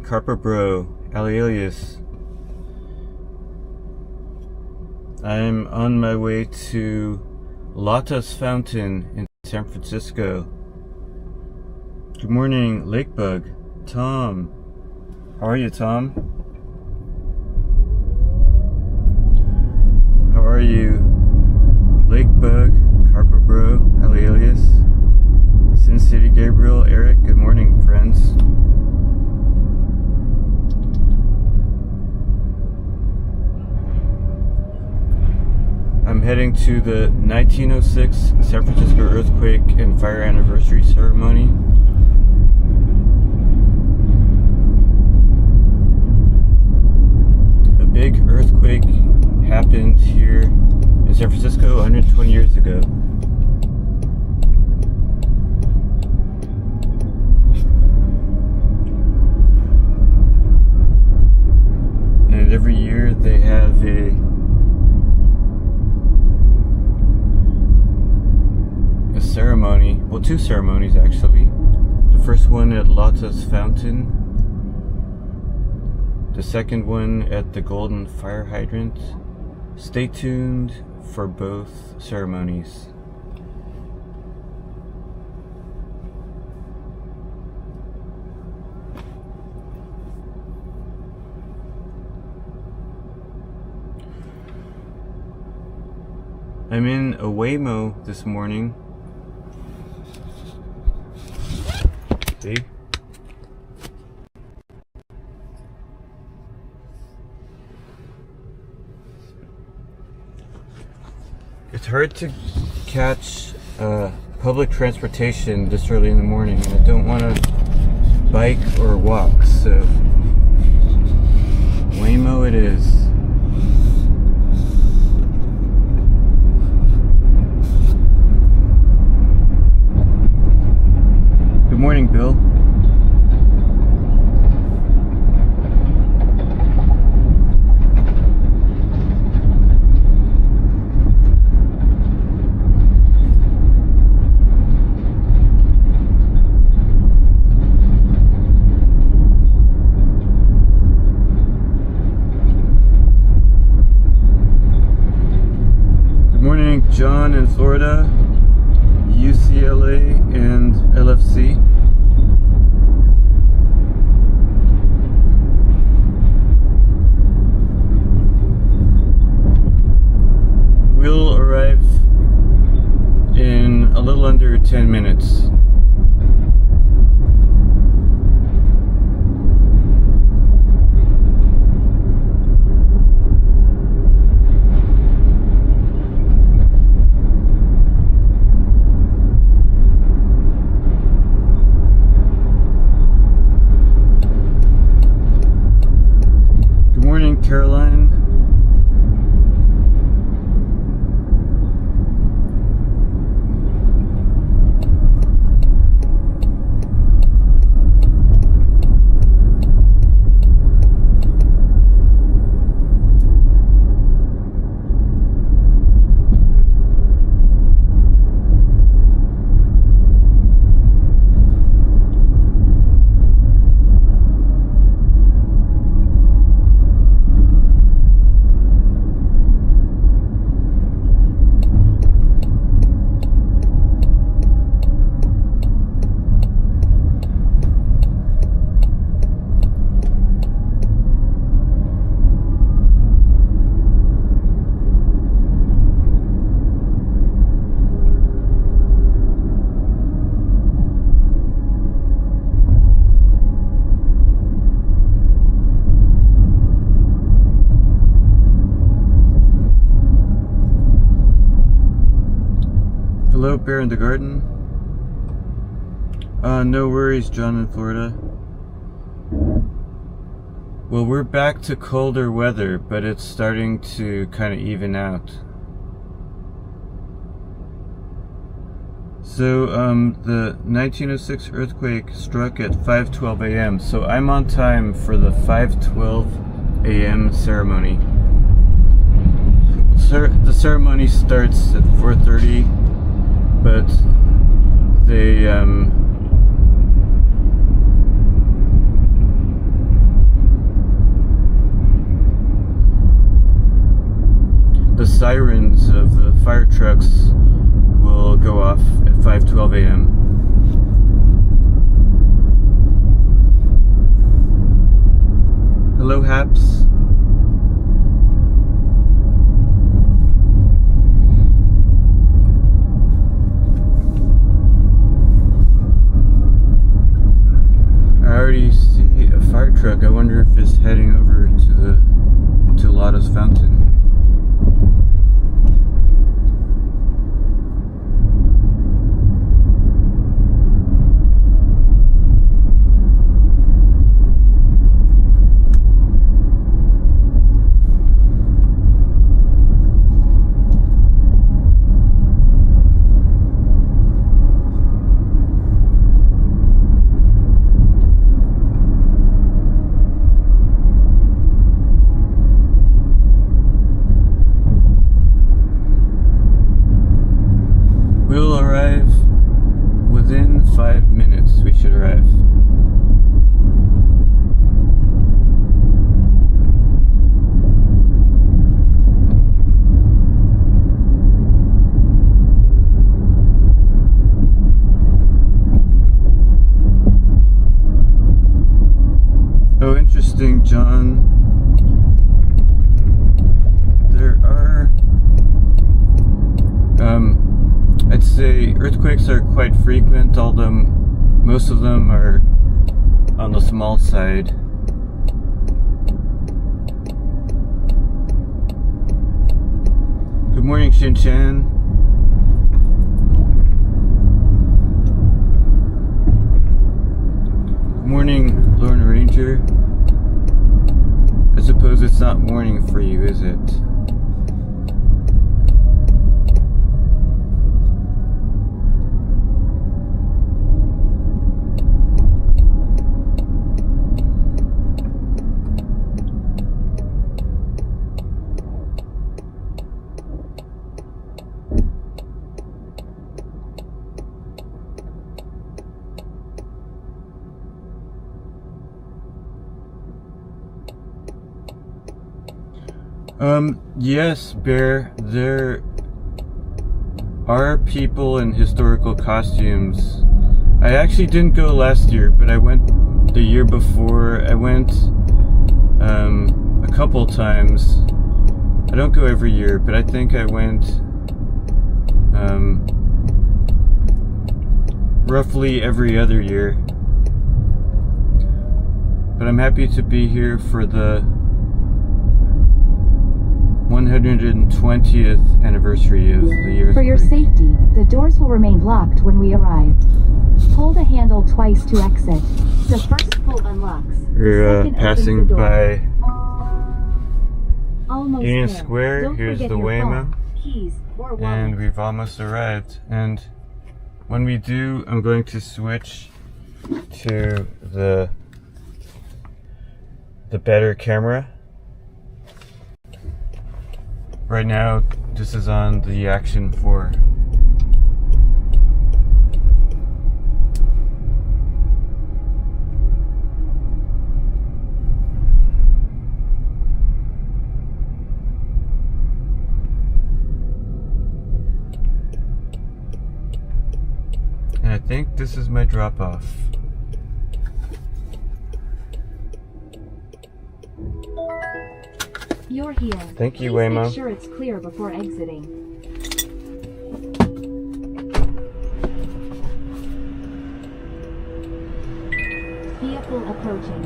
Carper Bro, alias. I'm on my way to Lotta's Fountain in San Francisco. Good morning, Lakebug. Tom. How are you, Tom? How are you, Lakebug, Carper Bro, alias, Sin City Gabriel, Eric? Good morning, friends. I'm heading to the 1906 San Francisco earthquake and fire anniversary ceremony. A big earthquake happened here in San Francisco 120 years ago. And every year they have a ceremony, well, two ceremonies actually. The first one at Lotta's Fountain, the second one at the Golden Fire Hydrant. Stay tuned for both ceremonies. I'm in a Waymo this morning. See? It's hard to catch public transportation this early in the morning, and I don't want to bike or walk, so Waymo it is. Good morning, Bill. Good morning, John in Florida, UCLA, and LFC. We'll arrive in a little under 10 minutes. Good morning, Caroline. Hello, Bear in the Garden. No worries, John in Florida. Well, we're back to colder weather, but it's starting to kind of even out. So, the 1906 earthquake struck at 5:12 a.m., so I'm on time for the 5:12 a.m. ceremony. The ceremony starts at 4:30, but they sirens of the fire trucks will go off at 5:12 a.m. Hello, Haps. I already see a fire truck. I wonder if it's heading over to Lotta's fountain. We'll arrive within 5 minutes. We should arrive. Oh, interesting, John. There are I'd say earthquakes are quite frequent, although most of them are on the small side. Good morning, Shin-chan. Good morning, Lorna Ranger. I suppose it's not morning for you, is it? Yes, Bear, there are people in historical costumes. I actually didn't go last year, but I went the year before. I went a couple times. I don't go every year, but I think I went roughly every other year. But I'm happy to be here for the 120th anniversary of the earthquake. For your safety, the doors will remain locked when we arrive. Pull the handle twice to exit. The first pull unlocks. We're passing by Almost Union there. Square. Don't Here's forget the your Waymo, phone, keys, or wallet. and we've almost arrived. And when we do, I'm going to switch to the better camera. Right now, this is on the Action 4. And I think this is my drop-off. You're here. Thank you, Please Waymo. Make sure it's clear before exiting. Vehicle approaching.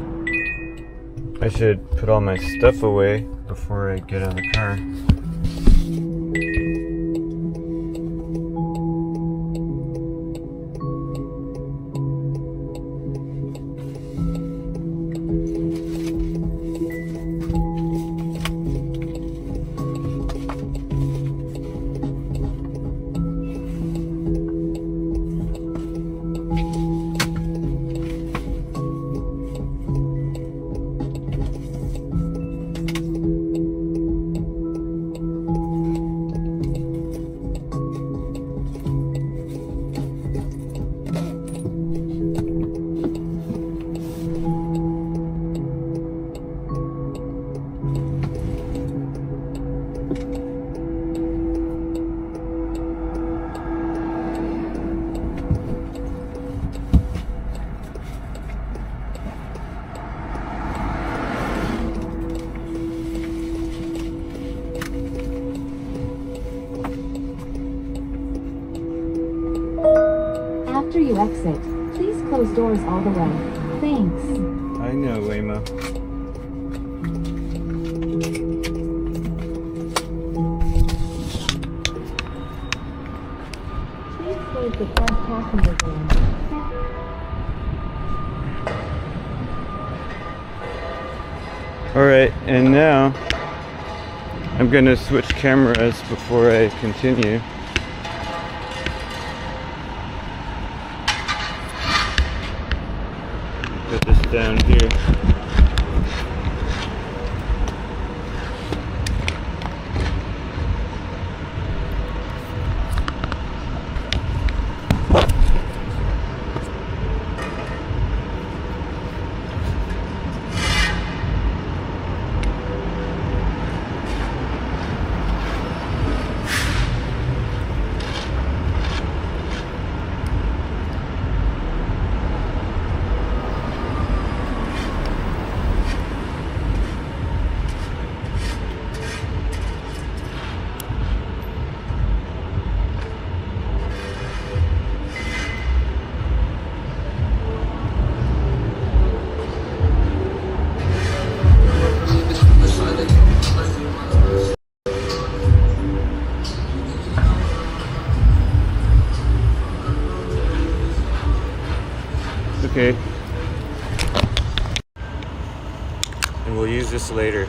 I should put all my stuff away before I get out of the car. you exit, please close doors all the way. Thanks. I know, Waymo. Please close the front passenger door. Alright, and now I'm gonna switch cameras before I continue. Put this down here. Okay. And we'll use this later.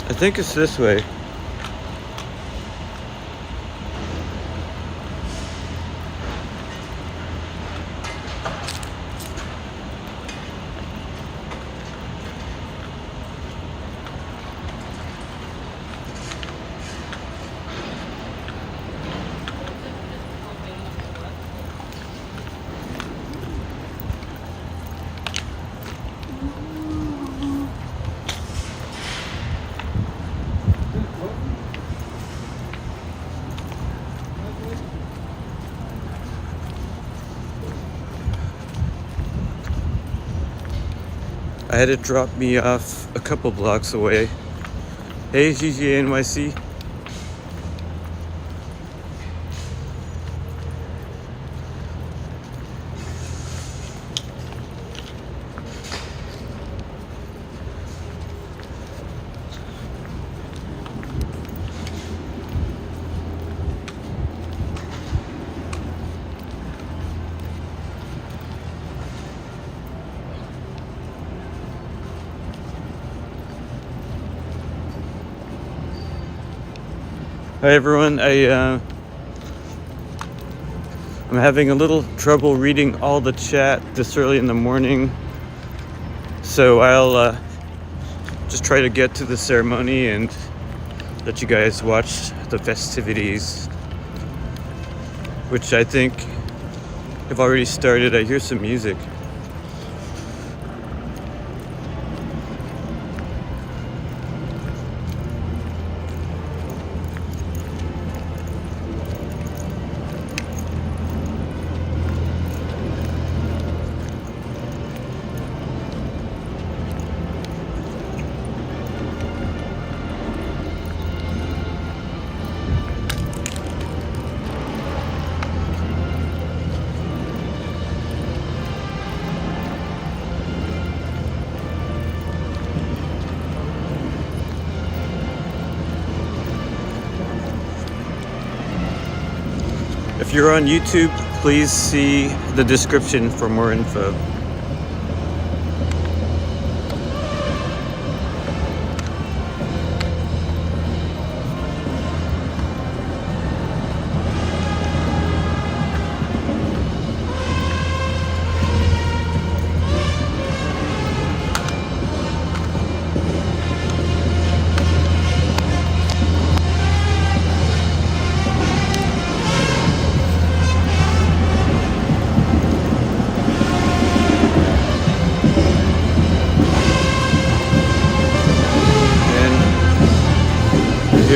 I think it's this way. I had it drop me off a couple blocks away. Hey, GGA NYC. Hi everyone, I'm having a little trouble reading all the chat this early in the morning, so I'll just try to get to the ceremony and let you guys watch the festivities, which I think have already started. I hear some music. If you're on YouTube, please see the description for more info.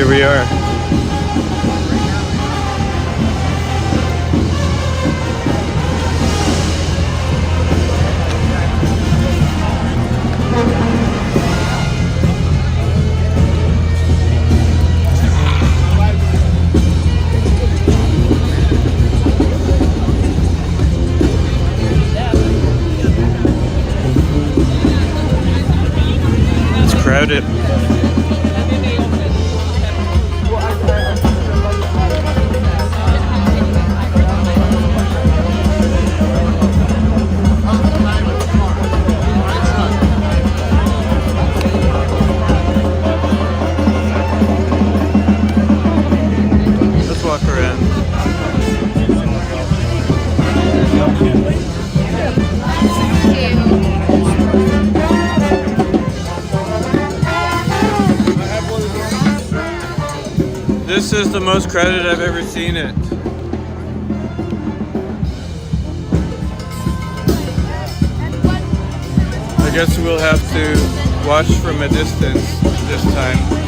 Here we are. It's crowded. This is the most crowded I've ever seen it. I guess we'll have to watch from a distance this time.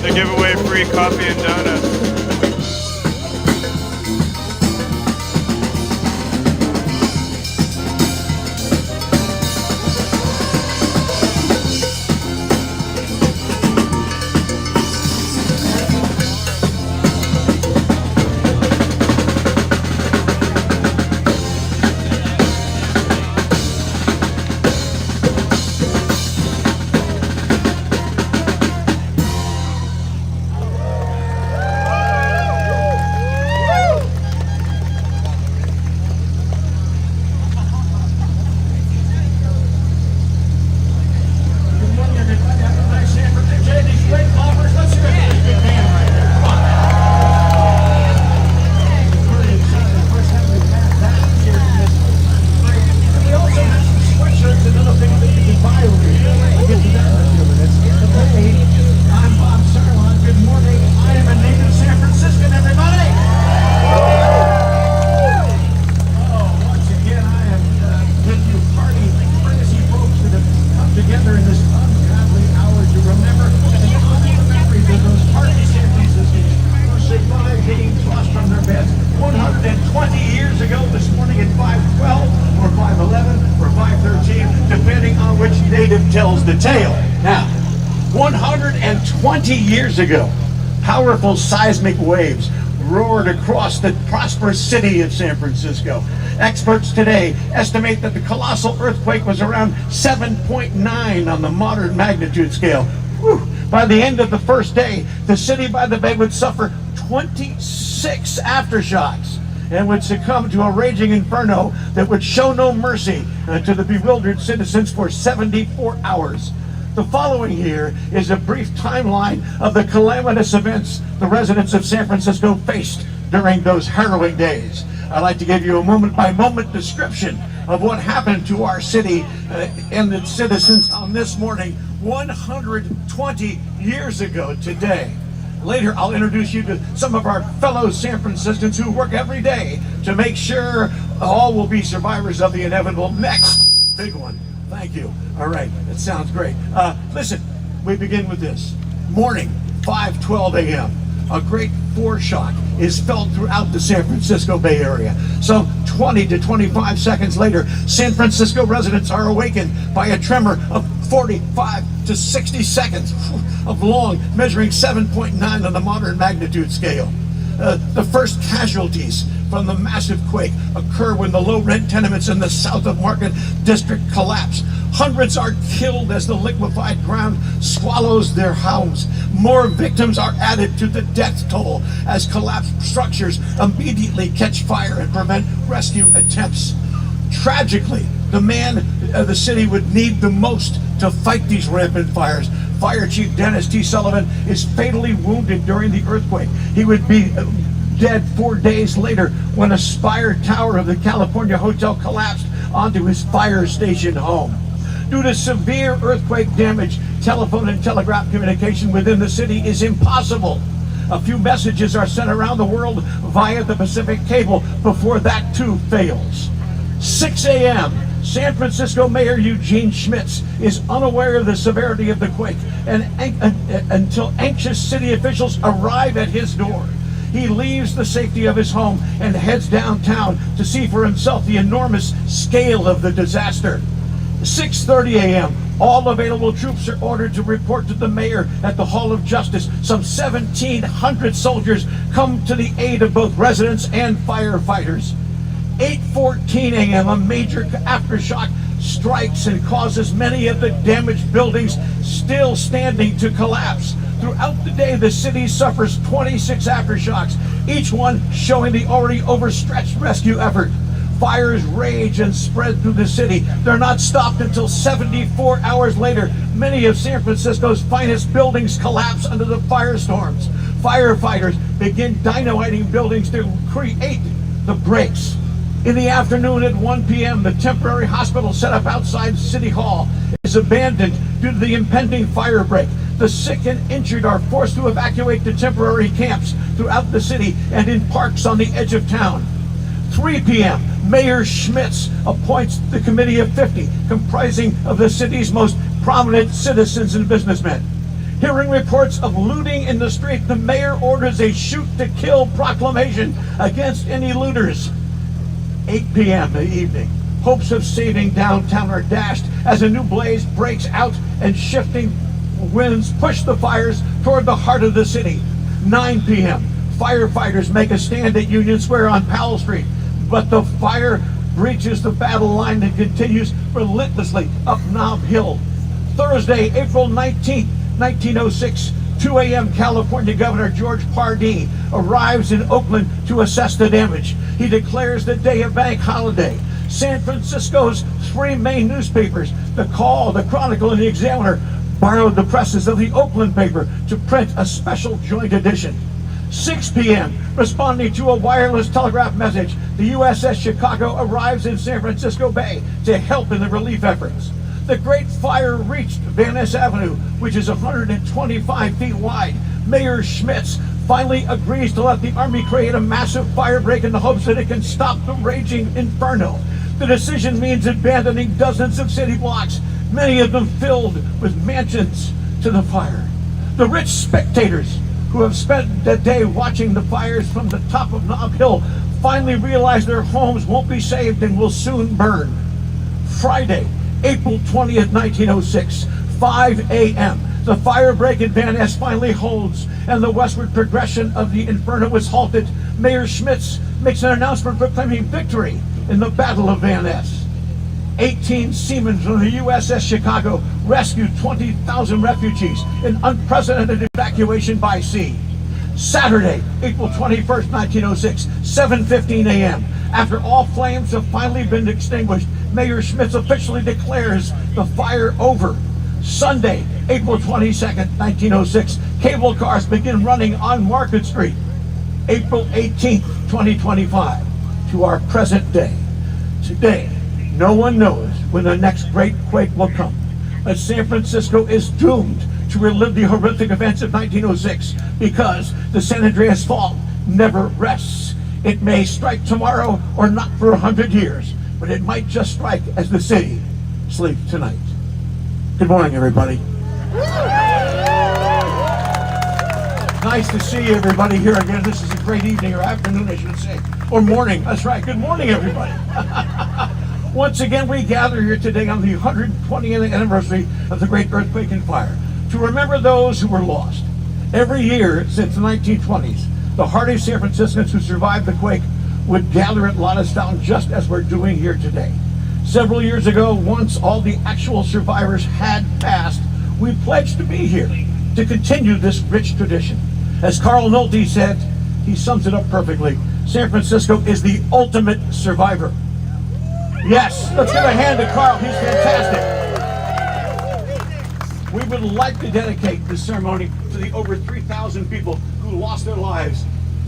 They give away free coffee and donuts. Tells the tale. Now, 120 years ago, powerful seismic waves roared across the prosperous city of San Francisco. Experts today estimate that the colossal earthquake was around 7.9 on the modern magnitude scale. Whew. By the end of the first day, the city by the bay would suffer 26 aftershocks and would succumb to a raging inferno that would show no mercy to the bewildered citizens for 74 hours. The following here is a brief timeline of the calamitous events the residents of San Francisco faced during those harrowing days. I'd like to give you a moment-by-moment description of what happened to our city and its citizens on this morning 120 years ago today. Later, I'll introduce you to some of our fellow San Franciscans who work every day to make sure all will be survivors of the inevitable next big one. Thank you. All right, that sounds great. Listen, we begin with this. Morning, 5:12 a.m. A great foreshock is felt throughout the San Francisco Bay Area. So 20 to 25 seconds later, San Francisco residents are awakened by a tremor of 45 to 60 seconds of long, measuring 7.9 on the modern magnitude scale. The first casualties from the massive quake occur when the low-rent tenements in the south of Market District collapse. Hundreds are killed as the liquefied ground swallows their homes. More victims are added to the death toll as collapsed structures immediately catch fire and prevent rescue attempts. Tragically, the man the city would need the most to fight these rampant fires, Fire Chief Dennis T. Sullivan, is fatally wounded during the earthquake. He would be dead 4 days later when a spire tower of the California Hotel collapsed onto his fire station home. Due to severe earthquake damage, telephone and telegraph communication within the city is impossible. A few messages are sent around the world via the Pacific cable before that too fails. 6 a.m. San Francisco Mayor Eugene Schmitz is unaware of the severity of the quake until anxious city officials arrive at his door. He leaves the safety of his home and heads downtown to see for himself the enormous scale of the disaster. 6:30 a.m. All available troops are ordered to report to the mayor at the Hall of Justice. Some 1,700 soldiers come to the aid of both residents and firefighters. 8:14 a.m. a major aftershock strikes and causes many of the damaged buildings still standing to collapse. Throughout the day, the city suffers 26 aftershocks, each one showing the already overstretched rescue effort. Fires rage and spread through the city. They're not stopped until 74 hours later. Many of San Francisco's finest buildings collapse under the firestorms. Firefighters begin dynamiting buildings to create the breaks. In the afternoon at 1 p.m., the temporary hospital set up outside City Hall is abandoned due to the impending fire break. The sick and injured are forced to evacuate to temporary camps throughout the city and in parks on the edge of town. 3 p.m., Mayor Schmitz appoints the Committee of 50, comprising of the city's most prominent citizens and businessmen. Hearing reports of looting in the street, the mayor orders a shoot-to-kill proclamation against any looters. 8 p.m. in the evening, hopes of saving downtown are dashed as a new blaze breaks out and shifting winds push the fires toward the heart of the city. 9 p.m., firefighters make a stand at Union Square on Powell Street, but the fire breaches the battle line and continues relentlessly up Nob Hill. Thursday, April 19th, 1906, 2 a.m. California Governor George Pardee arrives in Oakland to assess the damage. He declares the day a bank holiday. San Francisco's three main newspapers, The Call, The Chronicle, and The Examiner, borrowed the presses of the Oakland paper to print a special joint edition. 6 p.m., responding to a wireless telegraph message, the USS Chicago arrives in San Francisco Bay to help in the relief efforts. The Great Fire reached Van Ness Avenue, which is 125 feet wide. Mayor Schmitz finally agrees to let the Army create a massive fire break in the hopes that it can stop the raging inferno. The decision means abandoning dozens of city blocks, many of them filled with mansions to the fire. The rich spectators who have spent the day watching the fires from the top of Nob Hill finally realize their homes won't be saved and will soon burn. Friday, April 20th, 1906, 5 a.m. The fire break in Van Ness finally holds and the westward progression of the inferno is halted. Mayor Schmitz makes an announcement proclaiming victory in the Battle of Van Ness. 18 seamen from the USS Chicago rescued 20,000 refugees in unprecedented evacuation by sea. Saturday, April 21st, 1906, 7:15 a.m. After all flames have finally been extinguished, Mayor Schmitz officially declares the fire over. Sunday, April 22nd, 1906, cable cars begin running on Market Street. April 18th, 2025, to our present day. Today, no one knows when the next great quake will come, but San Francisco is doomed to relive the horrific events of 1906 because the San Andreas Fault never rests. It may strike tomorrow or not for 100 years, but it might just strike as the city sleeps tonight. Good morning, everybody. Nice to see everybody here again. This is a great evening, or afternoon, I should say, or morning. That's right. Good morning, everybody. Once again, we gather here today on the 120th anniversary of the Great Earthquake and Fire to remember those who were lost. Every year since the 1920s, the hardy San Franciscans who survived the quake would gather at Lotta just as we're doing here today. Several years ago, once all the actual survivors had passed, we pledged to be here to continue this rich tradition. As Carl Nolte said, he sums it up perfectly, San Francisco is the ultimate survivor. Yes, let's give a hand to Carl, he's fantastic. We would like to dedicate this ceremony to the over 3,000 people who lost their lives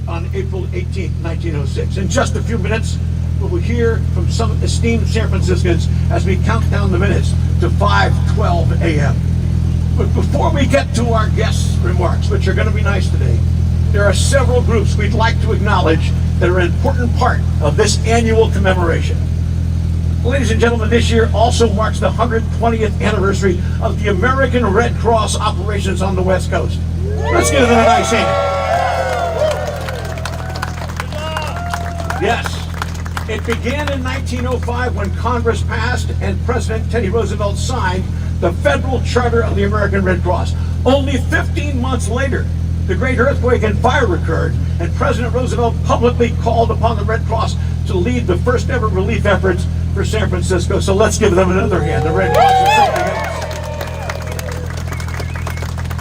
on April 18, 1906. In just a few minutes, we will hear from some esteemed San Franciscans as we count down the minutes to 5:12 a.m. But before we get to our guests' remarks, which are going to be nice today, there are several groups we'd like to acknowledge that are an important part of this annual commemoration. Ladies and gentlemen, this year also marks the 120th anniversary of the American Red Cross operations on the West Coast. Let's give them a nice hand. Yes, it began in 1905 when Congress passed and President Teddy Roosevelt signed the Federal Charter of the American Red Cross. Only 15 months later, the great earthquake and fire occurred, and President Roosevelt publicly called upon the Red Cross to lead the first ever relief efforts for San Francisco. So let's give them another hand. The Red Cross is something else.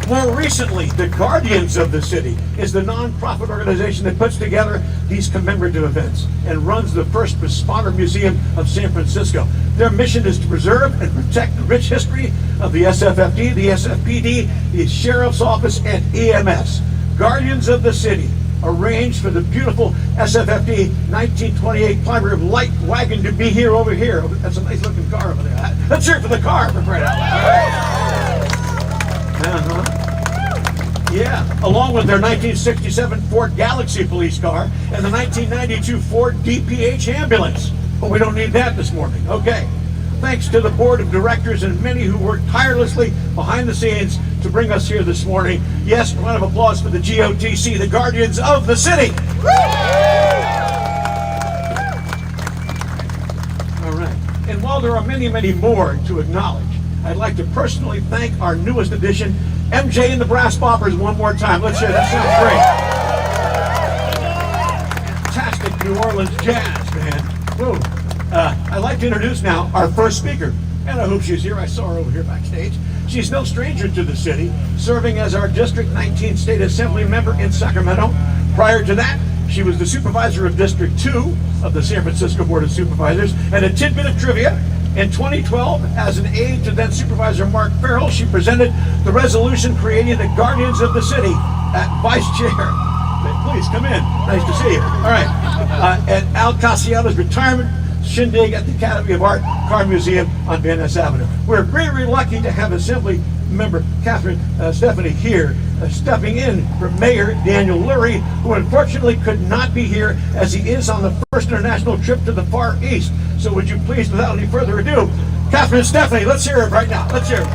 More recently, the Guardians of the City is the non-profit organization that puts together these commemorative events and runs the first responder museum of San Francisco. Their mission is to preserve and protect the rich history of the SFFD, the SFPD, the Sheriff's Office, and EMS. Guardians of the City arranged for the beautiful SFFD 1928 Kleiber Light Wagon to be here over here. That's a nice looking car over there. Let's hear it for the car, for crying out loud. Yeah, along with their 1967 Ford Galaxy police car and the 1992 Ford DPH ambulance. But we don't need that this morning. Okay. Thanks to the board of directors and many who worked tirelessly behind the scenes to bring us here this morning. Yes, a round of applause for the GOTC, the Guardians of the City. All right. And while there are many, many more to acknowledge, I'd like to personally thank our newest addition, MJ and the Brass Boppers, one more time. Let's hear it. That sounds great. Fantastic New Orleans jazz, man. Whoa. I'd like to introduce now our first speaker, and I hope she's here. I saw her over here backstage. She's no stranger to the city, serving as our District 19 State Assembly member in Sacramento. Prior to that, she was the supervisor of District 2 of the San Francisco Board of Supervisors. And a tidbit of trivia, in 2012, as an aide to then Supervisor Mark Farrell, she presented the resolution creating the Guardians of the City at Vice Chair. Please come in. Nice to see you. All right. At Al Casiato's retirement shindig at the Academy of Art Car Museum on Van Ness Avenue. We're very lucky to have Assembly Member Catherine Stephanie here, stepping in for Mayor Daniel Lurie, who unfortunately could not be here as he is on the first international trip to the Far East. So would you please, without any further ado, Catherine Stephanie, let's hear it right now. Let's hear it.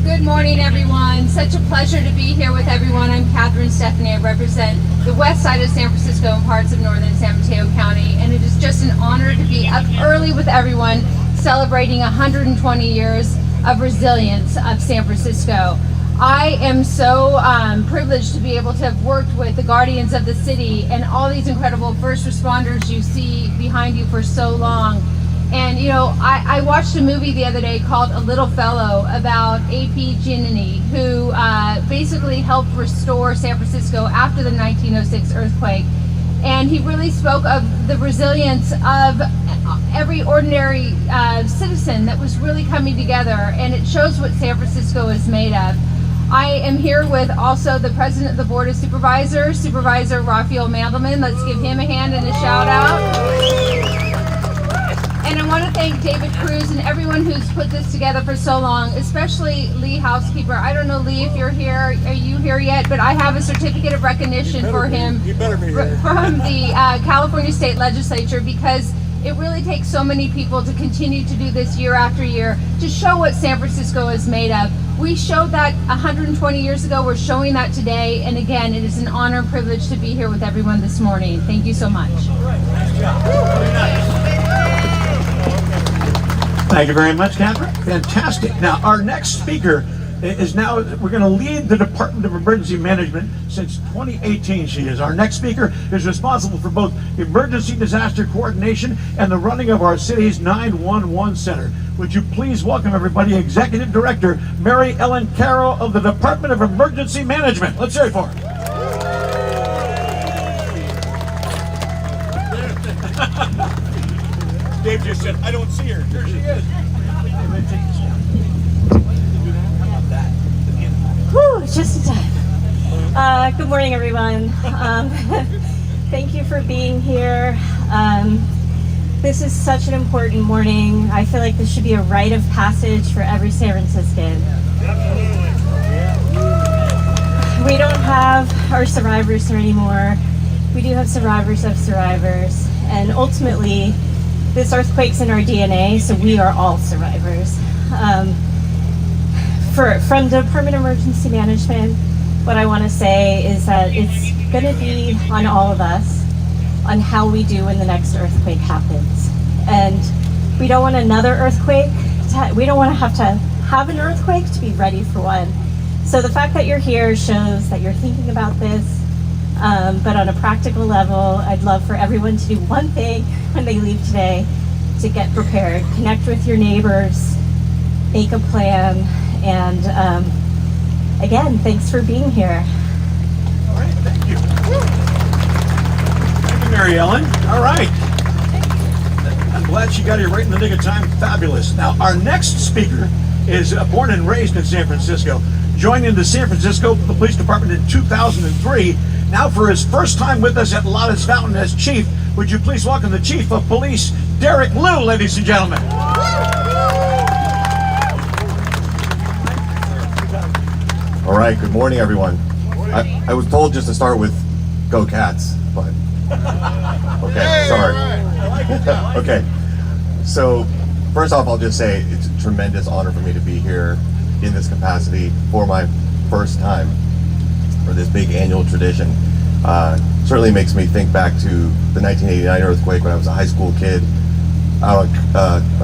Good morning, everyone. Such a pleasure to be here with everyone. I'm Catherine Stephanie. I represent the west side of San Francisco and parts of northern San Mateo County, and it is just an honor to be up early with everyone celebrating 120 years of resilience of San Francisco. I am so privileged to be able to have worked with the Guardians of the City and all these incredible first responders you see behind you for so long. And you know, I watched a movie the other day called A Little Fellow about A.P. Giannini, who basically helped restore San Francisco after the 1906 earthquake. And he really spoke of the resilience of every ordinary citizen that was really coming together, and it shows what San Francisco is made of. I am here with also the president of the Board of Supervisors, Supervisor Raphael Mandelman. Let's give him a hand and a shout out. And I want to thank David Cruz and everyone who's put this together for so long, especially Lee Housekeeper. I don't know, Lee, if you're here, are you here yet? But I have a certificate of recognition for him from the California State Legislature, because it really takes so many people to continue to do this year after year to show what San Francisco is made of. We showed that 120 years ago. We're showing that today. And again, it is an honor and privilege to be here with everyone this morning. Thank you so much. Thank you very much, Catherine. Fantastic. Now, our next speaker is we're going to lead the Department of Emergency Management since 2018. She is. Our next speaker is responsible for both emergency disaster coordination and the running of our city's 911 center. Would you please welcome everybody, Executive Director Mary Ellen Carroll of the Department of Emergency Management. Let's hear it for her. Dave just said, I don't see her. Here she is. just in time. Good morning, everyone. Thank you for being here. This is such an important morning. I feel like this should be a rite of passage for every San Franciscan. We don't have our survivors here anymore. We do have survivors of survivors. And ultimately, this earthquake's in our DNA, so we are all survivors. From the Department of Emergency Management, what I want to say is that it's going to be on all of us on how we do when the next earthquake happens. And we don't want another earthquake. We don't want to have an earthquake to be ready for one. So the fact that you're here shows that you're thinking about this. But on a practical level, I'd love for everyone to do one thing when they leave today to get prepared. Connect with your neighbors, make a plan, and again, thanks for being here. All right, thank you. Thank you, Mary Ellen. All right. I'm glad she got here right in the nick of time. Fabulous. Now, our next speaker is born and raised in San Francisco. Joining the San Francisco Police Department in 2003. Now for his first time with us at Lotta's Fountain as Chief, would you please welcome the Chief of Police, Derek Liu, ladies and gentlemen. All right, good morning, everyone. I was told just to start with Go Cats, but okay, sorry. Okay, so first off, I'll just say it's a tremendous honor for me to be here in this capacity for my first time for this big annual tradition. Certainly makes me think back to the 1989 earthquake when I was a high school kid. I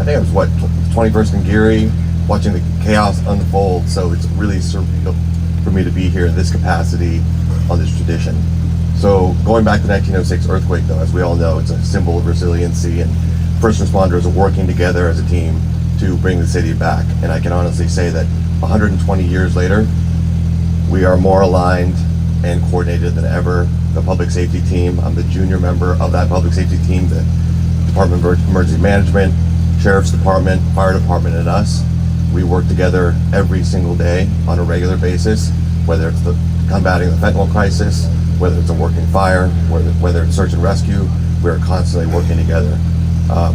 think I was 21st and Geary, watching the chaos unfold. So it's really surreal for me to be here in this capacity on this tradition. So going back to the 1906 earthquake, though, as we all know, it's a symbol of resiliency, and first responders are working together as a team to bring the city back. And I can honestly say that 120 years later, we are more aligned and coordinated than ever. The public safety team, I'm the junior member of that public safety team, the Department of Emergency Management, Sheriff's Department, Fire Department, and us. We work together every single day on a regular basis, whether it's combating the fentanyl crisis, whether it's a working fire, whether it's search and rescue. We're constantly working together.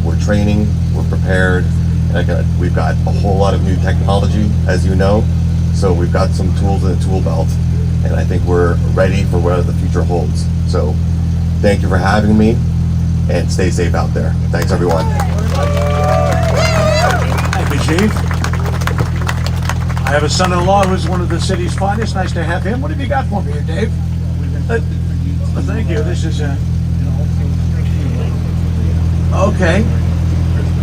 We're training, we're prepared, and we've got a whole lot of new technology, as you know. So we've got some tools in the tool belt, and I think we're ready for whatever the future holds. So thank you for having me, and stay safe out there. Thanks, everyone. Thank you, Chief. I have a son-in-law who's one of the city's finest. Nice to have him. What have you got for me here, Dave? Thank you. This is okay.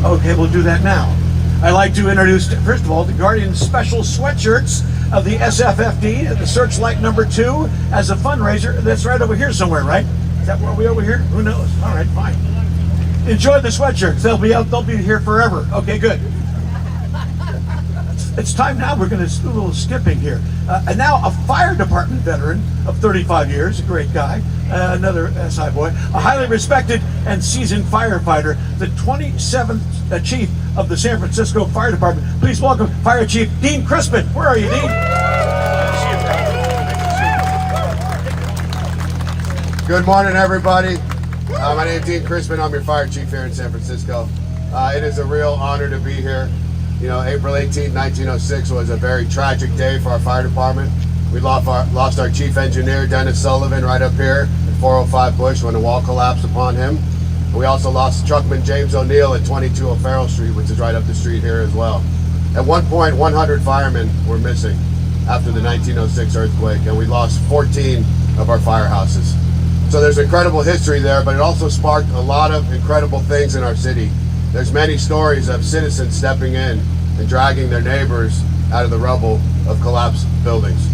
Okay, we'll do that now. I'd like to introduce, first of all, the Guardian Special Sweatshirts of the SFFD, the Searchlight #2, as a fundraiser. That's right over here somewhere, right? Is that where we over here? Who knows? All right, fine. Enjoy the sweatshirts. They'll be here forever. Okay, good. It's time now. We're going to do a little skipping here. And now a fire department veteran of 35 years, a great guy, another SI boy, a highly respected and seasoned firefighter, the 27th Chief of the San Francisco Fire Department. Please welcome Fire Chief Dean Crispin. Where are you, Dean? Good morning, everybody. My name is Dean Crispin. I'm your fire chief here in San Francisco. It is a real honor to be here. You know, April 18, 1906 was a very tragic day for our fire department. We lost our chief engineer, Dennis Sullivan, right up here at 405 Bush when the wall collapsed upon him. And we also lost truckman James O'Neill at 22 O'Farrell Street, which is right up the street here as well. At one point, 100 firemen were missing after the 1906 earthquake, and we lost 14 of our firehouses. So there's incredible history there, but it also sparked a lot of incredible things in our city. There's many stories of citizens stepping in and dragging their neighbors out of the rubble of collapsed buildings.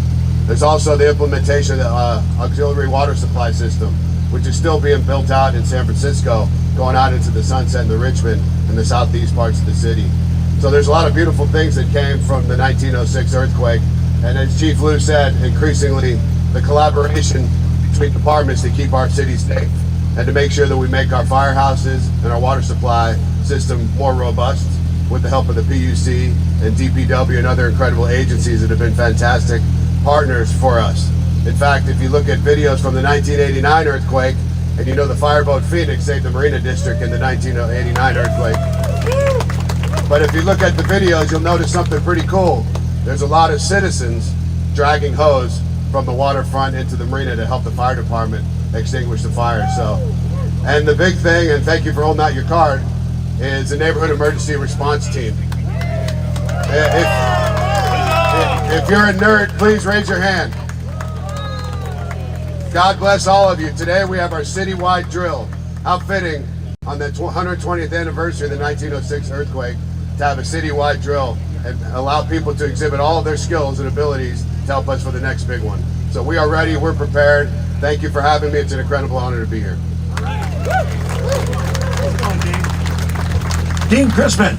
There's also the implementation of the auxiliary water supply system, which is still being built out in San Francisco, going out into the Sunset and the Richmond and the southeast parts of the city. So there's a lot of beautiful things that came from the 1906 earthquake. And as Chief Liu said, increasingly the collaboration between departments to keep our city safe and to make sure that we make our firehouses and our water supply system more robust with the help of the PUC and DPW and other incredible agencies that have been fantastic partners for us. In fact, if you look at videos from the 1989 earthquake, and you know the fireboat Phoenix saved the Marina District in the 1989 earthquake. But if you look at the videos, you'll notice something pretty cool. There's a lot of citizens dragging hose from the waterfront into the marina to help the fire department extinguish the fire. So, and the big thing, and thank you for holding out your card, is the neighborhood emergency response team. If you're a nerd, please raise your hand. God bless all of you. Today we have our citywide drill. How fitting on the 120th anniversary of the 1906 earthquake to have a citywide drill and allow people to exhibit all of their skills and abilities to help us for the next big one. So we are ready, we're prepared. Thank you for having me. It's an incredible honor to be here. Dean Crispin,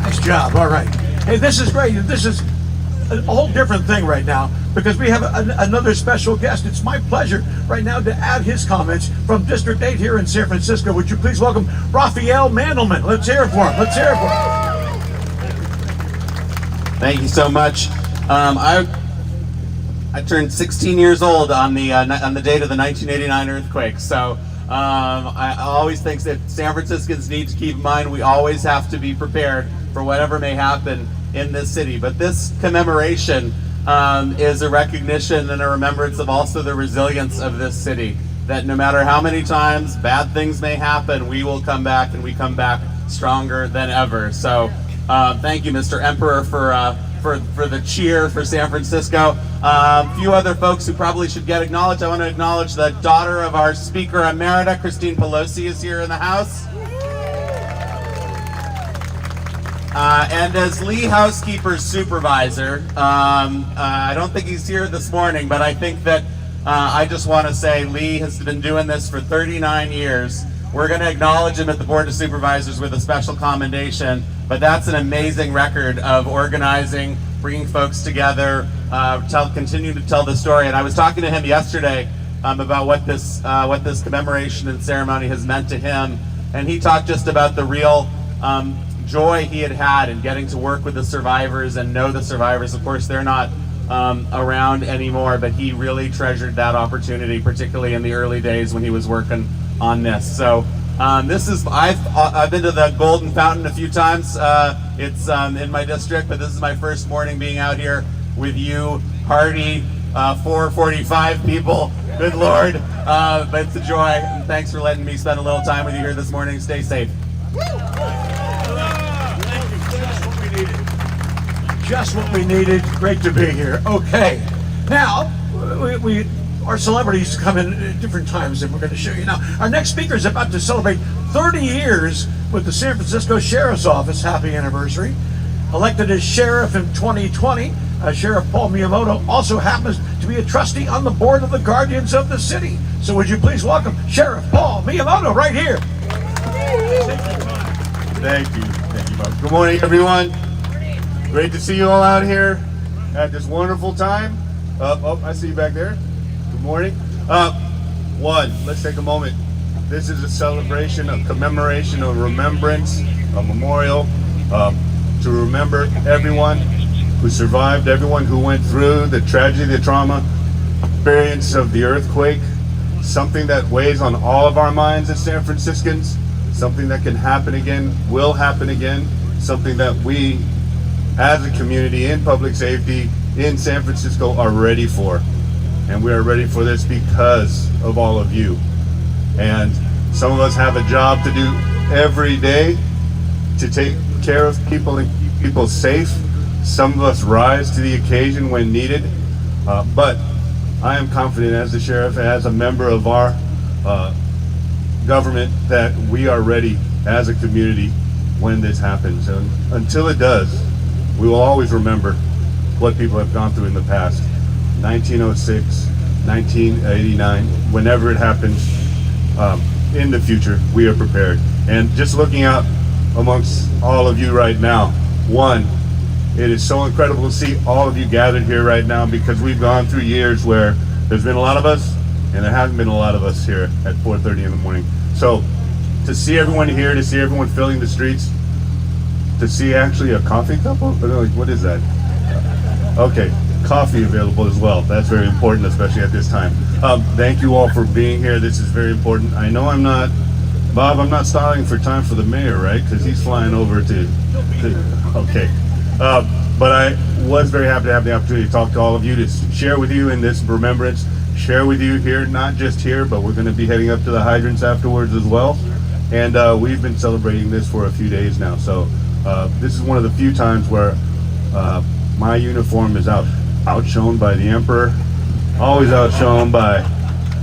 nice job. All right. Hey, this is great. This is a whole different thing right now because we have another special guest. It's my pleasure right now to add his comments from District 8 here in San Francisco. Would you please welcome Raphael Mandelman? Let's hear it for him. Let's hear it for him. Thank you so much. I turned 16 years old on the date of the 1989 earthquake. So I always think that San Franciscans need to keep in mind we always have to be prepared for whatever may happen in this city. But this commemoration is a recognition and a remembrance of also the resilience of this city. That no matter how many times bad things may happen, we will come back, and we come back stronger than ever. So thank you, Mr. Emperor, for the cheer for San Francisco. A few other folks who probably should get acknowledged. I want to acknowledge the daughter of our Speaker Emerita, Christine Pelosi, is here in the house. And as Lee Housekeeper's supervisor, I don't think he's here this morning, but I think that I just want to say Lee has been doing this for 39 years. We're going to acknowledge him at the Board of Supervisors with a special commendation, but that's an amazing record of organizing, bringing folks together, continue to tell the story. And I was talking to him yesterday about what this commemoration and ceremony has meant to him, and he talked just about the real joy he had in getting to work with the survivors and know the survivors. Of course, they're not around anymore, but he really treasured that opportunity, particularly in the early days when he was working on this. So this is, I've been to the Golden Fountain a few times. It's in my district, but this is my first morning being out here with you, hardy 445 people. Good Lord, but it's a joy, and thanks for letting me spend a little time with you here this morning. Stay safe. Just what we needed. Great to be here. Okay, now our celebrities come in at different times, and we're going to show you now. Our next speaker is about to celebrate 30 years with the San Francisco Sheriff's Office. Happy anniversary. Elected as sheriff in 2020, Sheriff Paul Miyamoto also happens to be a trustee on the board of the Guardians of the City. So would you please welcome Sheriff Paul Miyamoto right here. Thank you, Bob. Good morning, everyone. Great to see you all out here at this wonderful time. Oh, I see you back there. Good morning. Let's take a moment. This is a celebration, a commemoration, a remembrance, a memorial to remember everyone who survived, everyone who went through the tragedy, the trauma, experience of the earthquake, something that weighs on all of our minds as San Franciscans, something that can happen again, will happen again, something that we as a community in public safety in San Francisco are ready for. And we are ready for this because of all of you. And some of us have a job to do every day to take care of people and keep people safe. Some of us rise to the occasion when needed. But I am confident as the sheriff, as a member of our government, that we are ready as a community when this happens. And until it does, we will always remember what people have gone through in the past. 1906, 1989, whenever it happens in the future, we are prepared. And just looking out amongst all of you right now, it is so incredible to see all of you gathered here right now, because we've gone through years where there's been a lot of us and there hasn't been a lot of us here at 4:30 in the morning. So to see everyone here, to see everyone filling the streets, to see actually a coffee couple? What is that? Okay, coffee available as well. That's very important, especially at this time. Thank you all for being here. This is very important. I know I'm not, Bob, I'm not stalling for time for the mayor, right? Because he's flying over to okay. But I was very happy to have the opportunity to talk to all of you, to share with you in this remembrance, share with you here, not just here, but we're going to be heading up to the hydrants afterwards as well. And we've been celebrating this for a few days now. So this is one of the few times where my uniform is outshone by the Emperor, always outshone by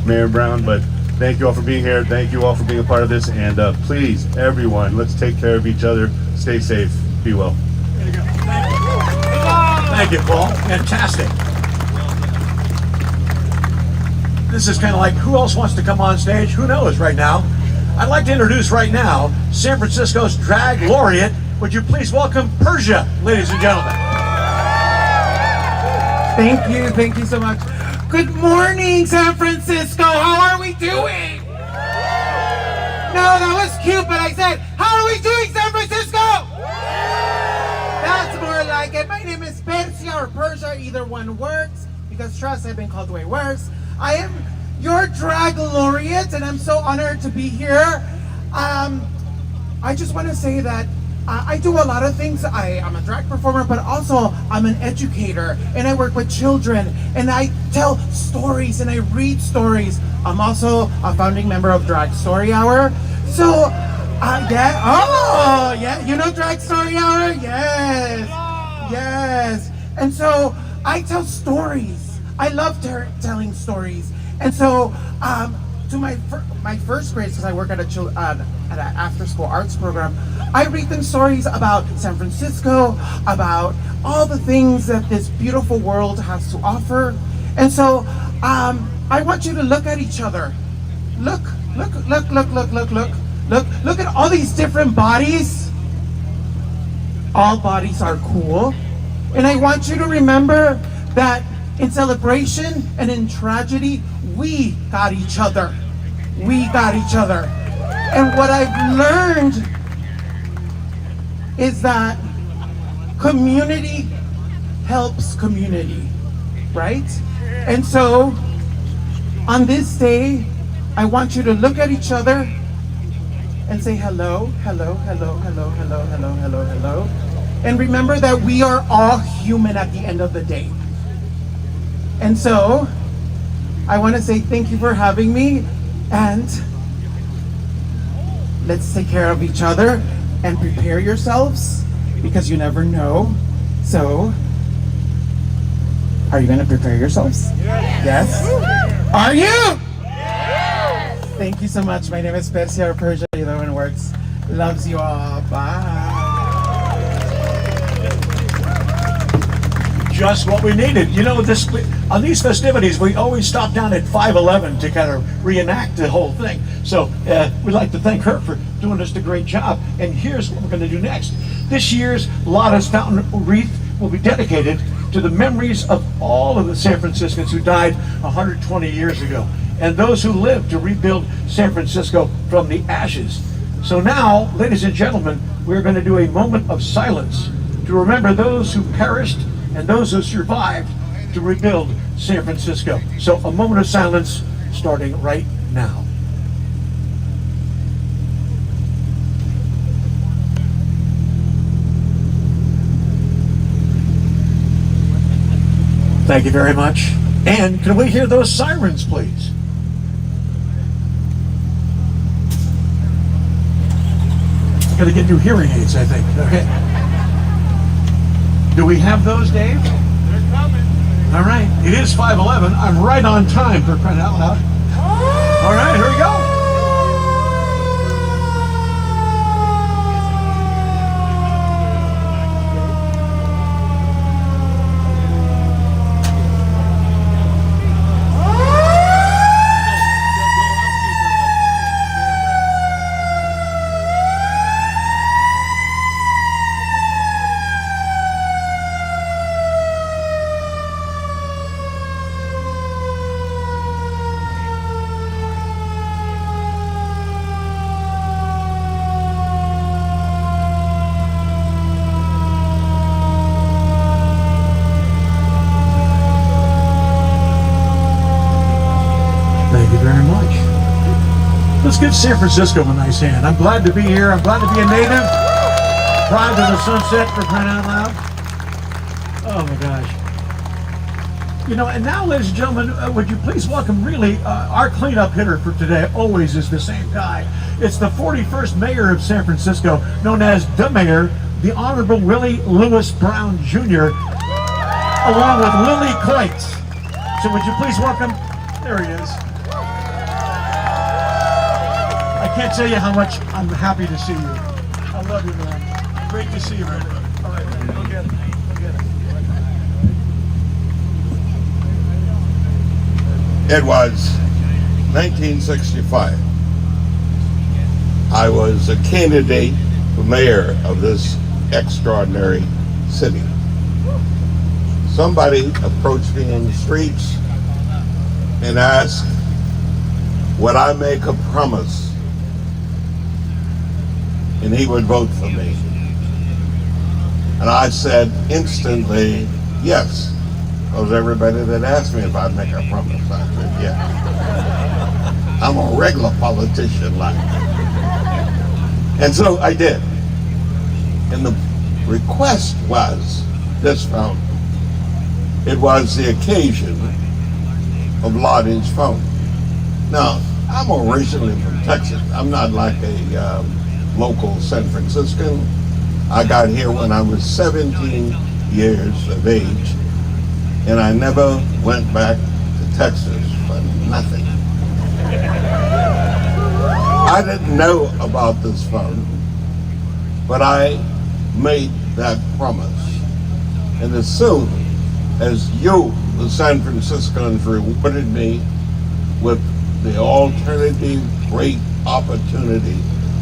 Mayor Brown. But thank you all for being here. Thank you all for being a part of this. And please, everyone, let's take care of each other. Stay safe. Be well. There you go. Thank you, Paul. Fantastic. This is kind of like, who else wants to come on stage? Who knows right now? I'd like to introduce right now San Francisco's drag laureate. Would you please welcome Persia, ladies and gentlemen. Thank you so much. Good morning, San Francisco. How are we doing? No, that was cute, but I said, how are we doing, San Francisco? That's more like it. My name is Persia or Persia, either one works, because trust, I've been called way worse. I am your drag laureate, and I'm so honored to be here. I just want to say that I do a lot of things. I'm a drag performer, but also I'm an educator, and I work with children, and I tell stories, and I read stories. I'm also a founding member of Drag Story Hour. So, you know Drag Story Hour? Yes. And so I tell stories. I love telling stories. And so, to my first grades, because I work at an after-school arts program, I read them stories about San Francisco, about all the things that this beautiful world has to offer. And so, I want you to look at each other. Look at all these different bodies. All bodies are cool. And I want you to remember that in celebration and in tragedy, we got each other. We got each other. And what I've learned is that community helps community, right? And so on this day, I want you to look at each other and say hello, hello, hello, hello, hello, hello, hello, hello. And remember that we are all human at the end of the day. And so I want to say thank you for having me, and let's take care of each other and prepare yourselves, because you never know. So, are you going to prepare yourselves? Yes? Are you? Yes! Thank you so much. My name is Persia or Persia, either one works. Loves you all. Bye. Just what we needed. You know, on these festivities, we always stop down at 511 to kind of reenact the whole thing. So we'd like to thank her for doing just a great job. And here's what we're going to do next. This year's Lotta's fountain wreath will be dedicated to the memories of all of the San Franciscans who died 120 years ago, and those who lived to rebuild San Francisco from the ashes. So now, ladies and gentlemen, we're going to do a moment of silence to remember those who perished and those who survived to rebuild San Francisco. So a moment of silence starting right now. Thank you very much. And can we hear those sirens, please? I'm gonna get new hearing aids, I think. Okay. Do we have those, Dave? They're coming. All right. It is 5:11. I'm right on time, for crying out loud. All right, here we go. very much. Let's give San Francisco a nice hand. I'm glad to be here. I'm glad to be a native. Pride to the sunset, for crying out loud. Oh my gosh. You know, and now, ladies and gentlemen, would you please welcome really our cleanup hitter for today always is the same guy. It's the 41st mayor of San Francisco, known as the mayor, the Honorable Willie Lewis Brown Jr., along with Lily Coit. So would you please welcome, there he is. I can't tell you how much I'm happy to see you. I love you, man. Great to see you, man. All right, go get it. Go get it. It was 1965. I was a candidate for mayor of this extraordinary city. Somebody approached me in the streets and asked, would I make a promise and he would vote for me? And I said instantly, yes. Because everybody that asked me if I'd make a promise, I said, yeah. I'm a regular politician like that. And so I did. And the request was this fountain. It was the occasion of Lotta's phone. Now, I'm originally from Texas. I'm not like a local San Franciscan. I got here when I was 17 years of age, and I never went back to Texas for nothing. I didn't know about this phone, but I made that promise. And as soon as you, the San Franciscans, rewarded me with the alternative great opportunity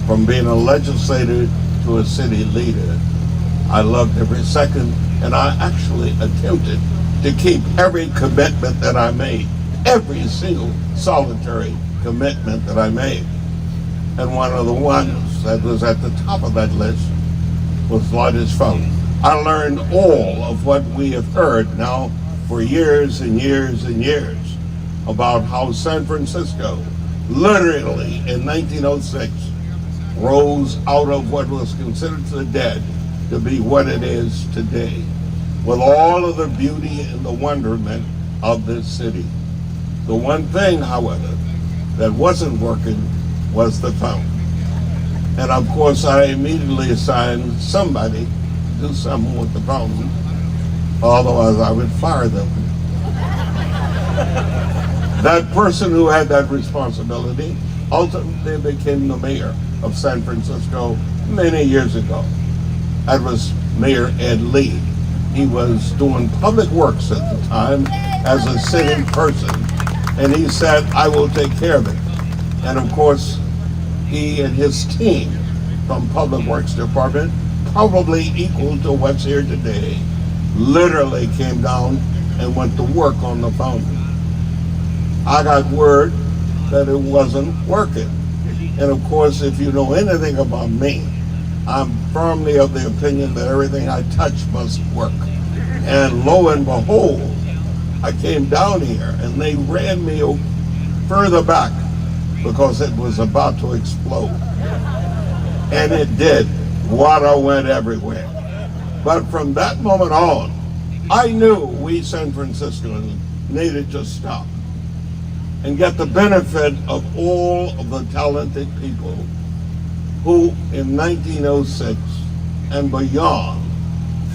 from being a legislator to a city leader, I loved every second, and I actually attempted to keep every commitment that I made, every single solitary commitment that I made. And one of the ones that was at the top of that list was Lotta's phone. I learned all of what we have heard now for years and years and years about how San Francisco, literally in 1906, rose out of what was considered the dead to be what it is today, with all of the beauty and the wonderment of this city. The one thing, however, that wasn't working was the phone. And of course, I immediately assigned somebody to do something with the phone, otherwise I would fire them. That person who had that responsibility ultimately became the mayor of San Francisco many years ago. That was Mayor Ed Lee. He was doing public works at the time as a sitting person, and he said, I will take care of it. And of course, he and his team from Public Works Department, probably equal to what's here today, literally came down and went to work on the phone. I got word that it wasn't working. And of course, if you know anything about me, I'm firmly of the opinion that everything I touch must work. And lo and behold, I came down here and they ran me further back because it was about to explode. And it did. Water went everywhere. But from that moment on, I knew we San Franciscans needed to stop and get the benefit of all of the talented people who in 1906 and beyond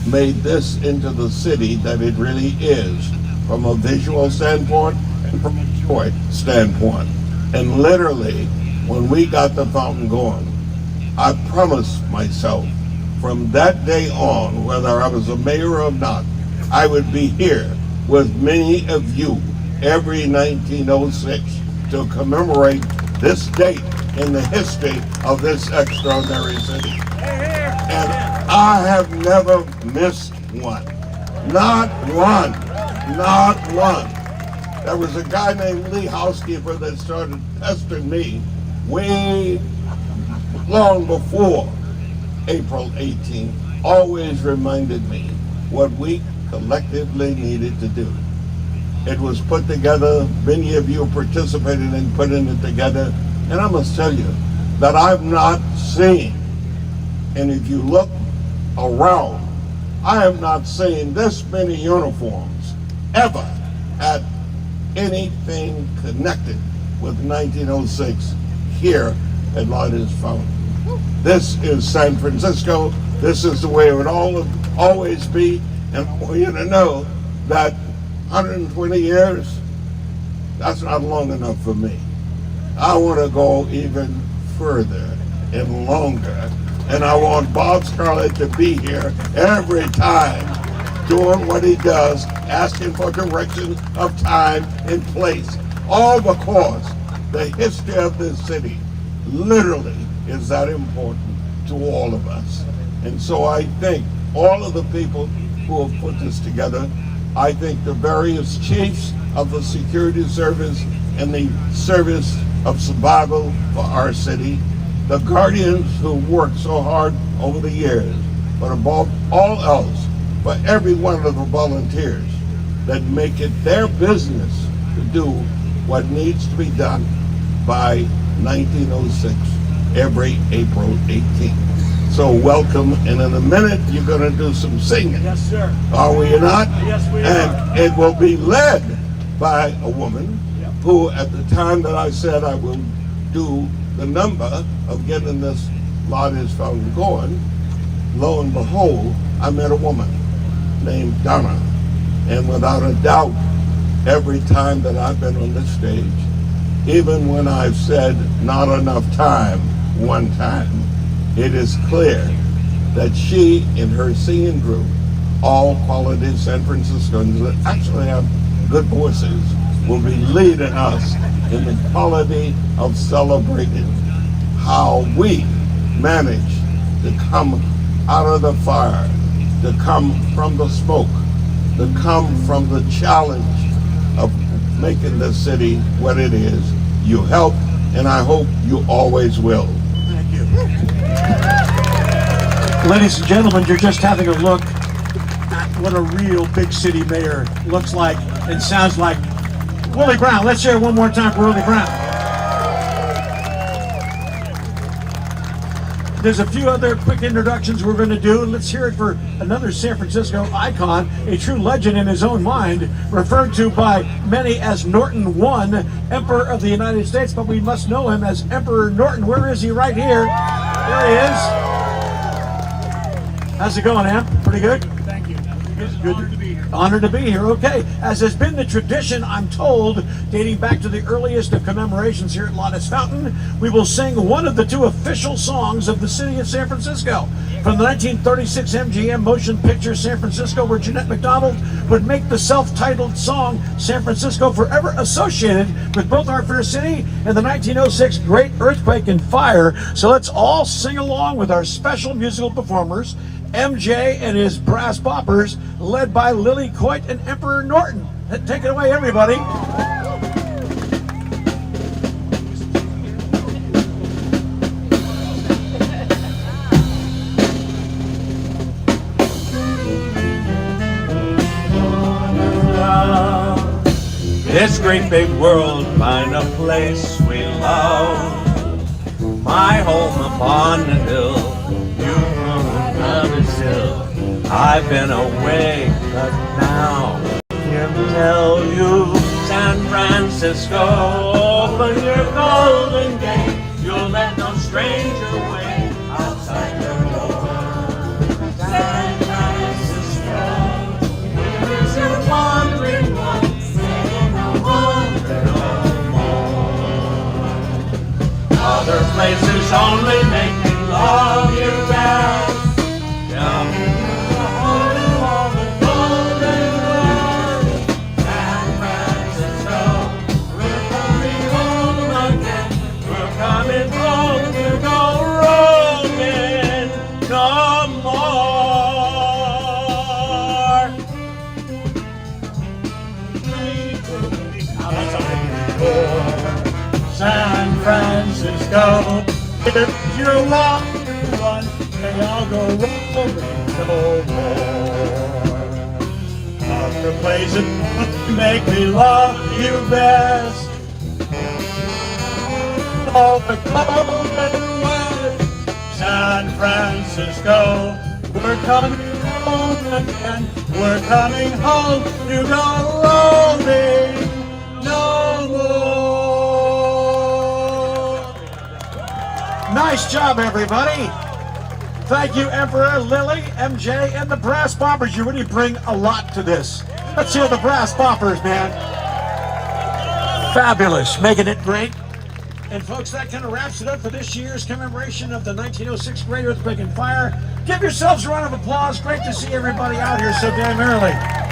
made this into the city that it really is, from a visual standpoint and from a joy standpoint. And literally, when we got the fountain going, I promised myself from that day on, whether I was a mayor or not, I would be here with many of you every 1906 to commemorate this date in the history of this extraordinary city. And I have never missed one. Not one. Not one. There was a guy named Lee Housekeeper that started pestering me way long before April 18th, always reminded me what we collectively needed to do. It was put together. Many of you participated in putting it together. And I must tell you that I've not seen, and if you look around, I have not seen this many uniforms ever at anything connected with 1906 here at Lotta's Fountain. This is San Francisco. This is the way it would always be. And I want you to know that 120 years, that's not long enough for me. I want to go even further and longer. And I want Bob Scarlett to be here every time, doing what he does, asking for direction of time and place. All because the history of this city literally is that important to all of us. And so I thank all of the people who have put this together. I think the various chiefs of the security service and the service of survival for our city, the guardians who worked so hard over the years, but above all else, for every one of the volunteers that make it their business to do what needs to be done by 1906, every April 18th. So welcome, and in a minute you're going to do some singing. Yes, sir. Are we not? Yes, we and are. It will be led by a woman who, at the time that I said I will do the number of getting this Lotta's Fountain going, lo and behold, I met a woman named Donna. And without a doubt, every time that I've been on this stage, even when I've said not enough time one time, it is clear that she and her singing group, all quality San Franciscans that actually have good voices, will be leading us in the quality of celebrating how we manage to come out of the fire, to come from the smoke, to come from the challenge of making the city what it is. You helped, and I hope you always will. Thank you. Ladies and gentlemen, you're just having a look at what a real big city mayor looks like and sounds like. Willie Brown. Let's hear it one more time for Willie Brown. There's a few other quick introductions we're going to do. Let's hear it for another San Francisco icon, a true legend in his own mind, referred to by many as Norton I, Emperor of the United States, but we must know him as Emperor Norton. Where is he? Right here. There he is. How's it going, Amp? Pretty good? Thank you. Good. Honored to be here. Honored to be here. Okay. As has been the tradition, I'm told, dating back to the earliest of commemorations here at Lotta's Fountain, we will sing one of the two official songs of the city of San Francisco. From the 1936 MGM motion picture San Francisco, where Jeanette MacDonald would make the self-titled song San Francisco forever associated with both our fair city and the 1906 Great Earthquake and Fire. So let's all sing along with our special musical performers, MJ and his brass boppers, led by Lily Coit and Emperor Norton. Take it away, everybody. This great big world, find a place we love. My home upon the hill, you from another hill. I've been away, but now I can tell you, San Francisco, open your golden gate. You'll let no stranger wait outside your door. San Francisco, here's your wandering one. Other places only make me love you best. Down in the heart of all the golden world, San Francisco, we're coming home again. We're coming home to go roaming no more. San Francisco, if you're lost in one, they all go roaming no more. of the places make me love you best. All the cold and wet, San Francisco, we're coming home again. We're coming home to go roaming no more. Nice job, everybody. Thank you, Emperor, Lily, MJ, and the Brass Boppers. You really bring a lot to this. Let's hear the Brass Boppers, man. Fabulous, making it great. And folks, that kind of wraps it up for this year's commemoration of the 1906 Great Earthquake and Fire. Give yourselves a round of applause. Great to see everybody out here so damn early.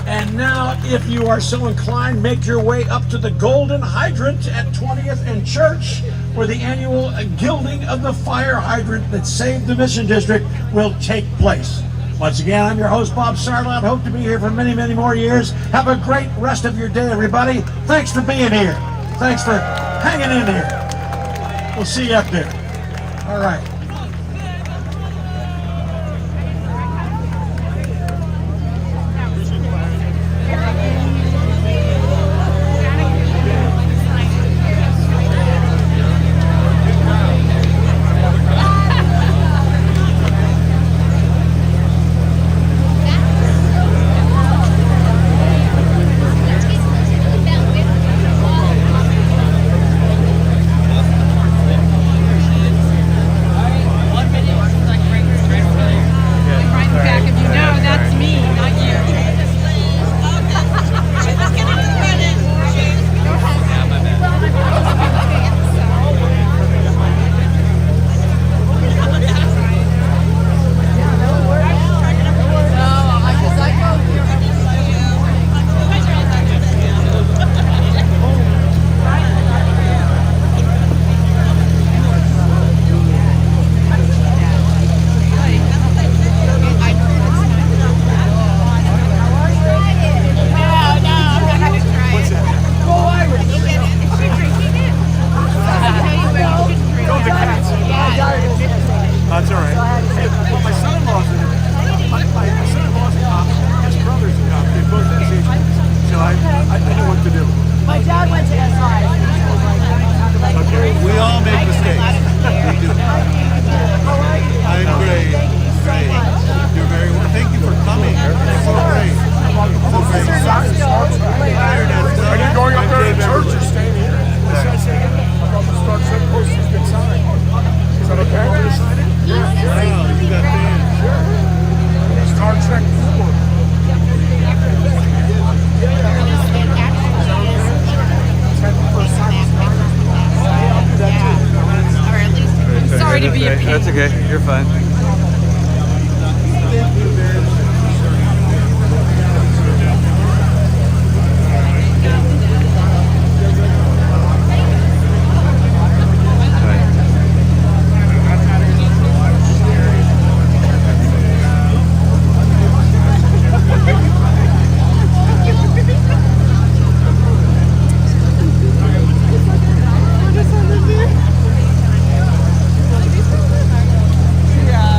And now, if you are so inclined, make your way up to the Golden Hydrant at 20th and Church, where the annual gilding of the fire hydrant that saved the Mission District will take place. Once again, I'm your host, Bob Sarlott. Hope to be here for many, many more years. Have a great rest of your day, everybody. Thanks for being here. Thanks for hanging in here. We'll see you up there. All right. That's okay. You're fine. Yeah.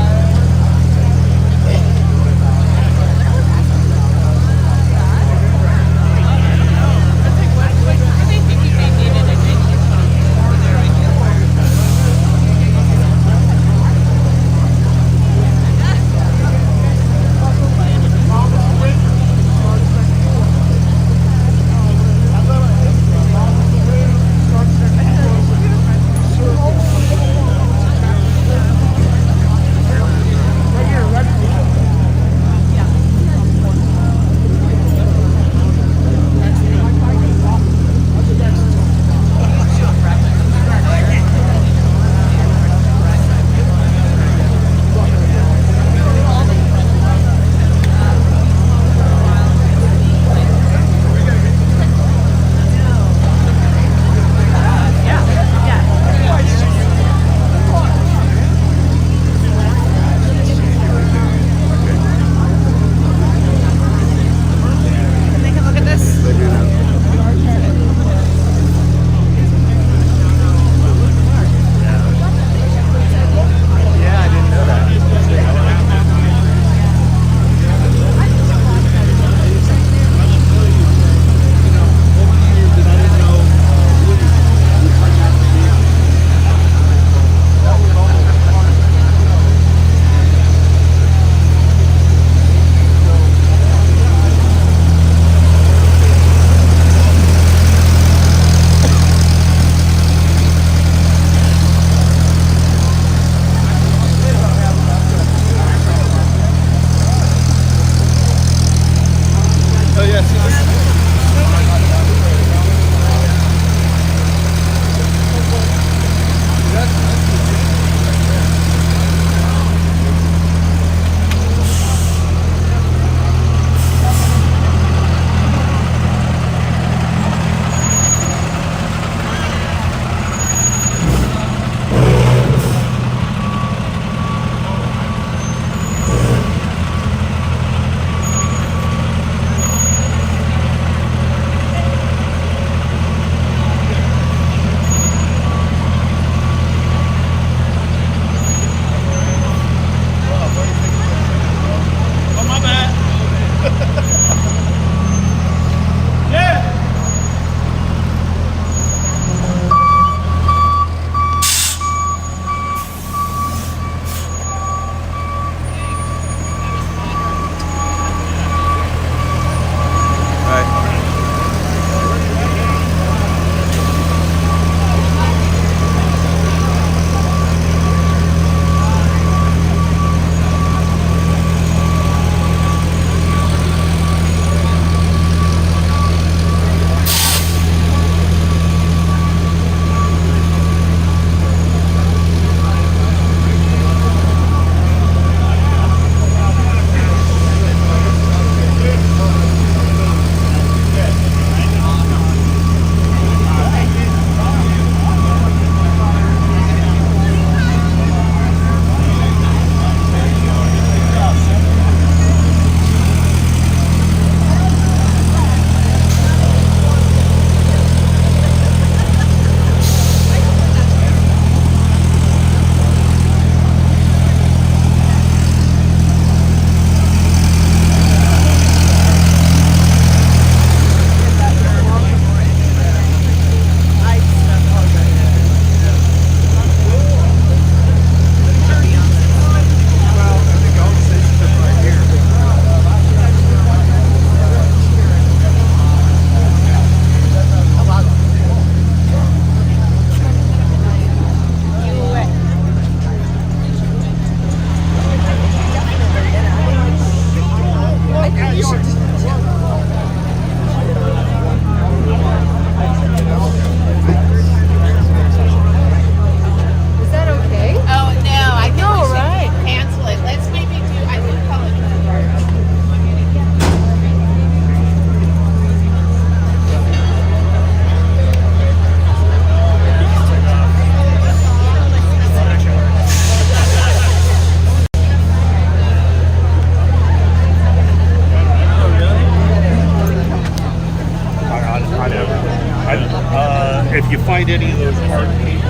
if you find any of those hard papers.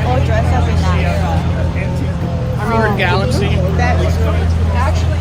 All dressed up in that era. Remember Galaxy? Actually.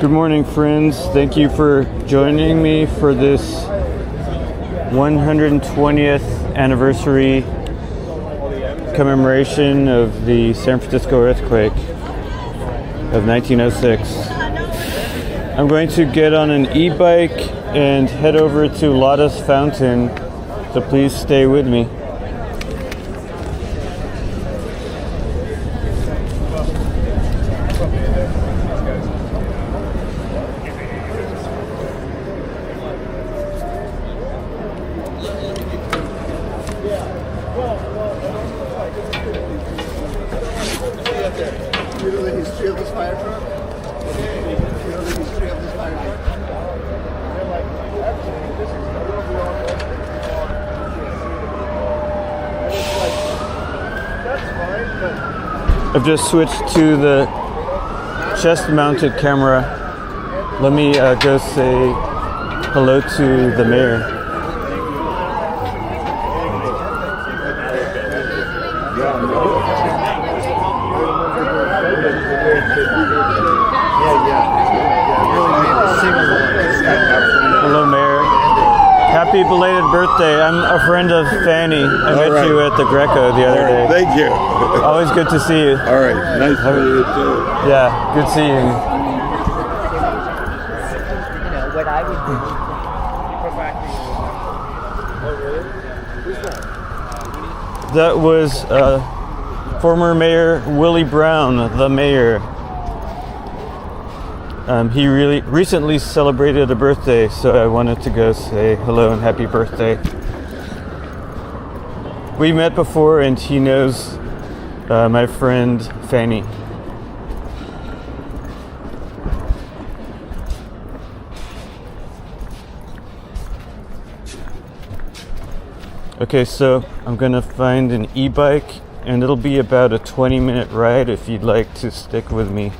Good morning, friends. Thank you for joining me for this 120th anniversary commemoration of the San Francisco earthquake of 1906. I'm going to get on an e-bike and head over to Lotta's fountain, so please stay with me. I've just switched to the chest-mounted camera. Let me go say hello to the mayor. Hello, Mayor. Happy belated birthday. I'm a friend of Fanny. I met you at the Greco the other day. Thank you. Always good to see you. All right. Nice to meet you too. Yeah, good seeing you. What I would do. That was former Mayor Willie Brown, the mayor. He really recently celebrated a birthday, so I wanted to go say hello and happy birthday. We met before, and he knows my friend Fanny. Okay, so I'm gonna find an e-bike, and it'll be about a 20-minute ride if you'd like to stick with me.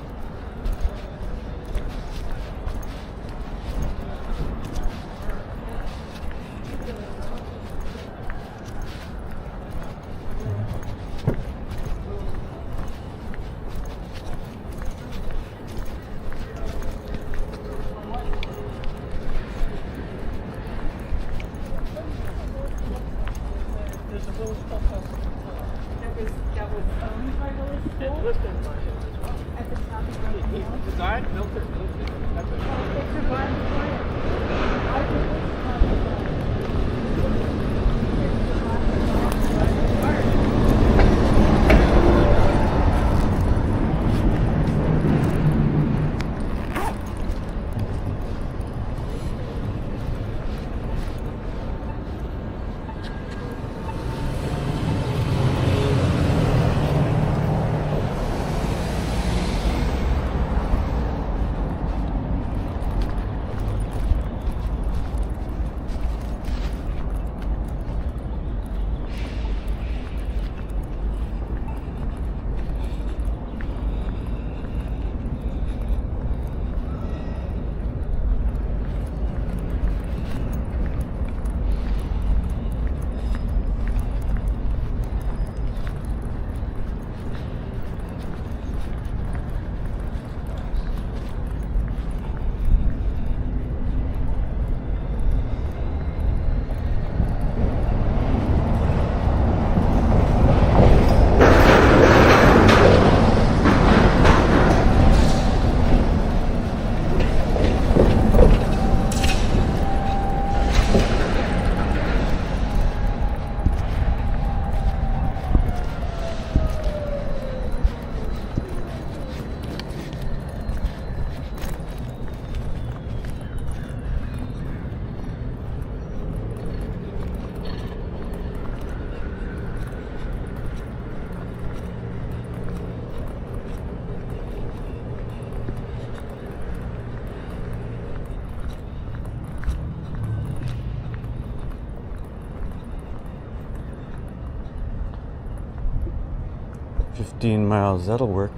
15 miles, that'll work.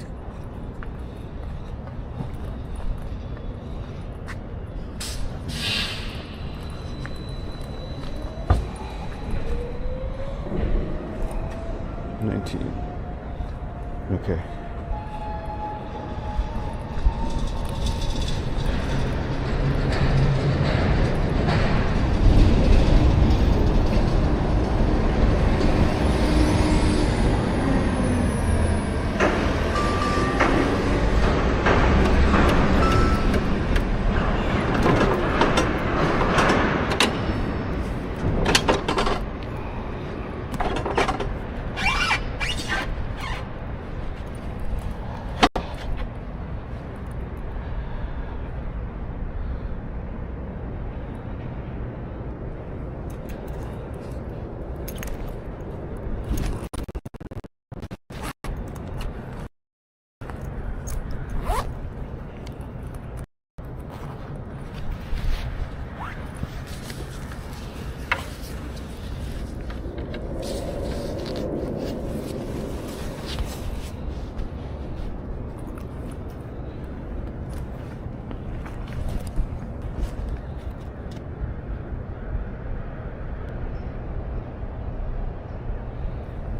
Okay.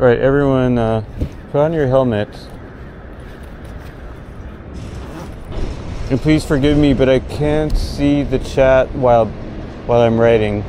All right, everyone, put on your helmets. And please forgive me, but I can't see the chat while I'm writing.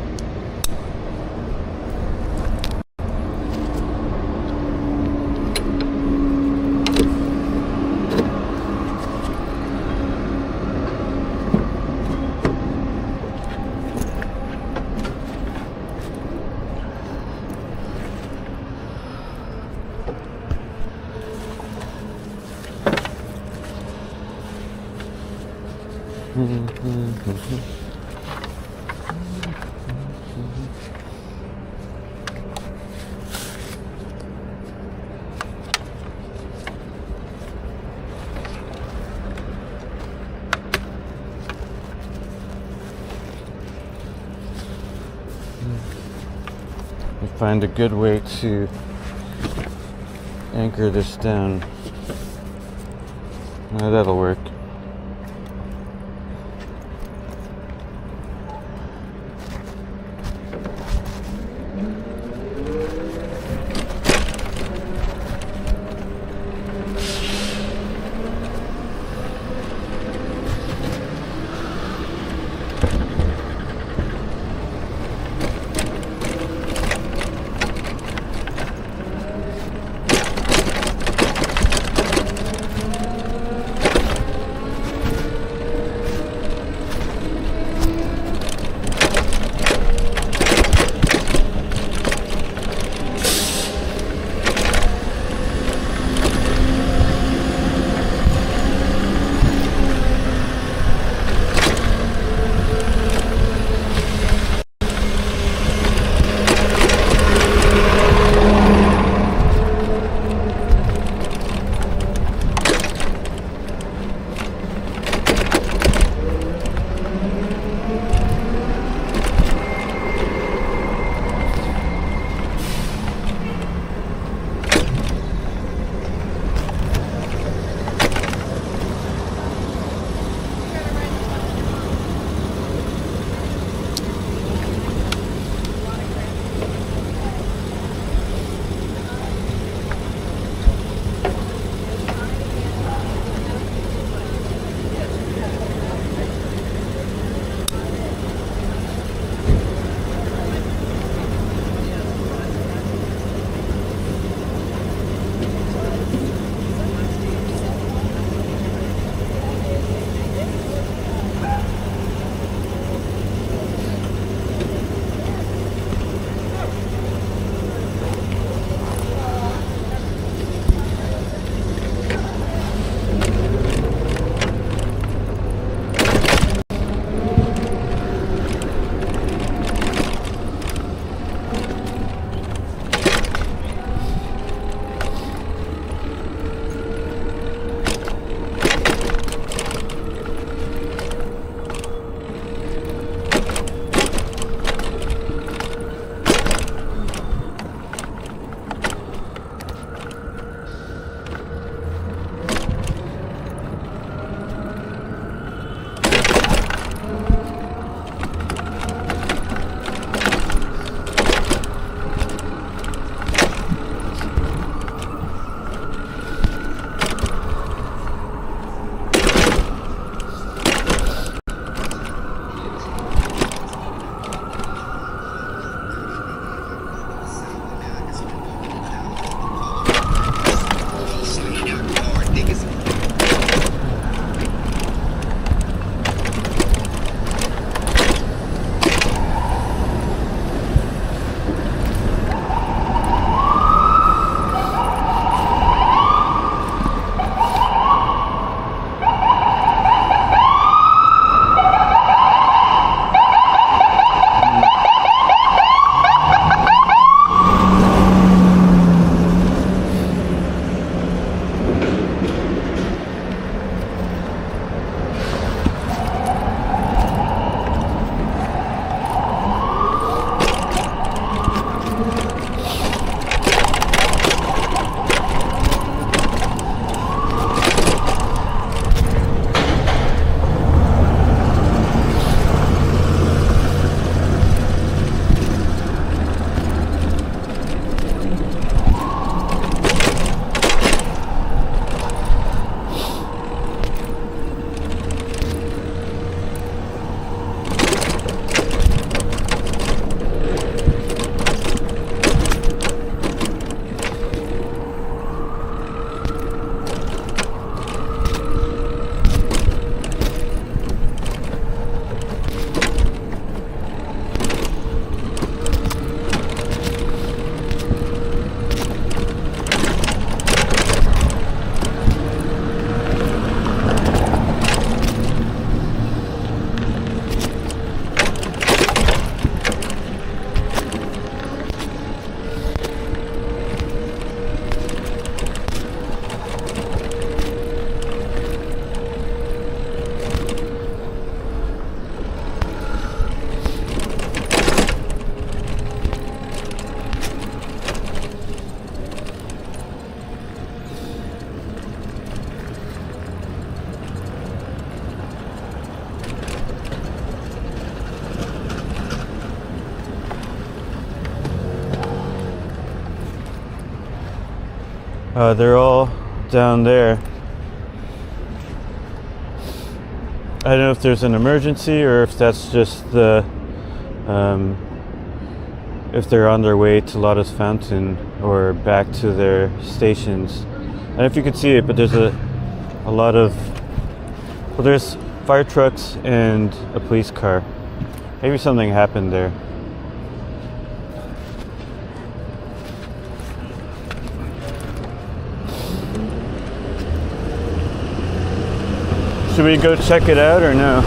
Find a good way to anchor this down. That'll work. They're all down there. I don't know if there's an emergency or if that's just the if they're on their way to Lotta's fountain or back to their stations. I don't know if you could see it, but there's a lot of, well, there's fire trucks and a police car. Maybe something happened there. Should we go check it out or no?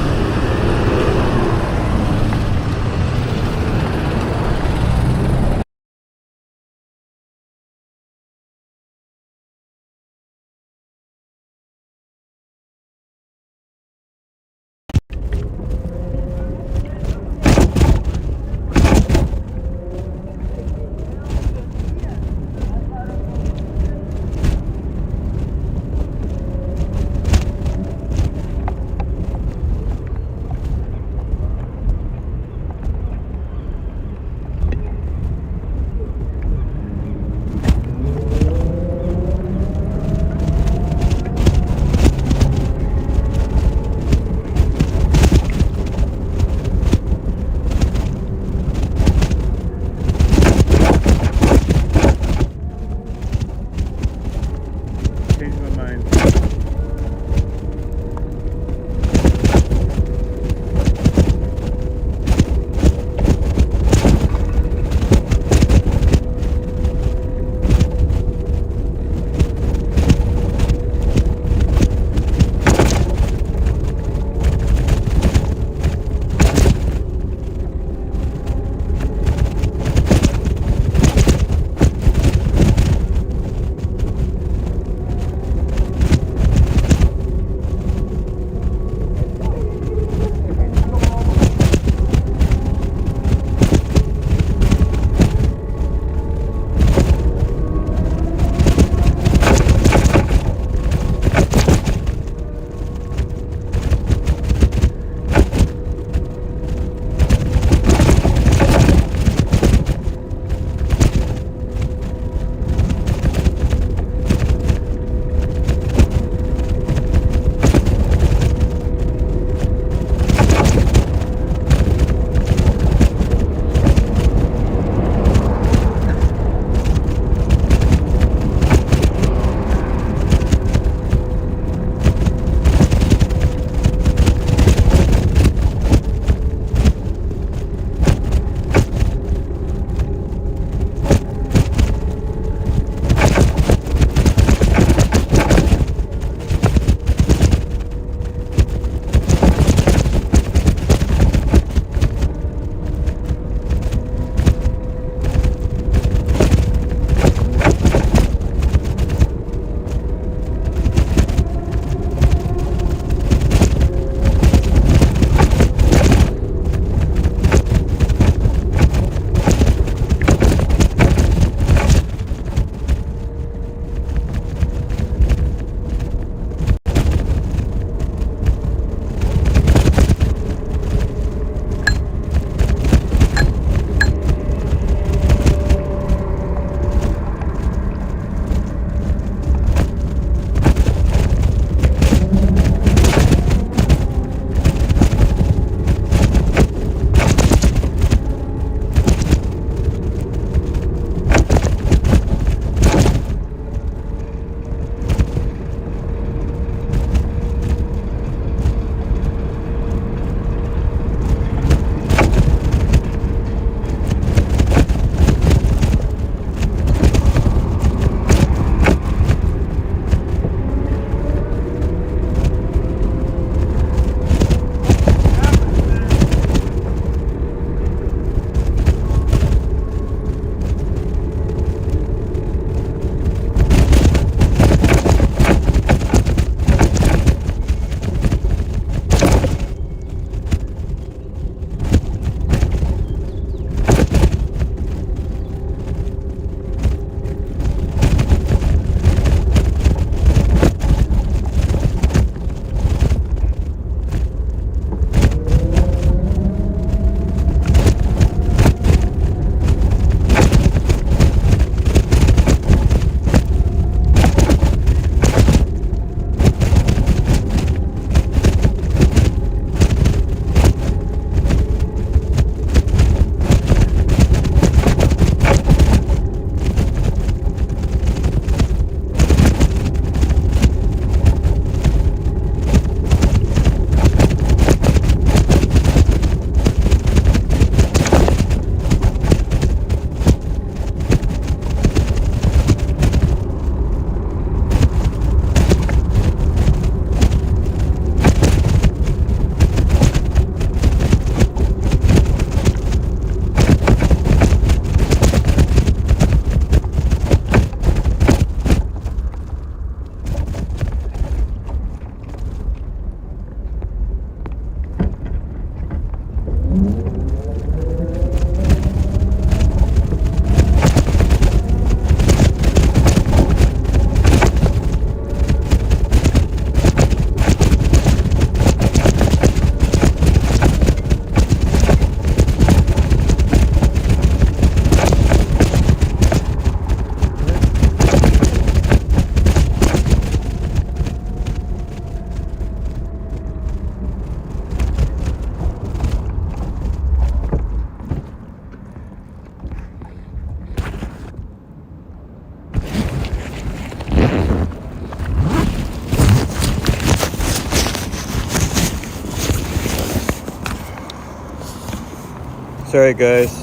Sorry guys.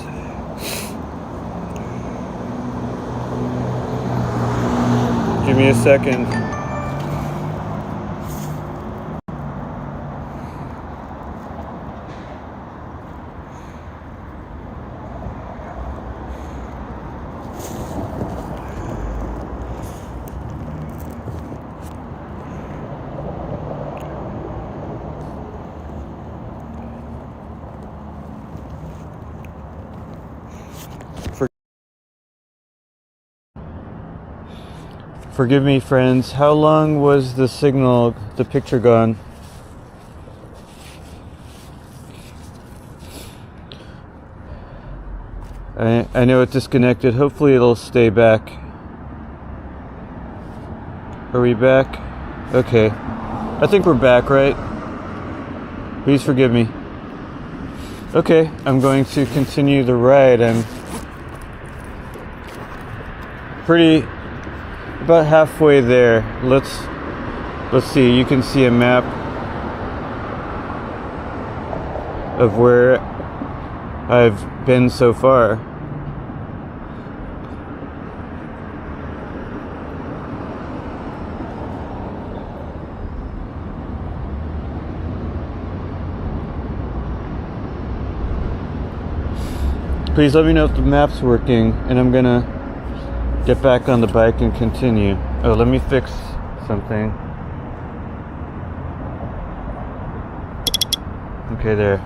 Give me a second. Forgive me, friends. How long was the signal, the picture gone? I know it disconnected. Hopefully it'll stay back. Are we back? Okay. I think we're back, right? Please forgive me. Okay, I'm going to continue the ride. I'm about halfway there. Let's see. You can see a map of where I've been so far. Please let me know if the map's working, and I'm gonna get back on the bike and continue. Oh, let me fix something. Okay, there.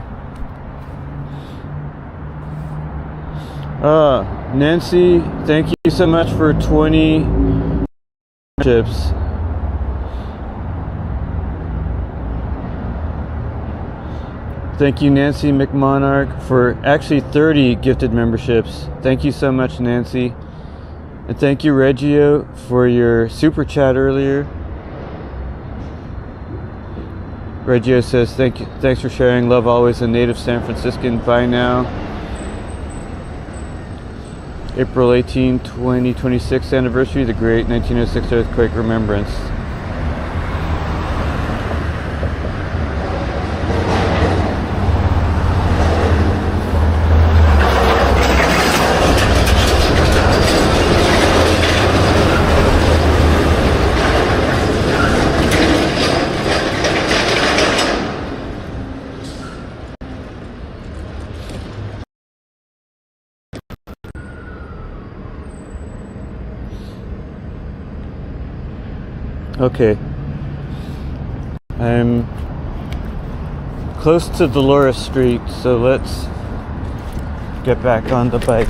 Nancy, thank you so much for 20 chips. Thank you, Nancy McMonarch, for actually 30 gifted memberships. Thank you so much, Nancy. And thank you, Reggio, for your super chat earlier. Reggio says, thanks for sharing. Love always, a native San Franciscan. Bye now. April 18, 2026 anniversary of the great 1906 earthquake remembrance. Okay, I'm close to Dolores Street, so let's get back on the bike.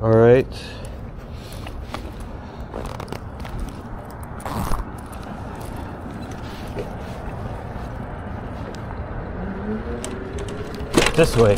All right. This way.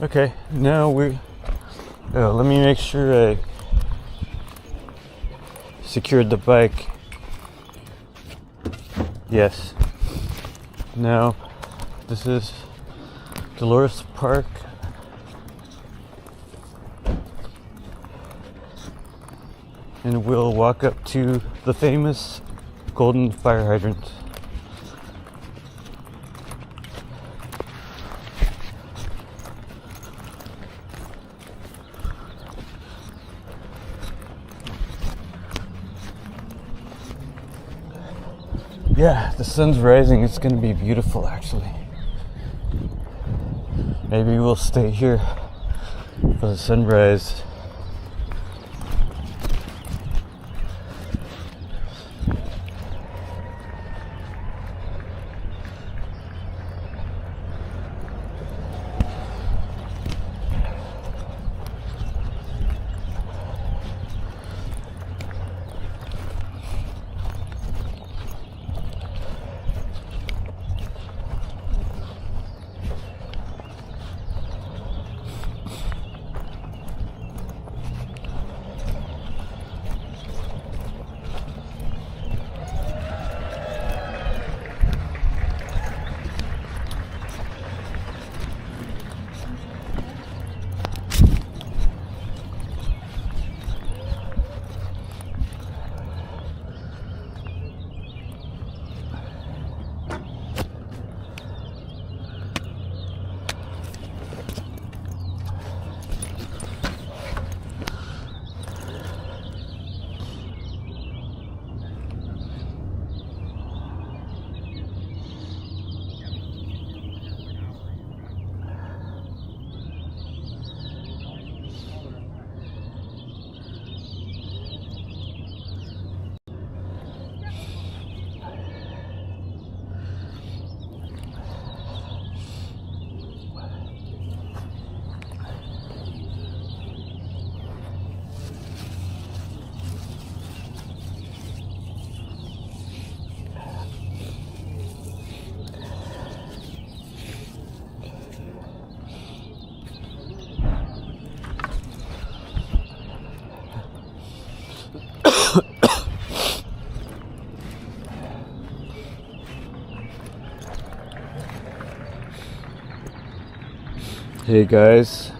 Okay, now let me make sure I secured the bike. Yes. Now, this is Dolores Park. And we'll walk up to the famous Golden Fire Hydrant. Yeah, the sun's rising. It's gonna be beautiful, actually. Maybe we'll stay here for the sunrise. Hey guys,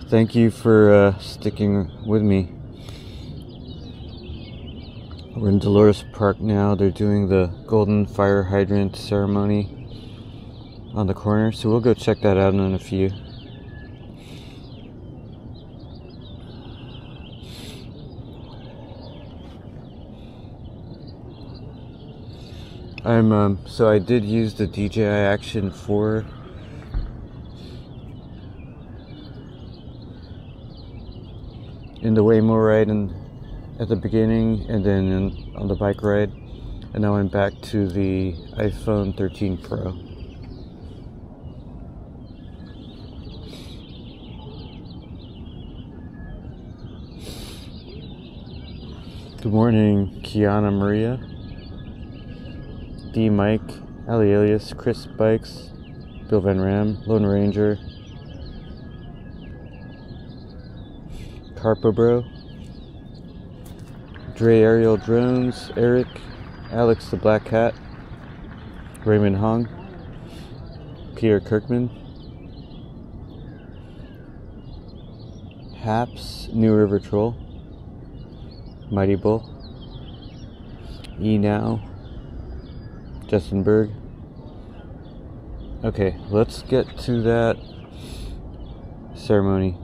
thank you for sticking with me. We're in Dolores Park now. They're doing the Golden Fire Hydrant ceremony on the corner, so we'll go check that out in a few. So I did use the DJI Action 4 in the Waymo ride at the beginning, and then on the bike ride, and I went back to the iPhone 13 Pro. Good morning, Kiana Maria, D Mike, Ali Alias, Chris Bikes, Bill Van Ram, Lone Ranger, Carpo Bro, Dre Aerial Drones, Eric, Alex the Black Cat, Raymond Hong, Peter Kirkman, Haps, New River Troll, Mighty Bull, E Now, Justin Berg. Okay, let's get to that ceremony.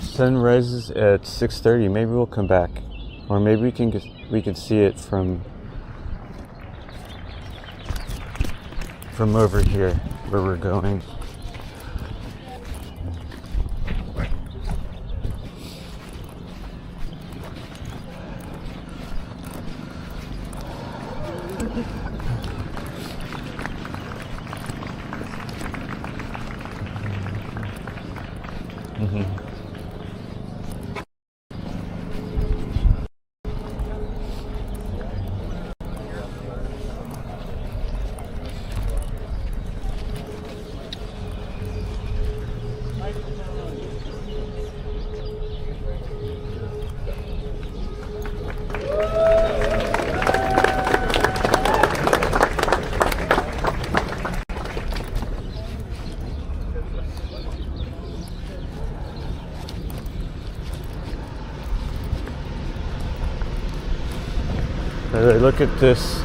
Sun rises at 6:30. Maybe we'll come back, or maybe we can see it from over here where we're going. As I look at this,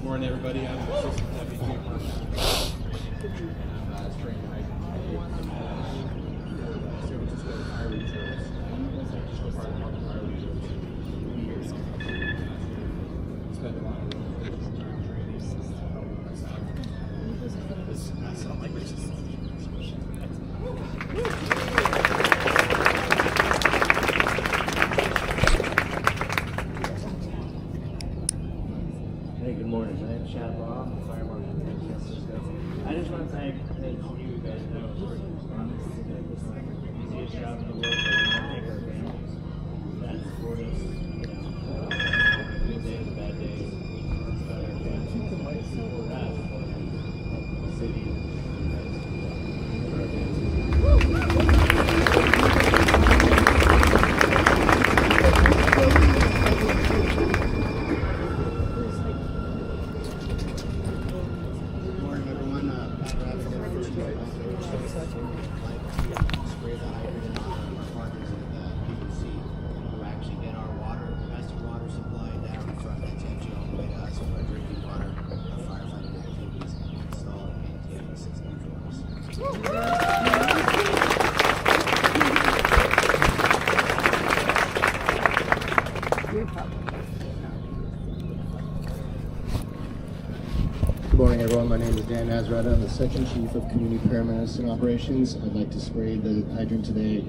morning, everybody. I'm Assistant Deputy Chief Hey, good morning. My name is Chad Law. I'm the fire marshal in San Francisco. I just want to thank you guys know first responders to this easiest job in the world, but we want to thank our families that support us, good days, bad days. It's about our families that support us, the city, Good morning, everyone. My name is Dan Nazaretta. I'm the Section Chief of Community Paramedicine Operations. I'd like to spray the hydrant today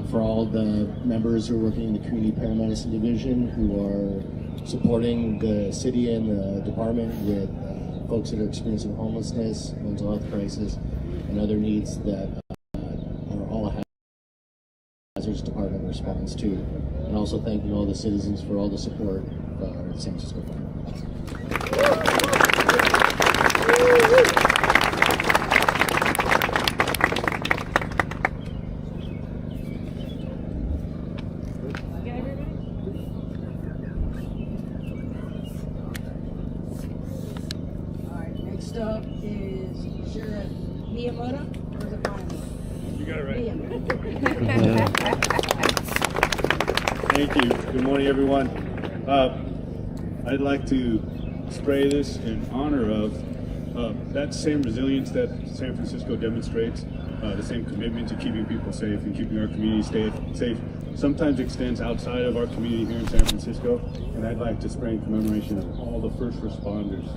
for all the members who are working in the Community Paramedicine Division who are supporting the city and the department with folks that are experiencing homelessness, mental health crisis, and other needs that are all hazards department responds to. And also thanking all the citizens for all the support of our San Francisco Fire. Next up is Sheriff Miyamoto, or is it Miyamoto? You got it right. Miyamoto. Thank you. Good morning, everyone. I'd like to spray this in honor of that same resilience that San Francisco demonstrates, the same commitment to keeping people safe and keeping our community safe sometimes extends outside of our community here in San Francisco. And I'd like to spray in commemoration of all the first responders,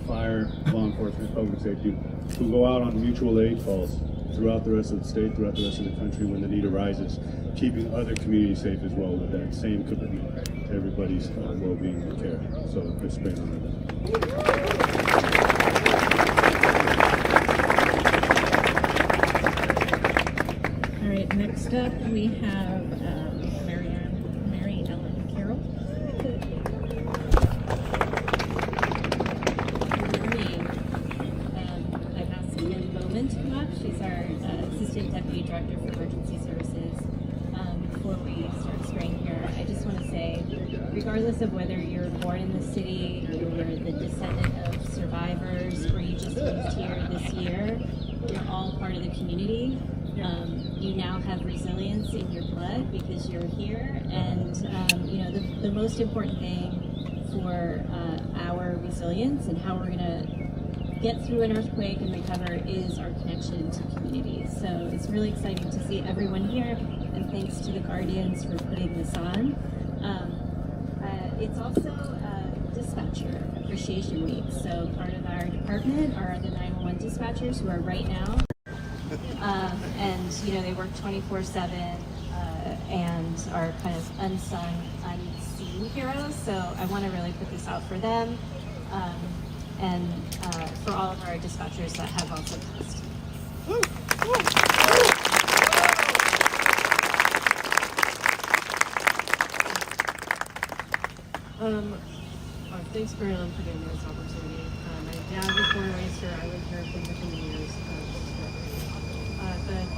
fire, law enforcement, public safety, who go out on mutual aid calls throughout the rest of the state, throughout the rest of the country when the need arises, keeping other communities safe as well with that same commitment to everybody's well-being and care. So let's spray on that. All right, next up we have Mary Ellen Carroll. I've asked Lynn Bowman to come up. She's our Assistant Deputy Director for Emergency Services. Before we start spraying here, I just want to say, regardless of whether you're born in the city, you're the descendant of survivors, or you just moved here this year, you're all part of the community. You now have resilience in your blood because you're here, and the most important thing for our resilience and how we're going to get through an earthquake and recover is our connection to communities. So it's really exciting to see everyone here, and thanks to the Guardians for putting this on. It's also Dispatcher Appreciation Week. So part of our department are the 911 dispatchers who are right now. And you know, they work 24/7 and are kind of unsung, unseen heroes. So I want to really put this out for them and for all of our dispatchers that have also passed. Thanks for giving me this opportunity. My dad was born and raised here. I lived here for 15 years. But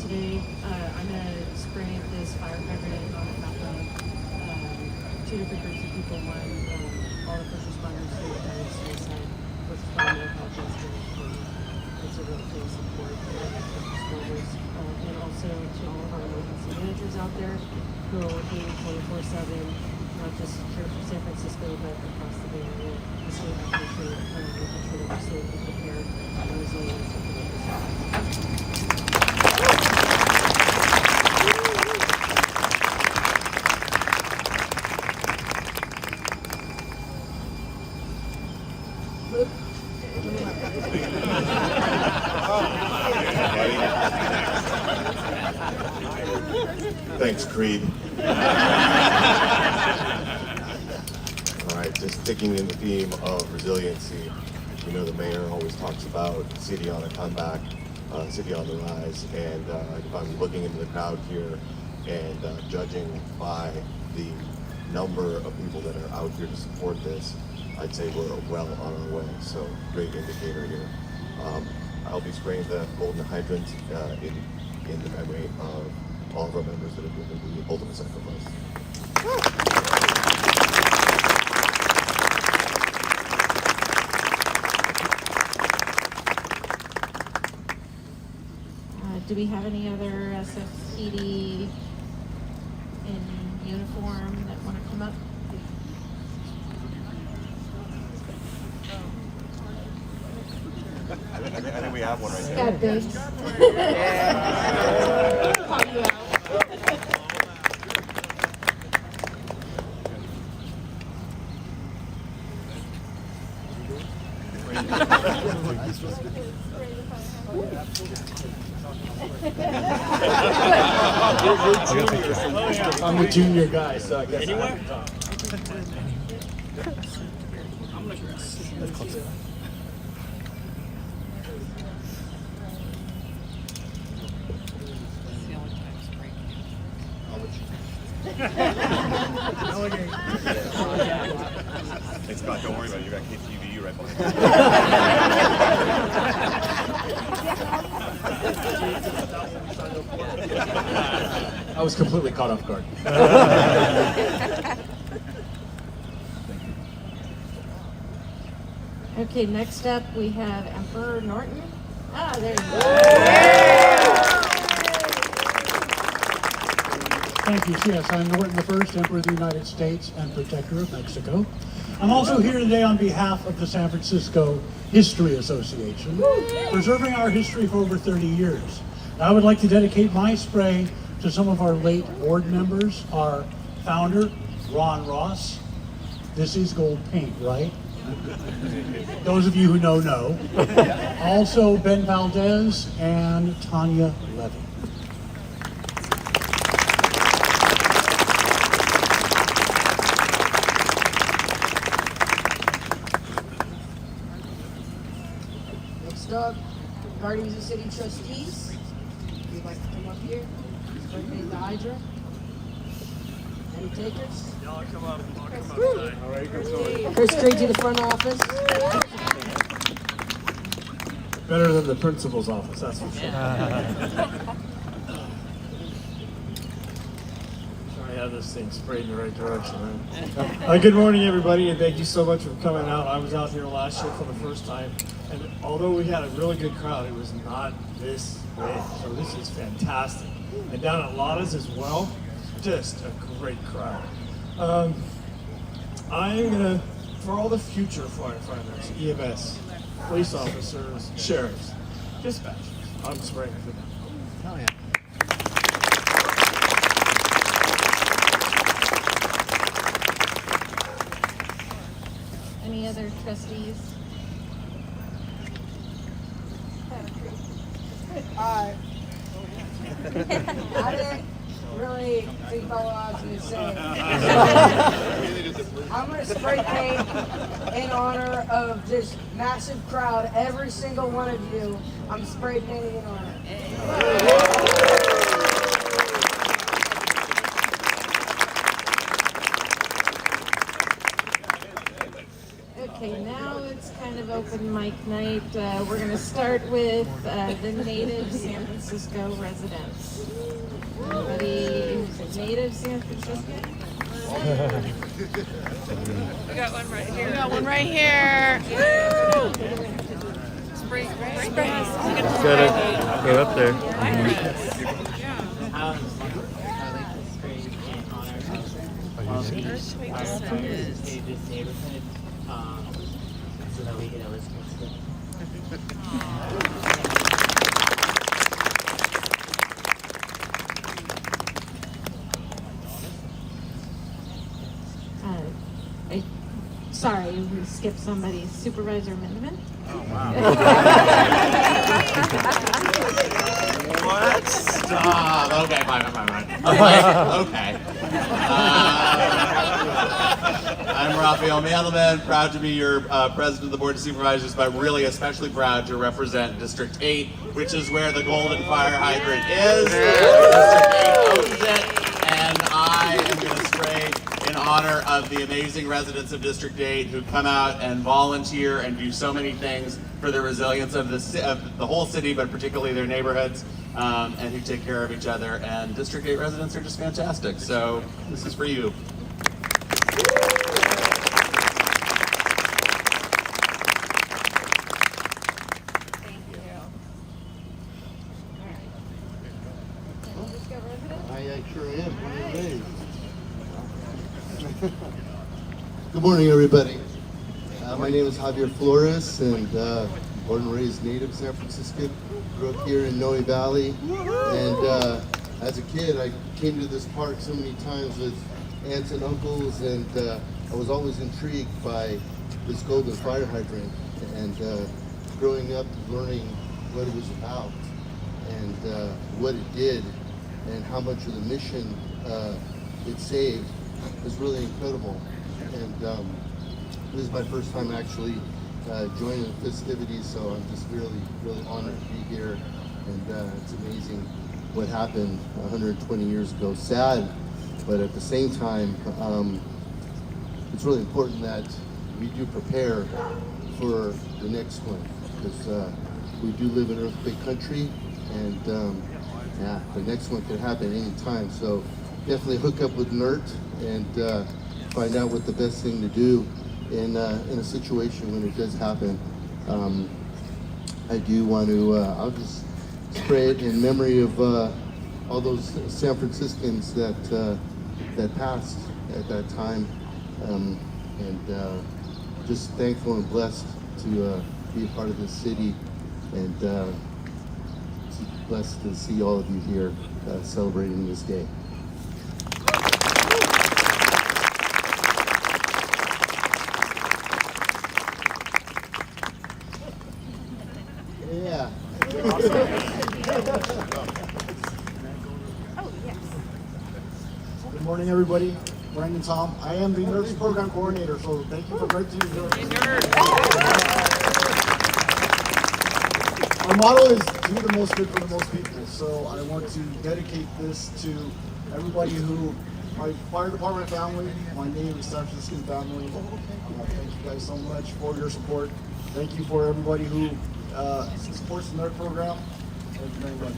today I'm going to spray this fire hydrant on behalf of two different groups of people. One, all the first responders who died of suicide, which is why I'm help yesterday. It's a real close support for first responders. And also to all of our emergency managers out there who are working 24/7. Not just here for San Francisco, but across the Bay Area, the state of the country, making sure that we're safe and prepared and resilient for Thanks, Creed. All right, just sticking in the theme of resiliency. You know, the mayor always talks about city on a comeback, city on the rise, and if I'm looking into the crowd here and judging by the number of people that are out here to support this, I'd say we're well on our way, so great indicator here. I'll be spraying the Golden Hydrant in the memory of all of our members that have given the ultimate sacrifice. Do we have any other SFPD in uniform that want to come up? I think we have one right Got there. this. Call you out. I'm the junior guy, so I guess Anywhere? Hey Scott, don't worry about it. You got KTVU right behind I was completely caught off guard. Okay, next up we have Emperor Norton. Ah, there you go. Thank you. Yes, I'm Norton the First, Emperor of the United States and Protector of Mexico. I'm also here today on behalf of the San Francisco History Association, preserving our history for over 30 years. I would like to dedicate my spray to some of our late board members, our founder, Ron Ross. This is gold paint, right? Those of you who know, know. Also Ben Valdez and Tanya Levy. Next up, Guardians of City Trustees. If you'd like to come up here, spray the hydrant. Any takers? Y'all come up. I'll come up. All right, go straight to the front office. Better than the principal's office, that's for sure. Try to have this thing sprayed in the right direction, right? Good morning, everybody, and thank you so much for coming out. I was out here last year for the first time, and although we had a really good crowd, it was not this big, so this is fantastic. And down at Lotta's as well, just a great crowd. I'm gonna, for all the future firefighters, EMS, police officers, sheriffs, dispatchers, I'm spraying for them. Oh yeah. trustees. I didn't really think about what I was going to say. I'm going to spray paint in honor of this massive crowd. Every single one of you, I'm spray painting in honor. Okay, now it's kind of open mic night. We're going to start with the native San Francisco residents. Anybody who's a native San Francisco? We got one right here. We got one right here. Woo! Spray. Gotta go up there. So that we can always Sorry, we skipped somebody. Supervisor amendment? Oh, wow. What? Stop. Okay, fine. Okay. I'm Raphael Mandelman, proud to be your president of the Board of Supervisors, but really especially proud to represent District 8, which is where the Golden Fire Hydrant is. District 8 owns it, and I am going to spray in honor of the amazing residents of District 8 who come out and volunteer and do so many things for the resilience of the whole city, but particularly their neighborhoods, and who take care of each other. And District 8 residents are just fantastic. So this is for you. I sure am. Good morning, everybody. My name is Javier Flores, and born and raised native San Franciscan. Grew up here in Noe Valley, and as a kid, I came to this park so many times with aunts and uncles, and I was always intrigued by this Golden Fire Hydrant, and growing up, learning what it was about, and what it did, and how much of the mission it saved was really incredible. And this is my first time actually joining the festivities, so I'm just really, really honored to be here. And it's amazing what happened 120 years ago. Sad, but at the same time, it's really important that we do prepare for the next one, because we do live in earthquake country, and yeah, the next one could happen anytime. So definitely hook up with NERT and find out what the best thing to do in a situation when it does happen. I do want to, I'll just spray it in memory of all those San Franciscans that passed at that time, and just thankful and blessed to be a part of this city, and blessed to see all of you here celebrating this day. Yeah. Good morning, everybody. Brandon Tom. I am the Nerds Program Coordinator, so thank you for great to you. Our motto is do the most good for the most people, so I want to dedicate this to everybody who, my fire department family, my native San Franciscan family. Thank you guys so much for your support. Thank you for everybody who supports the Nerd Program. Thank you very much.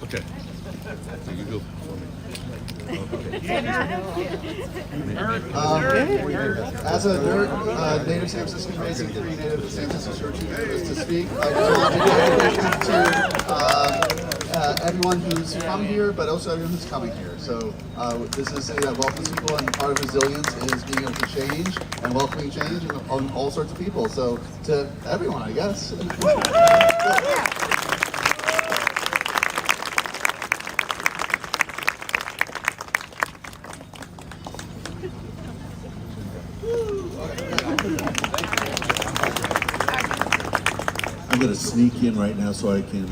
Okay. So you go for me. As a nerd, native San Franciscan raising three native San Francisco churches to speak, I just want to dedicate to everyone who's come here, but also everyone who's coming here. So this is saying that welcoming people, and part of resilience is being able to change and welcoming change on all sorts of people. So to everyone, I guess. I'm going to sneak in right now so I can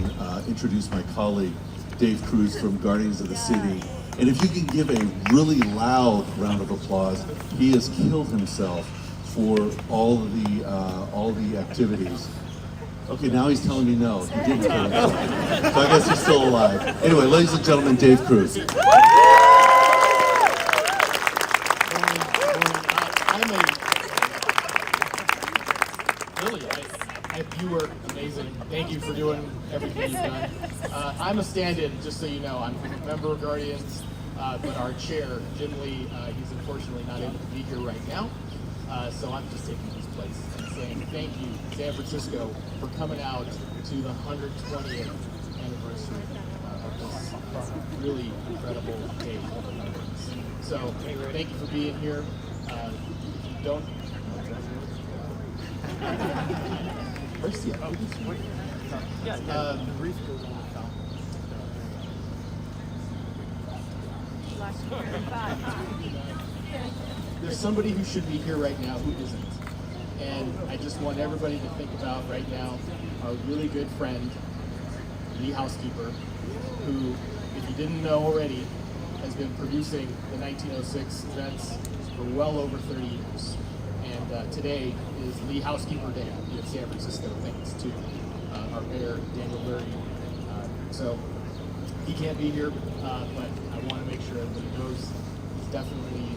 introduce my colleague, Dave Cruz from Guardians of the City. And if you can give a really loud round of applause, he has killed himself for all the activities. Okay, now he's telling me no, he didn't kill himself. So I guess he's still alive. Anyway, ladies and gentlemen, Dave Cruz. You were amazing. Thank you for doing everything you've done. I'm a stand-in, just so you know. I'm a member of Guardians, but our chair, Jim Lee, he's unfortunately not able to be here right now. So I'm just taking his place and saying thank you, San Francisco, for coming out to the 120th anniversary of this really incredible day. So anyway, thank you for being here. Don't. Where's the brief goes on the top. There's somebody who should be here right now who isn't. And I just want everybody to think about right now our really good friend, Lee Housekeeper, who, if you didn't know already, has been producing the 1906 events for well over 30 years. And today is Lee Housekeeper Day in San Francisco, thanks to our mayor, Daniel Lurie. So he can't be here, but I want to make sure everybody knows he's definitely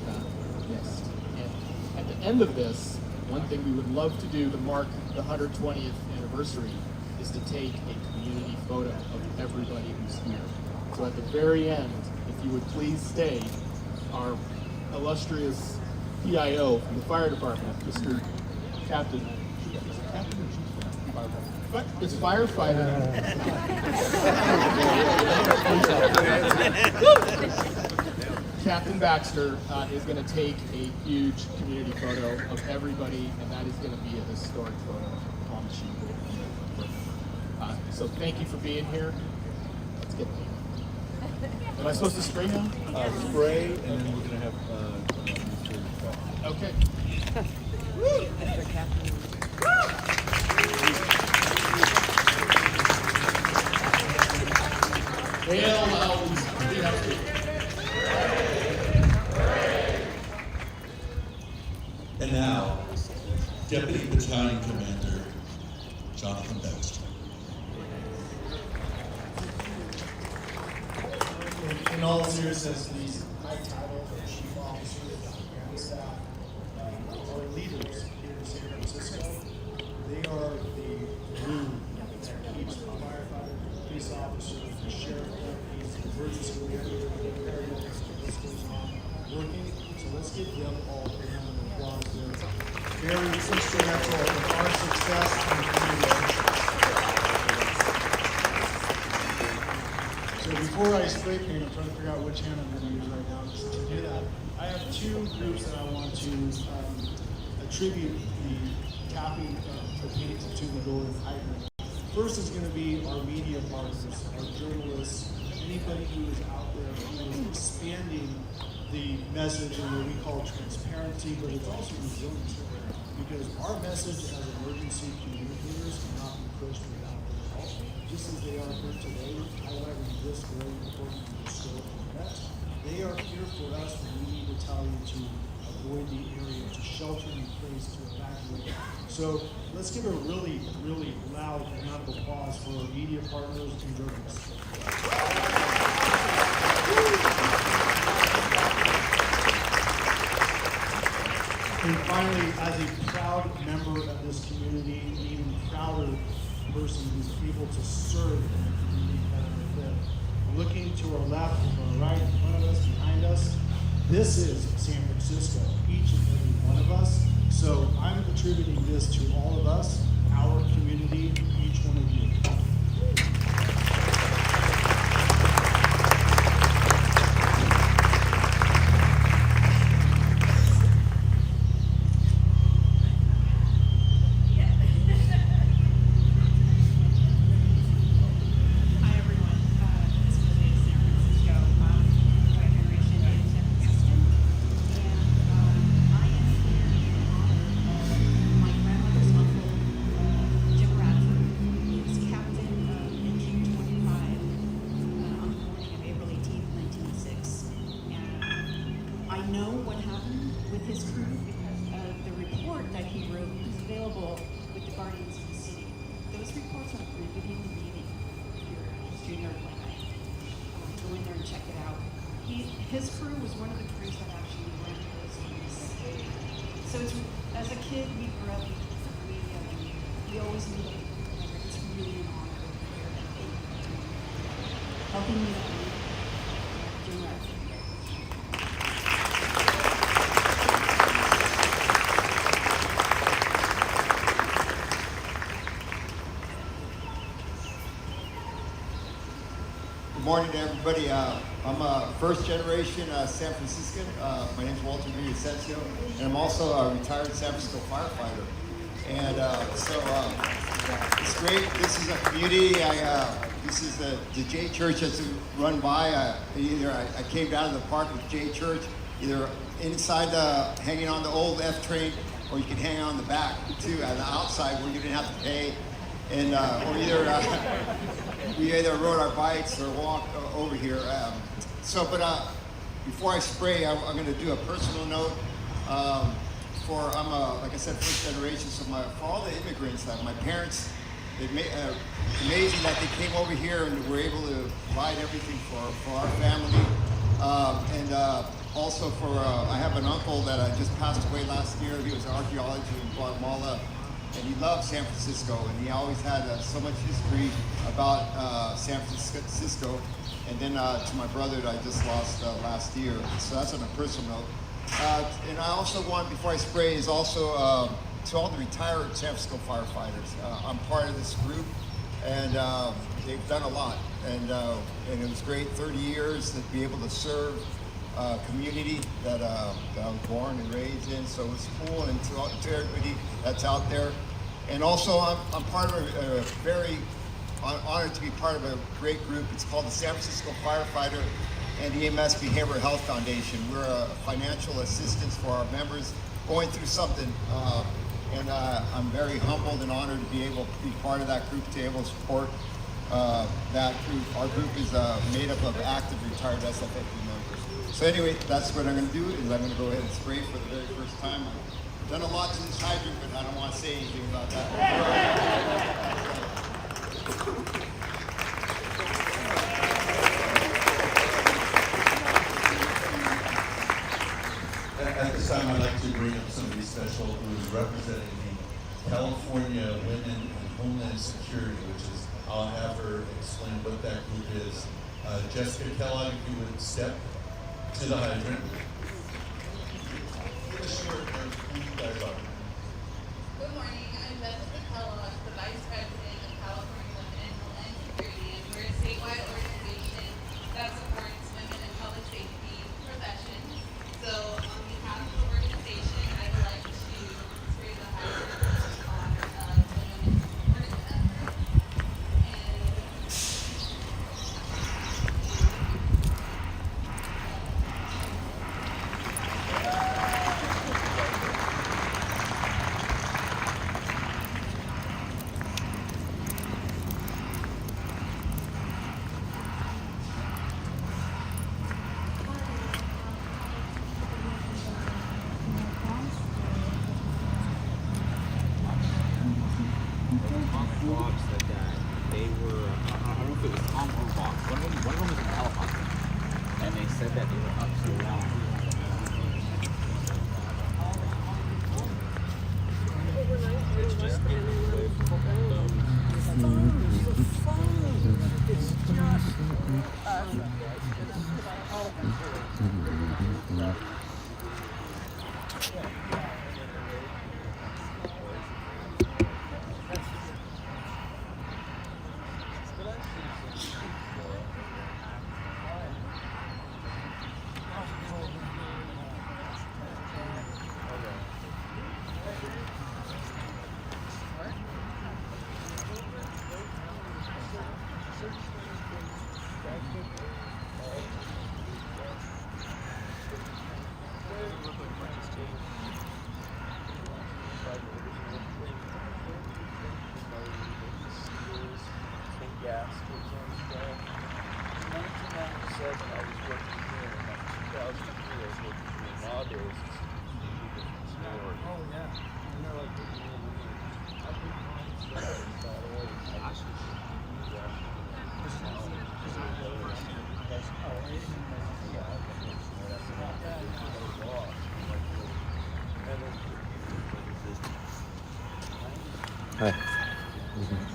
missed. And at the end of this, one thing we would love to do to mark the 120th anniversary is to take a community photo of everybody who's here. So at the very end, if you would please stay, our illustrious PIO from the fire department, Mr. Captain. Captain or Chief? It's firefighter. Captain Baxter is going to take a huge community photo of everybody, and that is going to be a historic photo on the sheet. So thank you for being here. Let's get there. Am I supposed to spray now? Spray, and then we're going to have okay. Hail Elms. And now, Deputy Battalion Commander Jonathan Baxter. In all seriousness, these high title chief officers and staff are leaders here in San Francisco. They are the glue that keeps the firefighter, police officer, the sheriff, deputies, emergency managers, paramedics, the list goes on, working. So let's give them all a round of applause. They're very instrumental in our success and community. So before I spray paint, I'm trying to figure out which hand I'm going to use right now to do that. I have two groups that I want to attribute the capping of the paint to the Golden Fire Hydrant. First is going to be our media partners, our journalists, anybody who is out there who is expanding the message in what we call transparency, but it's also resiliency. Because our message as emergency communicators cannot be pushed without the help. Just as they are here today, highlighting this very important historical event, they are here for us when we need to tell you to avoid the area, to shelter in place, to evacuate. So let's give a really, really loud round of applause for our media partners and journalists. And finally, as a proud member of this community, an even prouder person who's able to serve in the community that I live. Looking to our left, to our right, in front of us, behind us, this is San Francisco, each and every one of us. So I'm attributing this to all of us, our community, each one of you. Jim this report's on riveting reading if you're history nerd like I am. Go in there and check it out. His crew was one of the crews that actually ran those things. So it's, as a kid, we grew up, we always knew that it's really an honor to be here and helping me doing right. Good morning to everybody. I'm a first generation San Franciscan. My name is Walter Villavicencio, and I'm also a retired San Francisco firefighter. And it's great. This is a community. This is the J Church that's run by. I came down to the park with J Church, either inside hanging on the old F train, or you can hang on the back too, on the outside where you didn't have to pay. And we either rode our bikes or walked over here. Before I spray, I'm going to do a personal note. I'm like I said, first generation. So for all the immigrants, my parents, amazing that they came over here and were able to provide everything for our family. Also I have an uncle that just passed away last year. He was an archaeologist in Guatemala. And he loved San Francisco, and he always had so much history about San Francisco. And then to my brother that I just lost last year. So that's on a personal note. And I also want, before I spray, is also to all the retired San Francisco firefighters. I'm part of this group, and they've done a lot. And it was great, 30 years to be able to serve a community that I was born and raised in. So it's cool, and to everybody that's out there. And also, I'm part of a very honored to be part of a great group. It's called the San Francisco Firefighter and EMS Behavioral Health Foundation. We're a financial assistance for our members going through something. I'm very humbled and honored to be able to be part of that group, to be able to support that group. Our group is made up of active retired SFFP members. So anyway, that's what I'm going to do, is I'm going to go ahead and spray for the very first time. I've done a lot to this hydrant, but I don't want to say anything about that. At this time, I'd like to bring up somebody special who is representing the California Women and Homeland Security, which is, I'll have her explain what that group is. Jessica Kellogg, if you would step to the hydrant. Give a short of who you guys are. Good morning, I'm Jessica Kellogg, the Vice President of California Women in Homeland Security, and we're a statewide organization that supports women in public safety professions. So on behalf of the organization, I would like to spray the hydrant in honor of the women who supported the effort. Blocks that they were, I don't know if it was Tom or Rock. One of them was in helicopter, and they said that they were up so long. It's just getting away from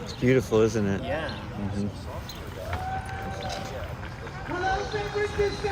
It's beautiful, isn't it? Yeah. Mhm. Hello, San Francisco!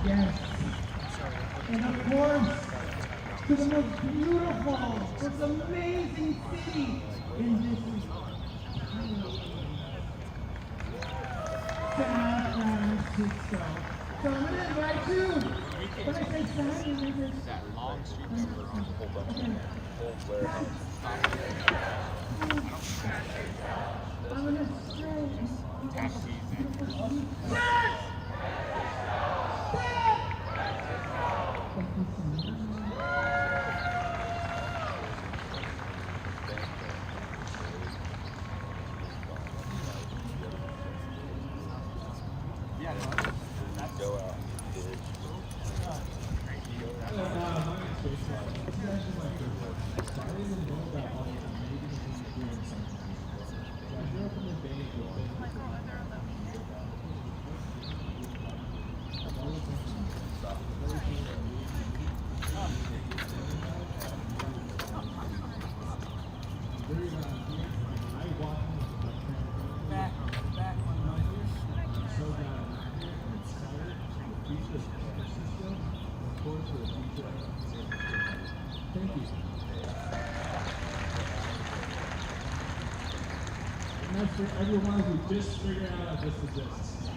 Yes. And of course, to the most beautiful, most amazing city in this San Francisco. So I'm going to invite you. When I say San, That long street number on the whole bunch of old warehouse. I'm going to Go out. Thank you. And that's for everyone who just figured out that this exists.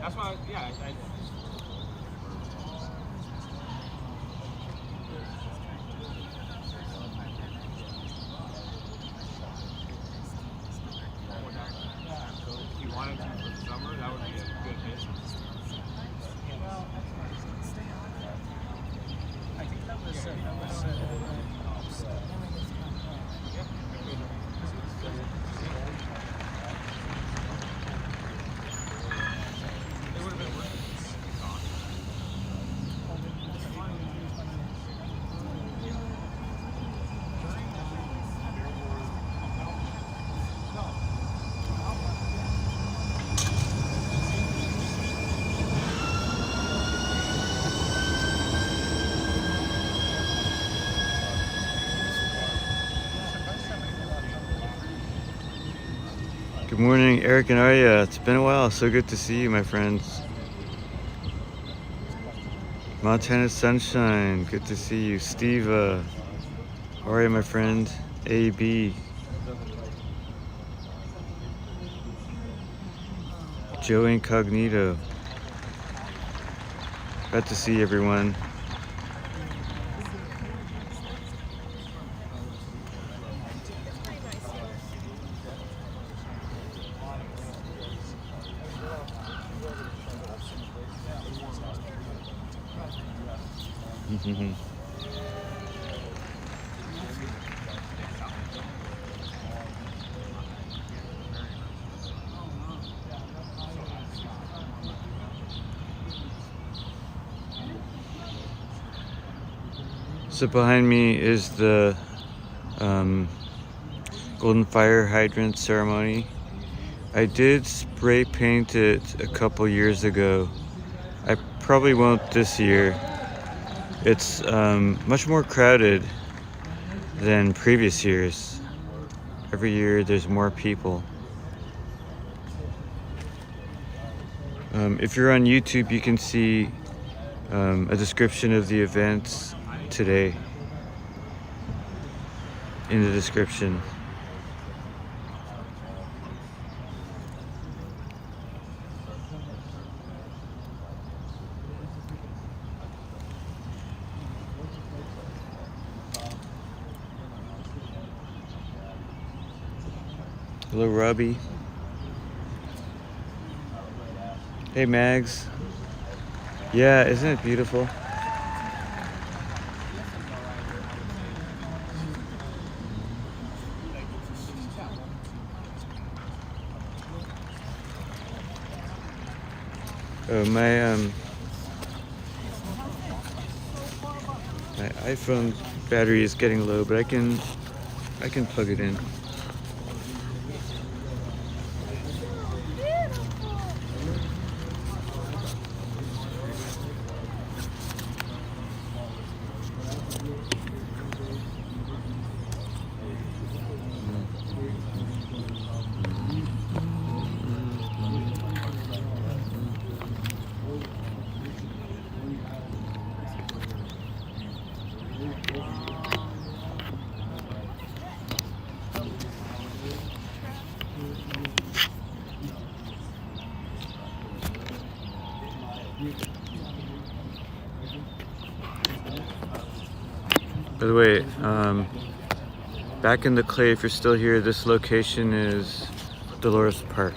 That's why, yeah, if you wanted to for the summer, that would be a good hit. I think that was Good morning, Eric and Arya. It's been a while. So good to see you, my friends. Montana Sunshine, good to see you. Steve, how are you, my friend? AB. Joe Incognito. Glad to see everyone. So behind me is the Golden Fire Hydrant ceremony. I did spray paint it a couple years ago. I probably won't this year. It's much more crowded than previous years. Every year there's more people. If you're on YouTube, you can see a description of the events today in the description. Hello, Robbie. Hey, Mags. Yeah, isn't it beautiful? Oh, my iPhone battery is getting low, but I can plug it in. By the way, back in the clay, if you're still here, this location is Dolores Park.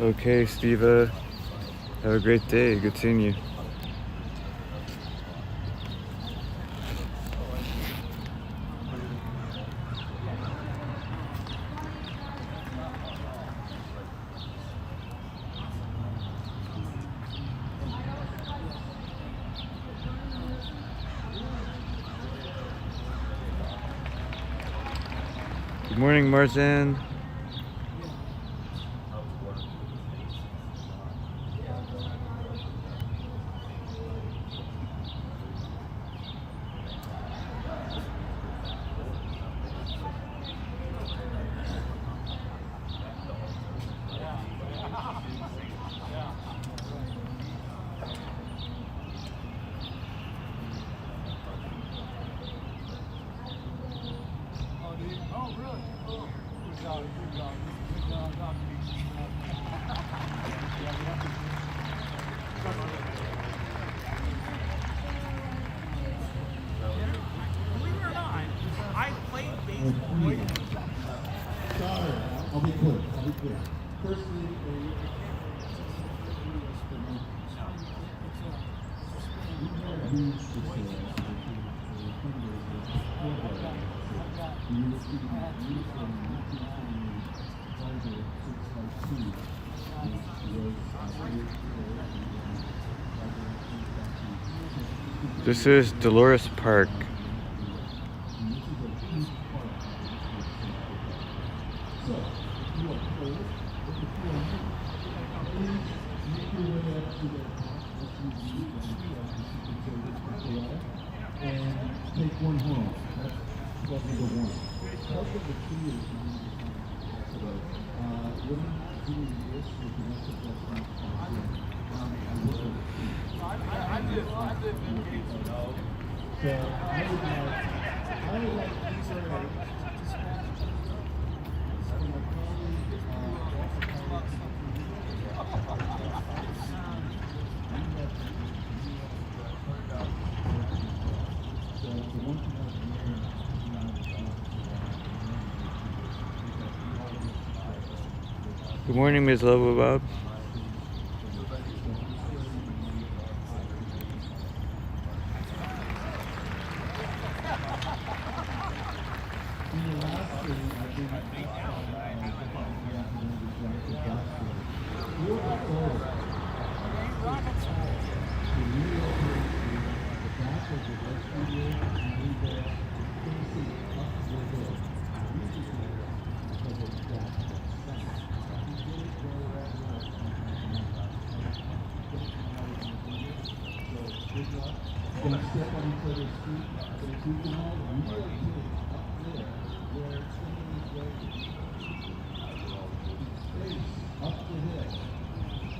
Okay, Steve, have a great day. Good seeing you. Good morning, Marzan. Believe it or not, I played baseball. Sorry, I'll be quick. Firstly, This is Dolores Park. and take one home. That's club number one. Club number two is we're not doing this with the rest of the So I would like these Good morning, Ms. Lobobob. Don't step on each other's feet. But if you can all really take up there, where it's space up the hill,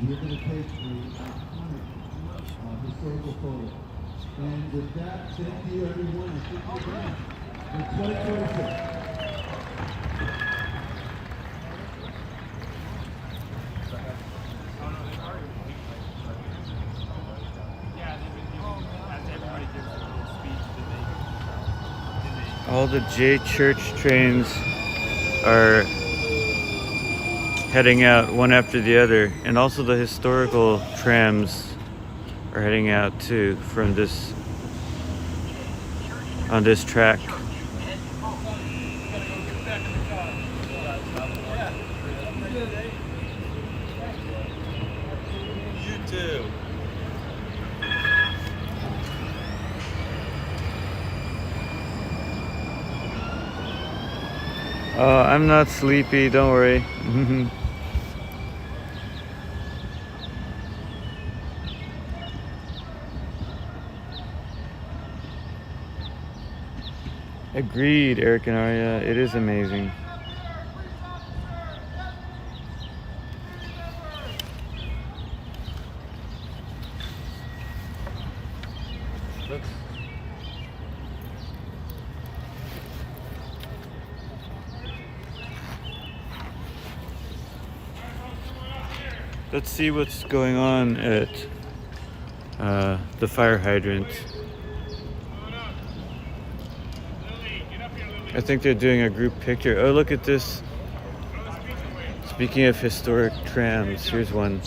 we're going to take the iconic historical photo. And with that, thank you everyone. I think we're done. For 2026. All the J Church trains are heading out one after the other, and also the historical trams are heading out too from this on this track. You too. Oh, I'm not sleepy, don't worry. Agreed, Eric and Arya. It is amazing. Let's see what's going on at the fire hydrant. I think they're doing a group picture. Oh, look at this. Speaking of historic trams, here's one.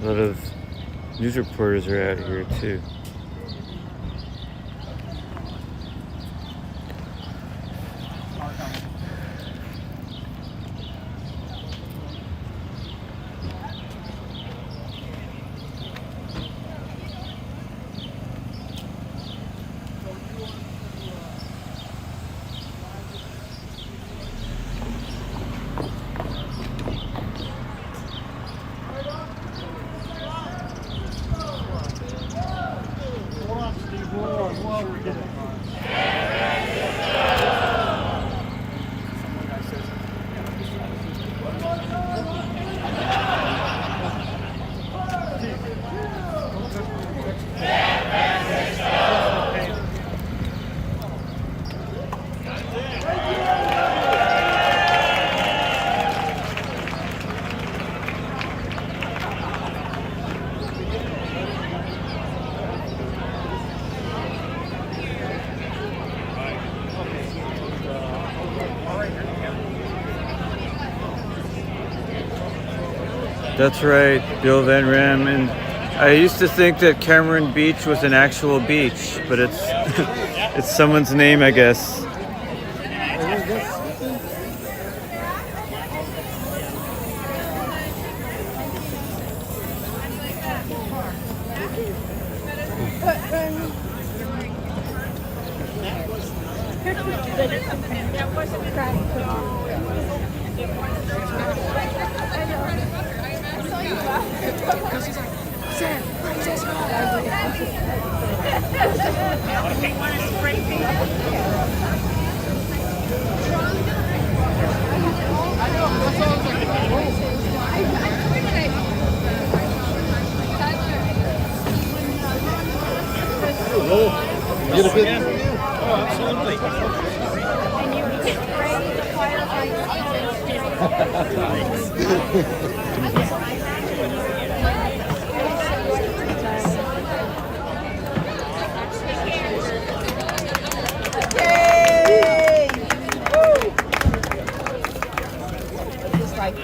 A lot of news reporters are out here too. That's right, Bill Van Ram. And I used to think that Cameron Beach was an actual beach, but it's it's someone's name, I guess. Get a bit. Oh, absolutely.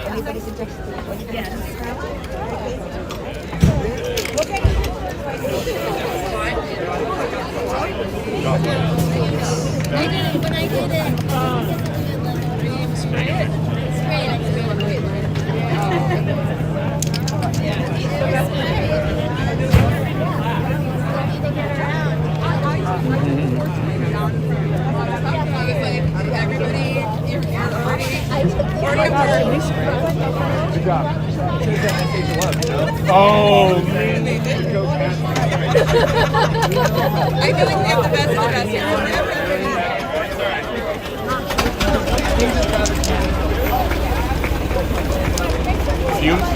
Anybody suggest yes. I did it when I did it. Spray it. Spray it. Good job. Oh, man. I feel like we have the best of the best here. Fumes?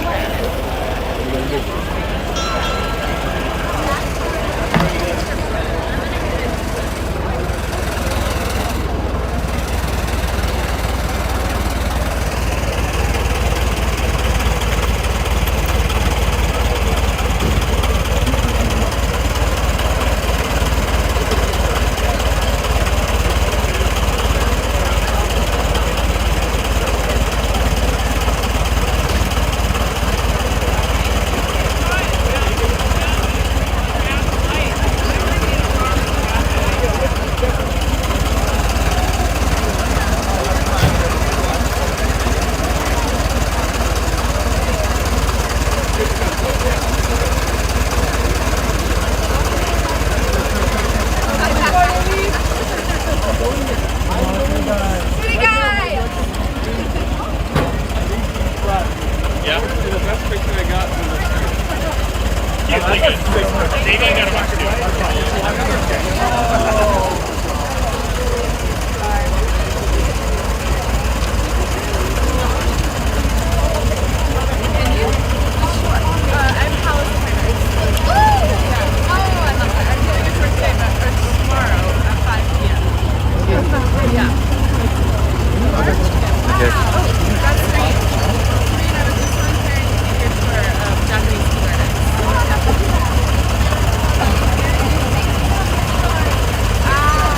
Ah!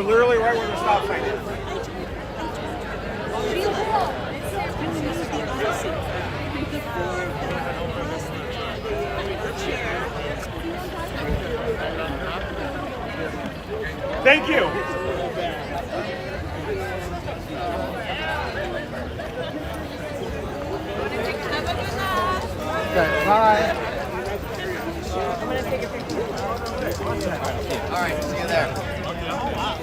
We're literally right where the stop sign is. Thank you. Bye. All right, see you there.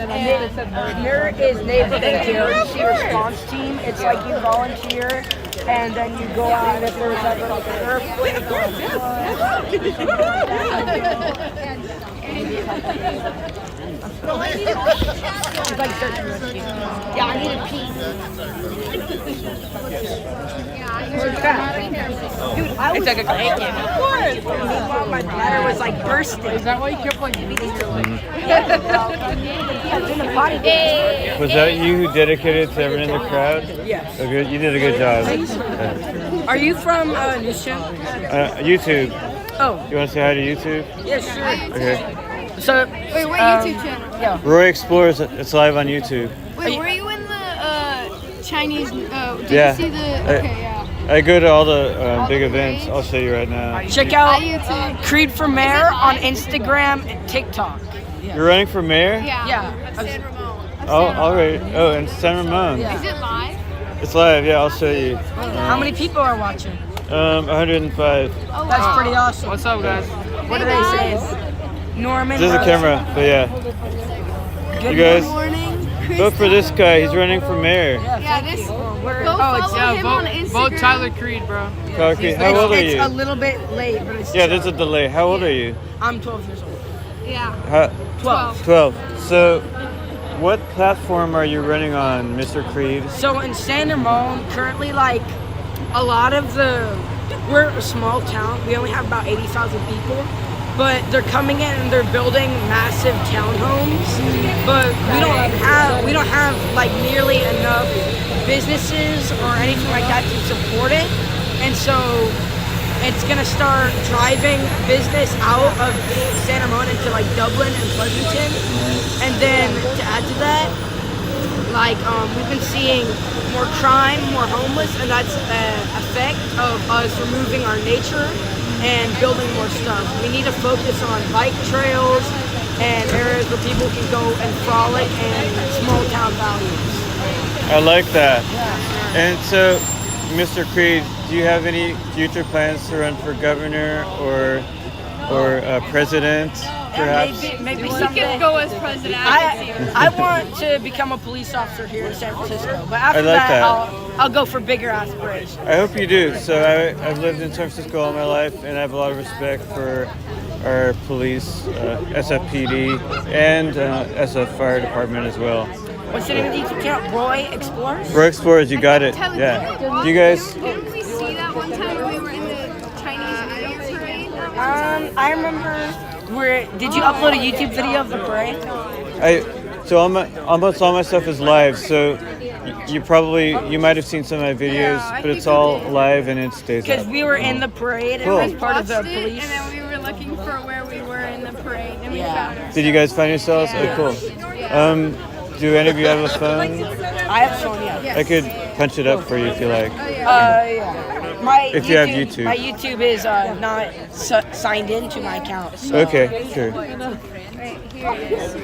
NER is neighborhood emergency response team. It's like you volunteer and then you go out and if there's ever like an earthquake or it's like search and rescue. Yeah, I need a pee. Dude, I was taking a break. Of course. Meanwhile, my bladder was like bursting. Is that why you kept like beating your leg? Yeah. Was that you who dedicated to everyone in the crowd? Yes. Okay, you did a good job. Yeah. Are you from News Channel? YouTube. Oh. You want to say hi to YouTube? Yes, sure. Okay. So, wait, what YouTube channel? Yeah. Roy Explores. It's live on YouTube. Wait, were you in the Chinese? Did Yeah. you see the? Okay, yeah. I go to all the big events. I'll show you right now. Check out Creed for Mayor on Instagram and TikTok. You're running for mayor? Yeah. San Ramon. Oh, all right. Oh, in San Ramon. Is it live? It's live. Yeah, I'll show you. How many people are watching? 105. Oh, that's pretty awesome. What's up, guys? What do they say? Norman. There's a camera, but yeah. Good You guys morning. vote for this guy. He's running for mayor. Yeah, this. Go follow him on Instagram. Vote Tyler Creed, bro. Tyler Creed. How old are It's you? a little bit late, but it's Yeah, there's a delay. How old are you? I'm 12 years old. Yeah. 12. 12. So, what platform are you running on, Mr. Creed? So in San Ramon, currently, like, a lot of we're a small town. We only have about 80,000 people. But they're coming in and they're building massive townhomes. But we don't have like nearly enough businesses or anything like that to support it. And so it's gonna start driving business out of San Ramon into like Dublin and Pleasanton. And then to add to that, like we've been seeing more crime, more homeless, and that's an effect of us removing our nature and building more stuff. We need to focus on bike trails and areas where people can go and frolic and small town values. I like that. And so, Mr. Creed, do you have any future plans to run for governor or president, perhaps? Maybe We someday. can go as president. I want to become a police officer here in San Francisco, but after like that. I'll go for bigger aspirations. I hope you do. So I've lived in San Francisco all my life, and I have a lot of respect for our police, SFPD, and SF Fire Department as well. What's the name of the YouTube channel? Roy Explores? Roy Explorers, you got it. Yeah. You guys, Didn't we see that one time when we were in the Chinese New Year parade? I remember. Did you upload a YouTube video of the parade? so almost all my stuff is live. So you might have seen some of my videos, but it's all live and it stays Because up. we were in the parade Cool. and was part of the Watched it, police. and then we were looking for where we were in the parade, and we found it. Did you guys find yourselves? Yeah. Oh, cool. Do any of you have a phone? I have phone, yeah. I could punch it up for you if you like. Yeah. If you have YouTube. My YouTube is not signed into my account. So. Okay, sure. Right, here it is.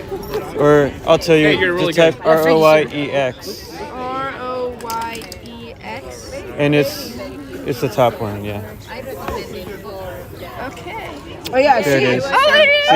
Or I'll tell you, Hey, you're really just type good. ROYEX. ROYEX. And it's the top one, yeah. Okay. Oh yeah, There it see? is. Oh, it is.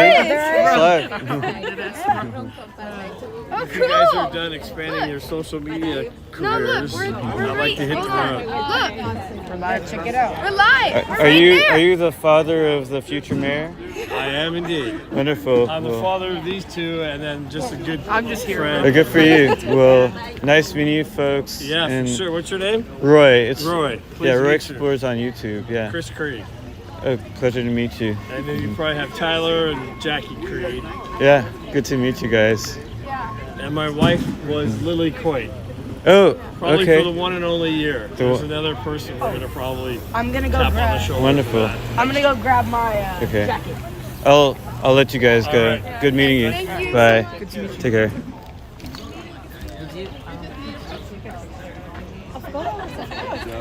Oh, If you guys are cool. done expanding your social media No, look, careers, we're I'd like to hit the road. Look, We're live. Check it out. we're live. We're Are right you there. are you the father of the future mayor? I am indeed. Wonderful. I'm the Well, father of these two, and then just a good I'm just here. friend. good for you. Well, nice meeting you, folks. Yeah, and for sure. What's your name? Roy. It's Roy. Pleased Yeah, to Roy meet you. Explores on YouTube. Yeah. Chris Creed. Oh, pleasure to meet you. And then you probably have Tyler and Jackie Creed. Yeah, good to meet you guys. And my wife was Lily Coit. Oh, Probably okay. for the one and only year. The There's one- another person we're gonna probably I'm gonna go tap on the grab. shoulder. Wonderful. for that. I'm gonna go grab my Okay. jacket. I'll let you guys go. All right. Good meeting you. Thank you. Bye. Good to meet you. Take care.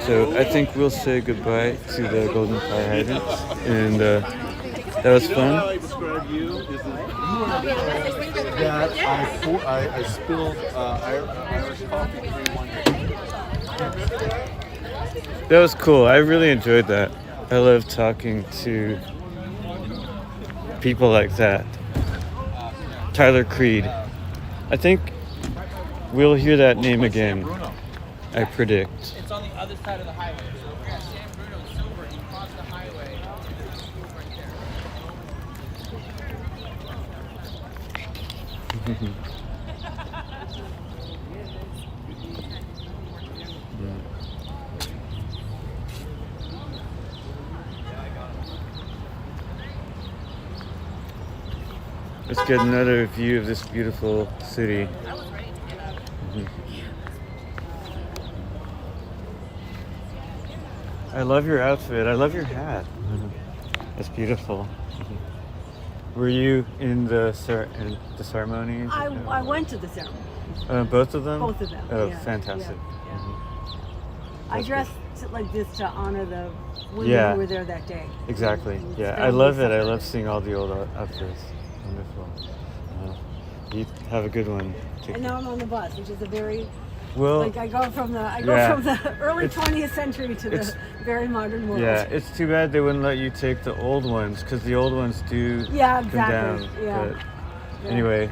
So I think we'll say goodbye to the Golden Fire Hydrant, and that was fun. Describe you is that I spilled Irish coffee cream on your That was cool. I really enjoyed that. I love talking to people like that. Tyler Creed. I think we'll hear that name again. I predict. It's on the other side of the highway. So if you're at San Bruno Silver, you cross the highway, it's right Let's get another view of this beautiful city. Mhm. I love your outfit. I love your hat. That's beautiful. Were you in the ceremony? I went to the ceremony. Both of them? Both of them, Oh, yeah, fantastic. yeah. Mhm. I That's dressed like this to honor the women Yeah. who were there that day. Exactly. It's Yeah, I family love it. I supper. love seeing all the old outfits. Wonderful. You have a good one. Take And now I'm on the bus, which is a very Well, like I go from the early It's- 20th century to it's- the very modern world. Yeah, it's too bad they wouldn't let you take the old ones because the old ones do Yeah, come exactly. down. Yeah. But Yeah. anyway,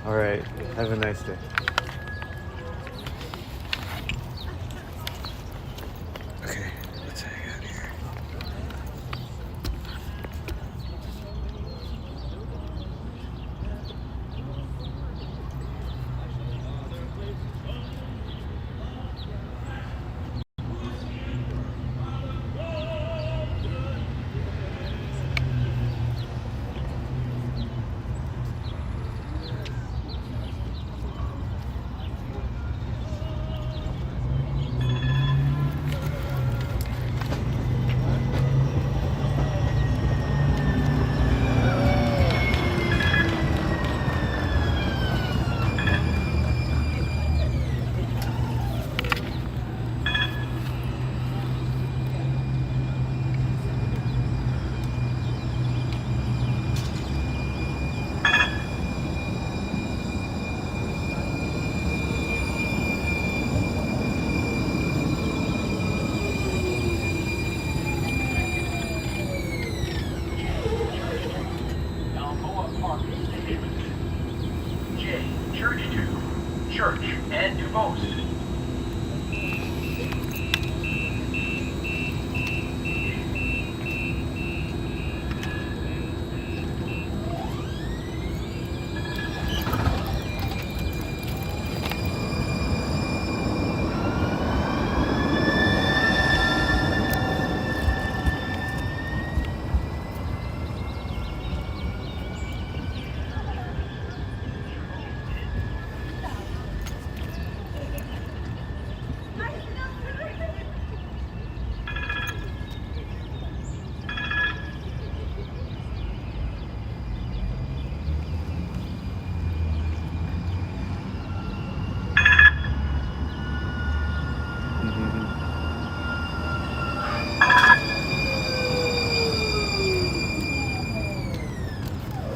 all right. Have a nice day. Okay, let's hang out here. J. Church to Church and DuBose.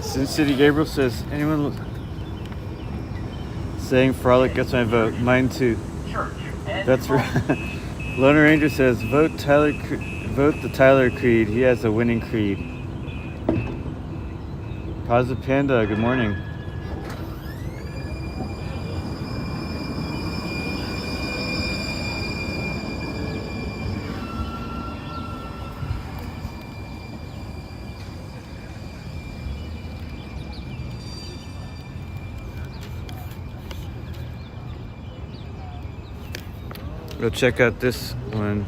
Sin City Gabriel says, anyone saying Frolic gets my vote? Mine too. That's right. Loner Ranger says, vote Vote the Tyler Creed. He has a winning creed. Positive Panda, good morning. Go check out this one.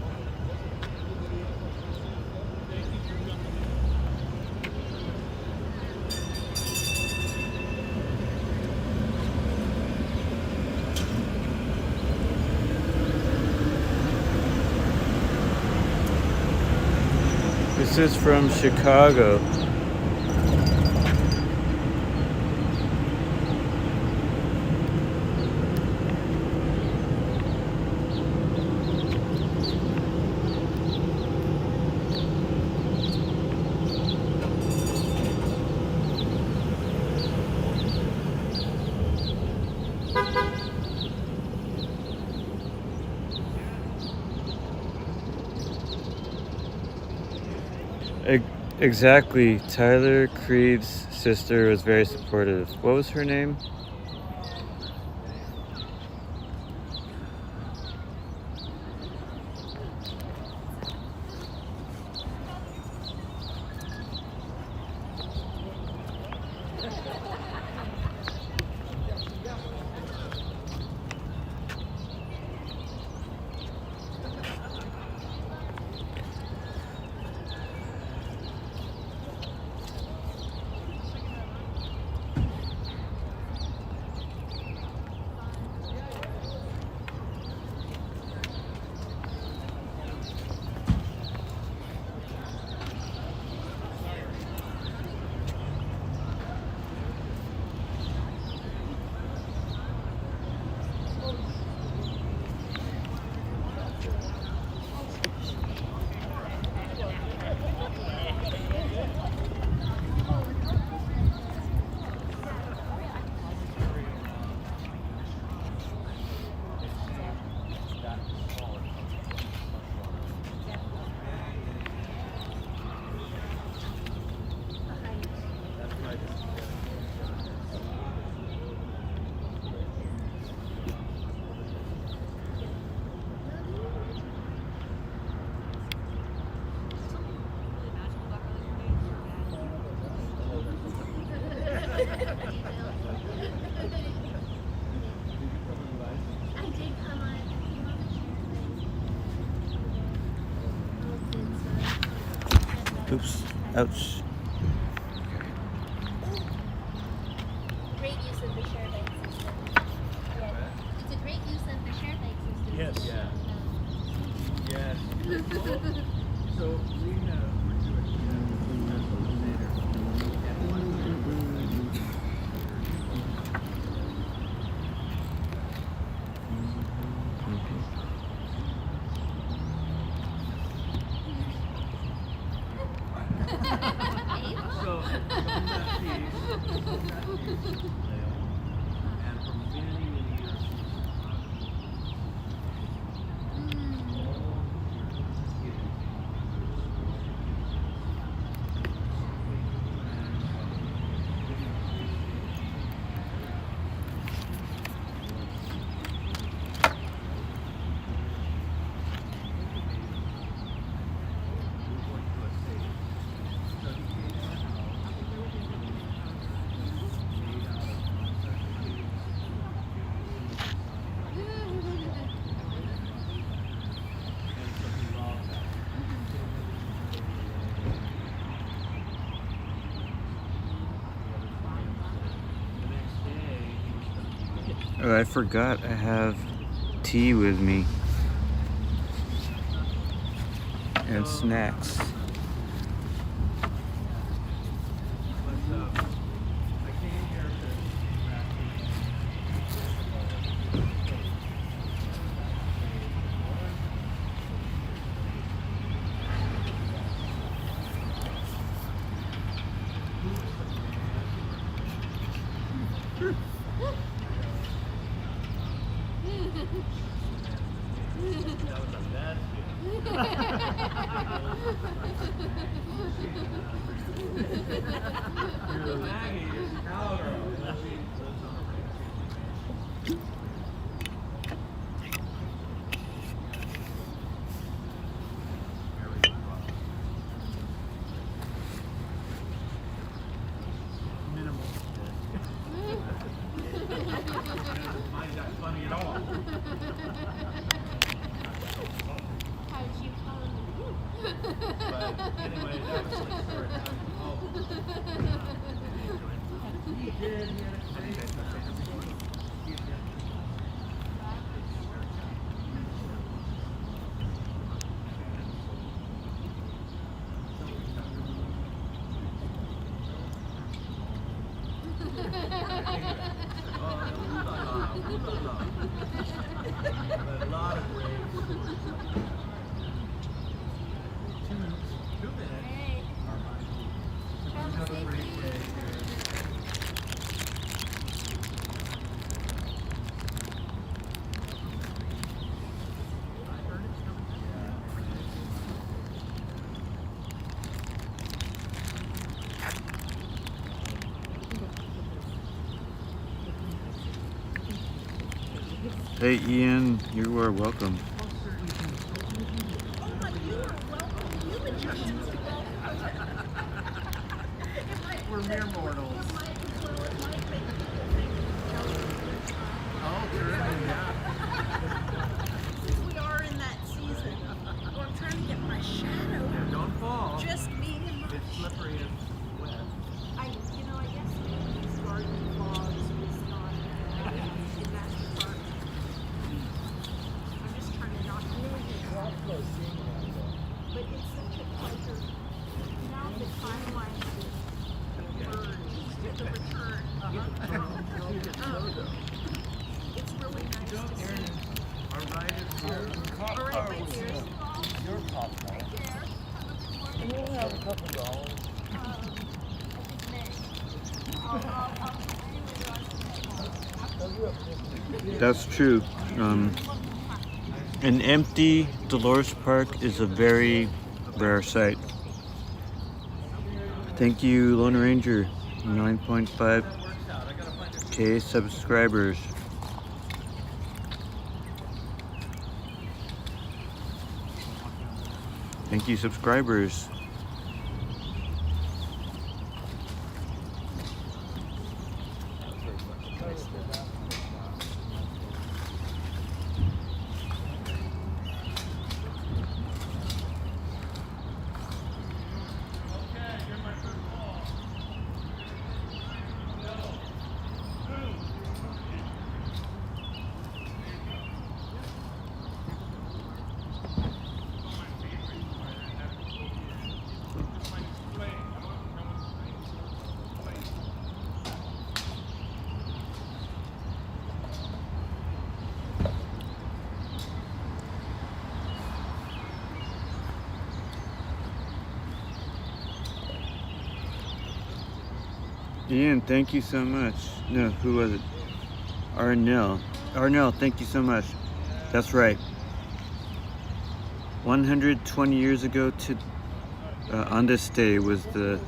This is from Chicago. Exactly. Tyler Creed's sister was very supportive. What was her name? Oops. Ouch. Great use of the share bike system. Yeah. It's a great use of the share bike system. Yes. Yes. So we Oh, I forgot I have tea with me. And snacks. Anyway, that was like story. He did. He had a great time. Hey Ian, you are welcome. We're mere mortals. Oh, terrific, yeah. Since we are in that season, well, I'm trying to get my shadow. Yeah, don't fall. Just me and my It's slippery and wet. I guess these garden vlogs was not in that department. I'm just trying to not really get off those things. But it's such a pleasure. Now the timeline has merged with the return. It's really nice to see. Our ride is here. All right, right here. Your popcorn. Right there. We'll have a couple dollars. That's true. An empty Dolores Park is a very rare sight. Thank you, Lone Ranger. 9.5K subscribers. Thank you, subscribers. Ian, thank you so much. No, who was it? Arnell. Arnell, thank you so much. That's right. 120 years ago on this day was the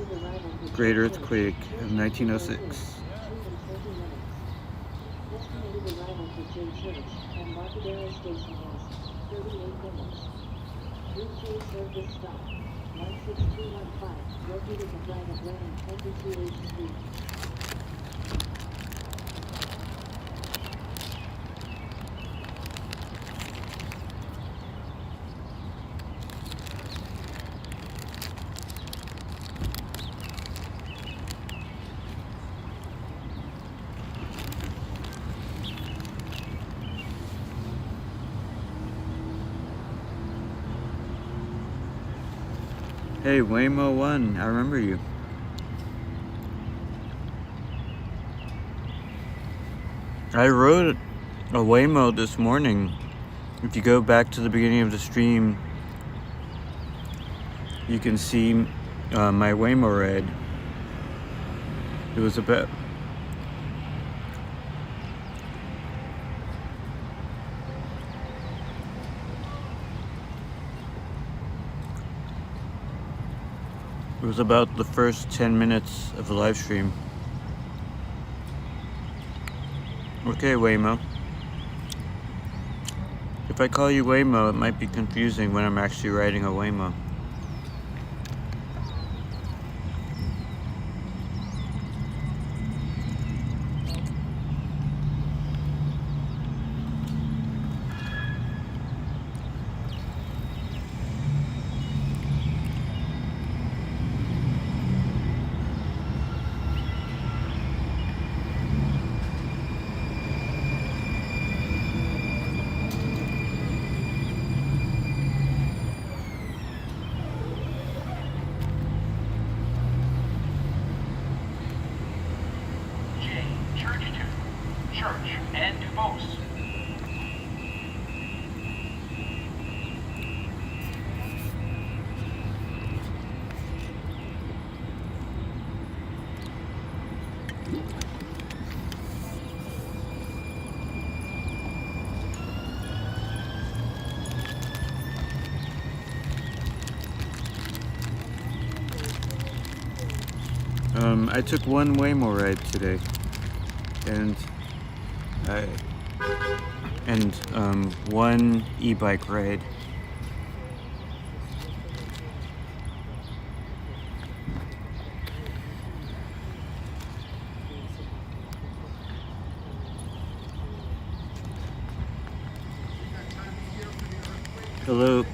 Great Earthquake of 1906. Hey, Waymo1, I remember you. I rode a Waymo this morning. If you go back to the beginning of the stream, you can see my Waymo ride. It was about the first 10 minutes of the live stream. Okay, Waymo. If I call you Waymo, it might be confusing when I'm actually riding a Waymo. I took one Waymo ride today, and one e-bike ride. Hello,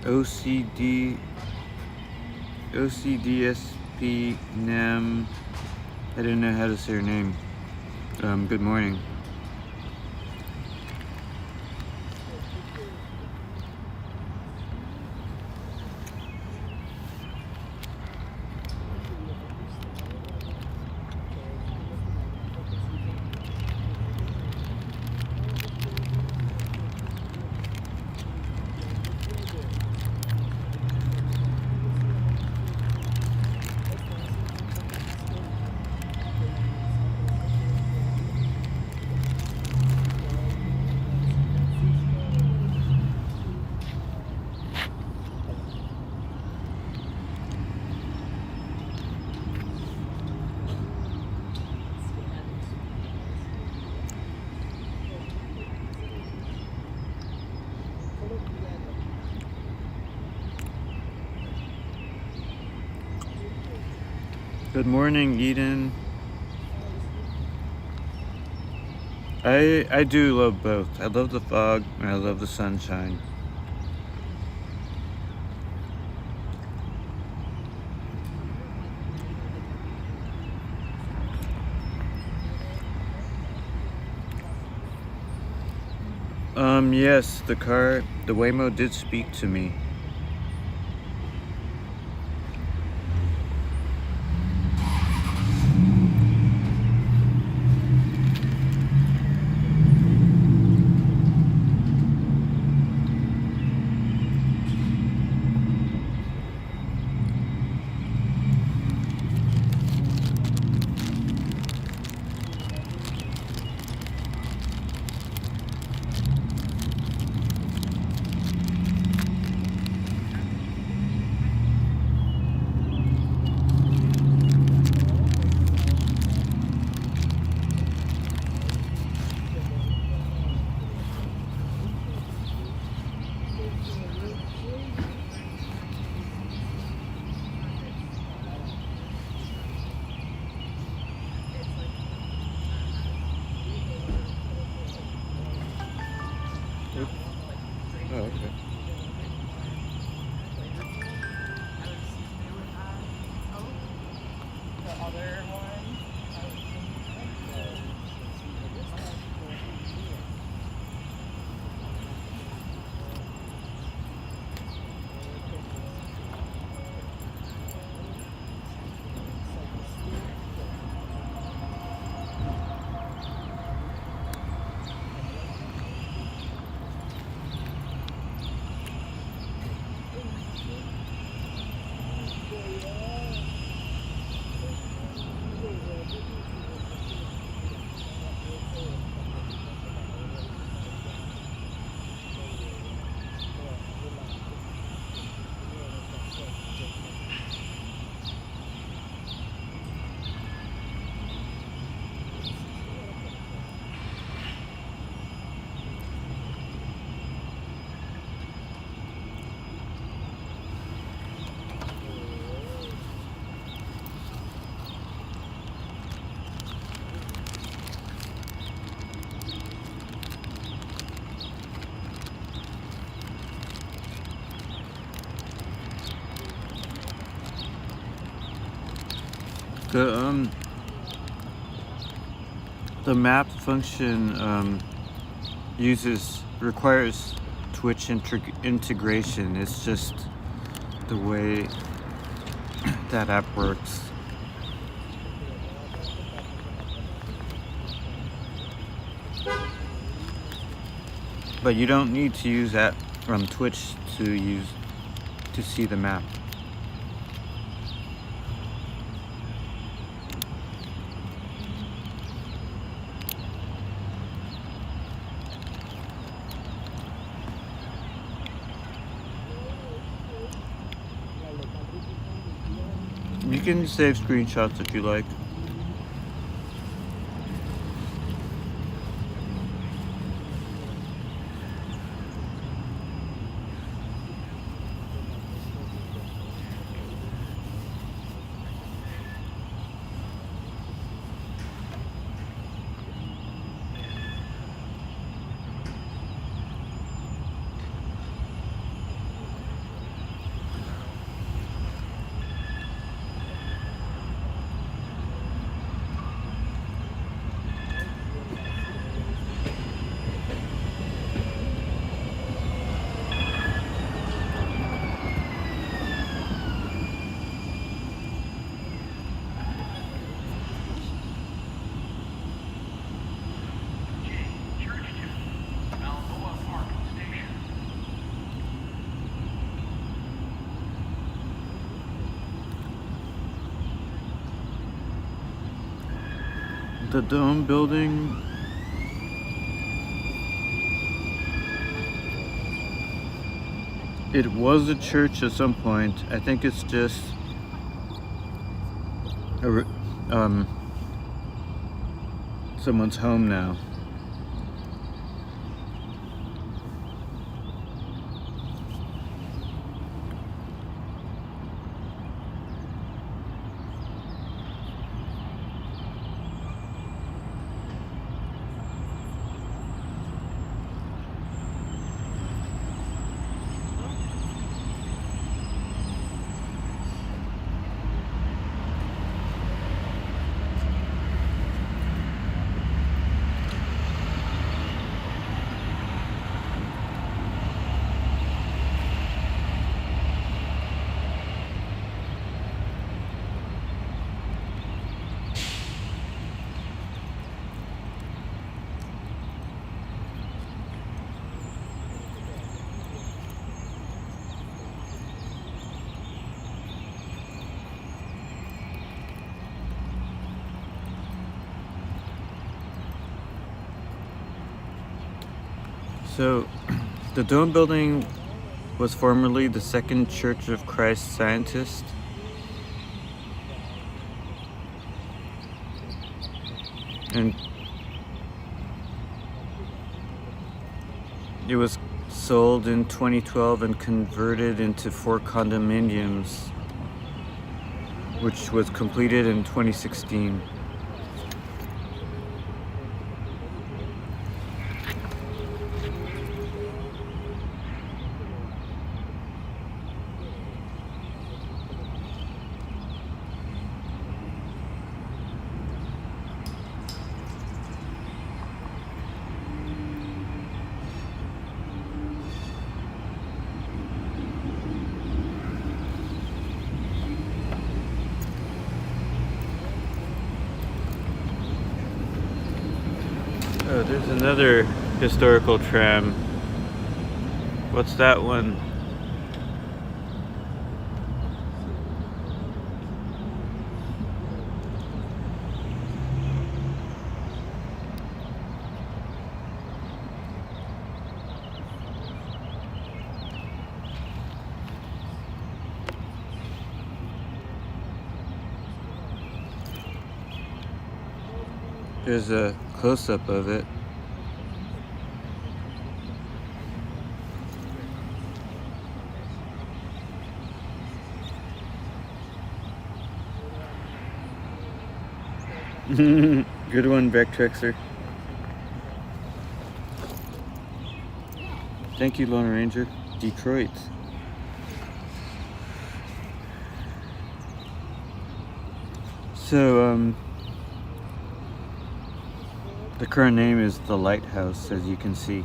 OCDSP NAM. I didn't know how to say her name. Good morning. Good morning, Eden. I do love both. I love the fog and I love the sunshine. Yes, the Waymo did speak to me. Oh, okay. The other one. The map function requires Twitch integration. It's just the way that app works. But you don't need to use that from Twitch to see the map. You can save screenshots if you like. The dome building. It was a church at some point. I think it's just someone's home now. So, the dome building was formerly the Second Church of Christ Scientist. And it was sold in 2012 and converted into 4 condominiums, which was completed in 2016. Oh, there's another historical tram. What's that one? There's a close-up of it. Good one, Vectrexer. Thank you, Lone Ranger. Detroit. So, the current name is the Lighthouse, as you can see.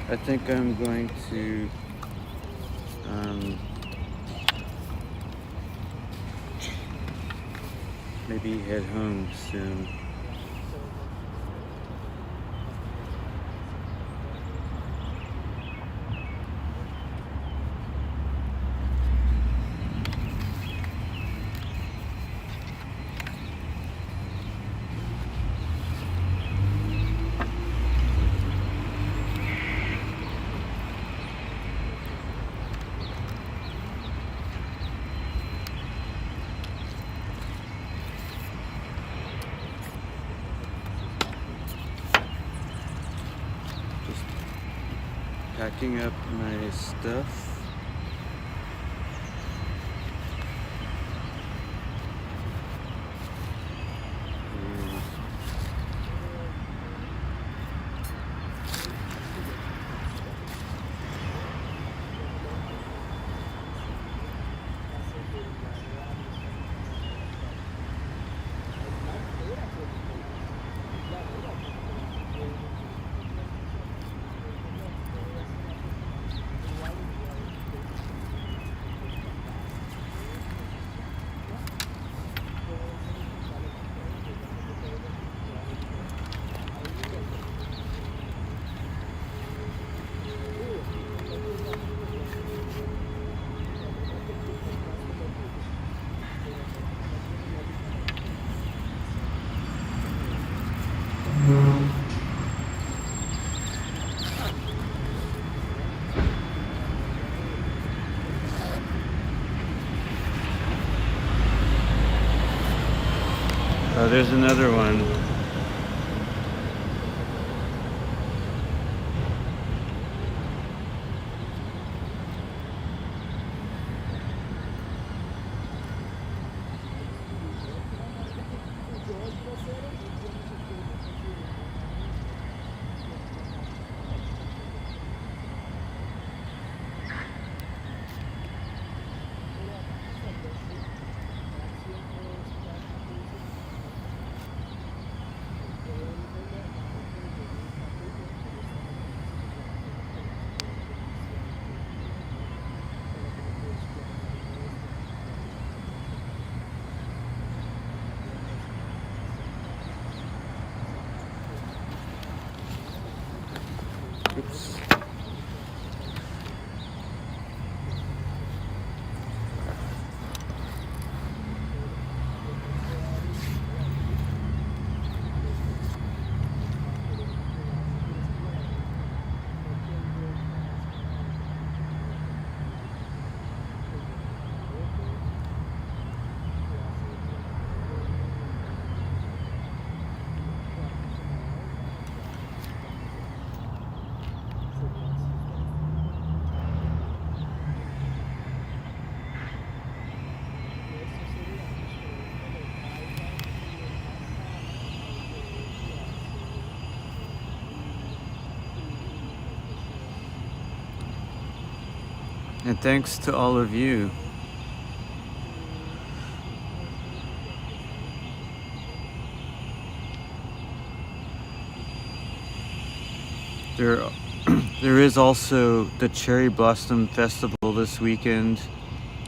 I think I'm going to maybe head home soon. Packing up my stuff. Oh, there's another one. Oops. And thanks to all of you. There is also the Cherry Blossom Festival this weekend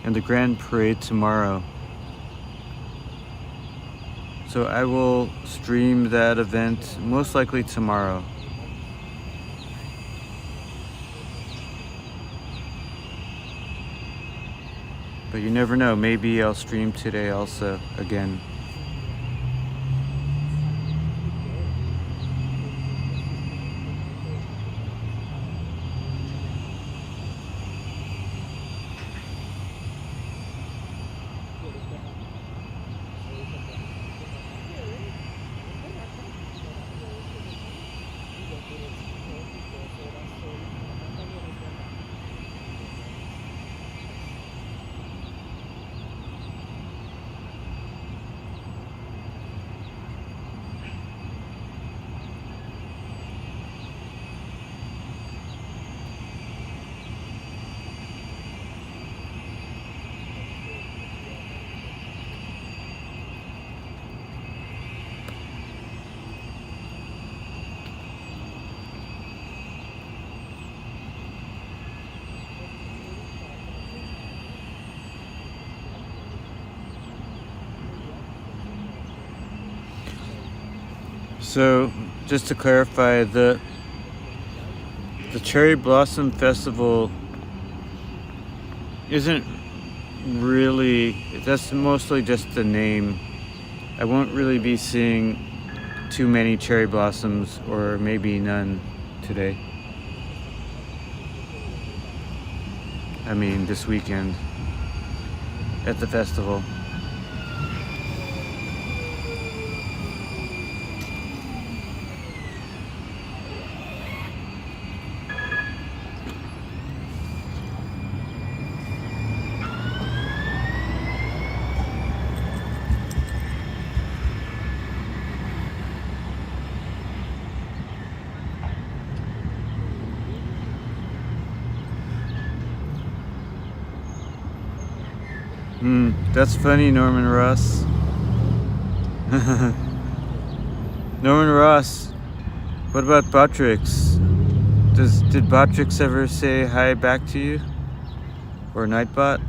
and the Grand Parade tomorrow. So I will stream that event most likely tomorrow. But you never know, maybe I'll stream today also again. So, just to clarify, the Cherry Blossom Festival isn't really, that's mostly just the name. I won't really be seeing too many cherry blossoms, or maybe none today. I mean, this weekend at the festival. That's funny, Norman Ross. Norman Ross, what about Botrix? Did Botrix ever say hi back to you? Or Nightbot?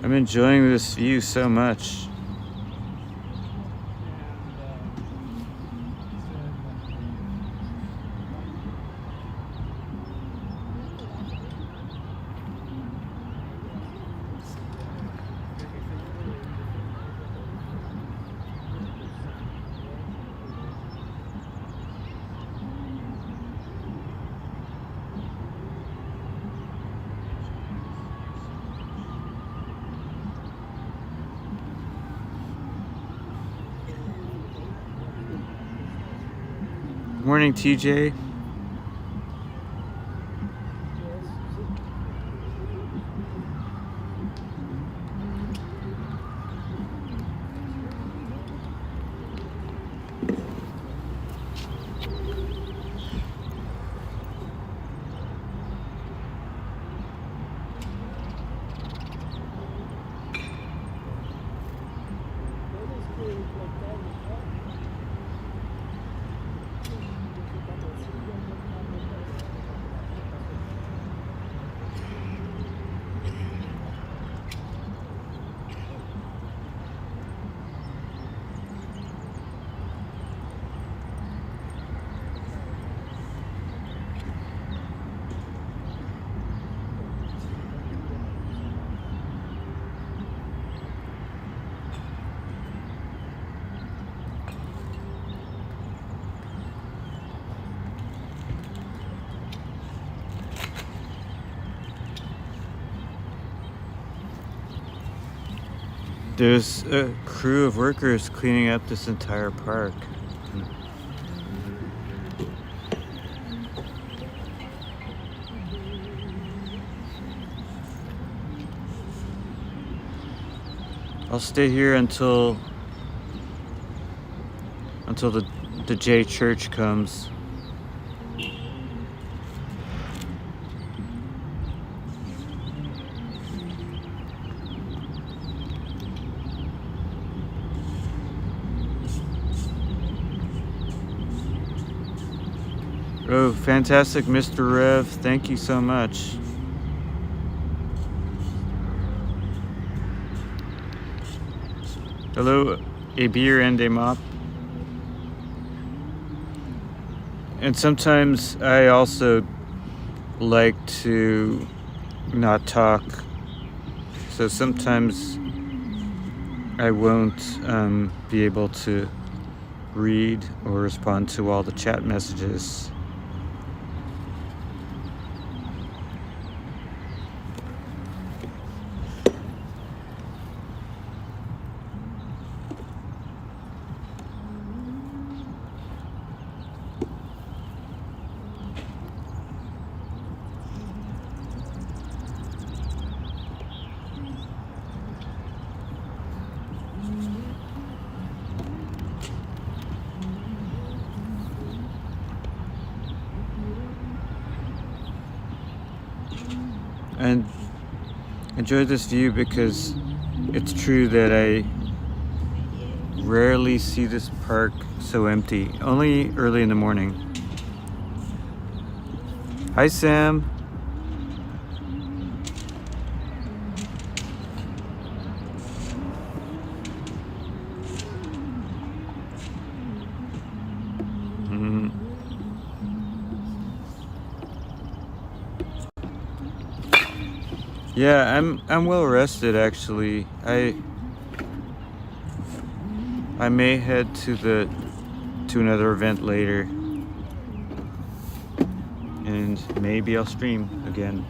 I'm enjoying this view so much. Morning, TJ. There's a crew of workers cleaning up this entire park. I'll stay here until the J Church comes. Oh, fantastic, Mr. Rev. Thank you so much. Hello, a beer and a mop. And sometimes I also like to not talk. So sometimes I won't be able to read or respond to all the chat messages. and enjoy this view because it's true that I rarely see this park so empty. Only early in the morning. Hi, Sam. Yeah, I'm well rested actually. I may head to another event later, and maybe I'll stream again.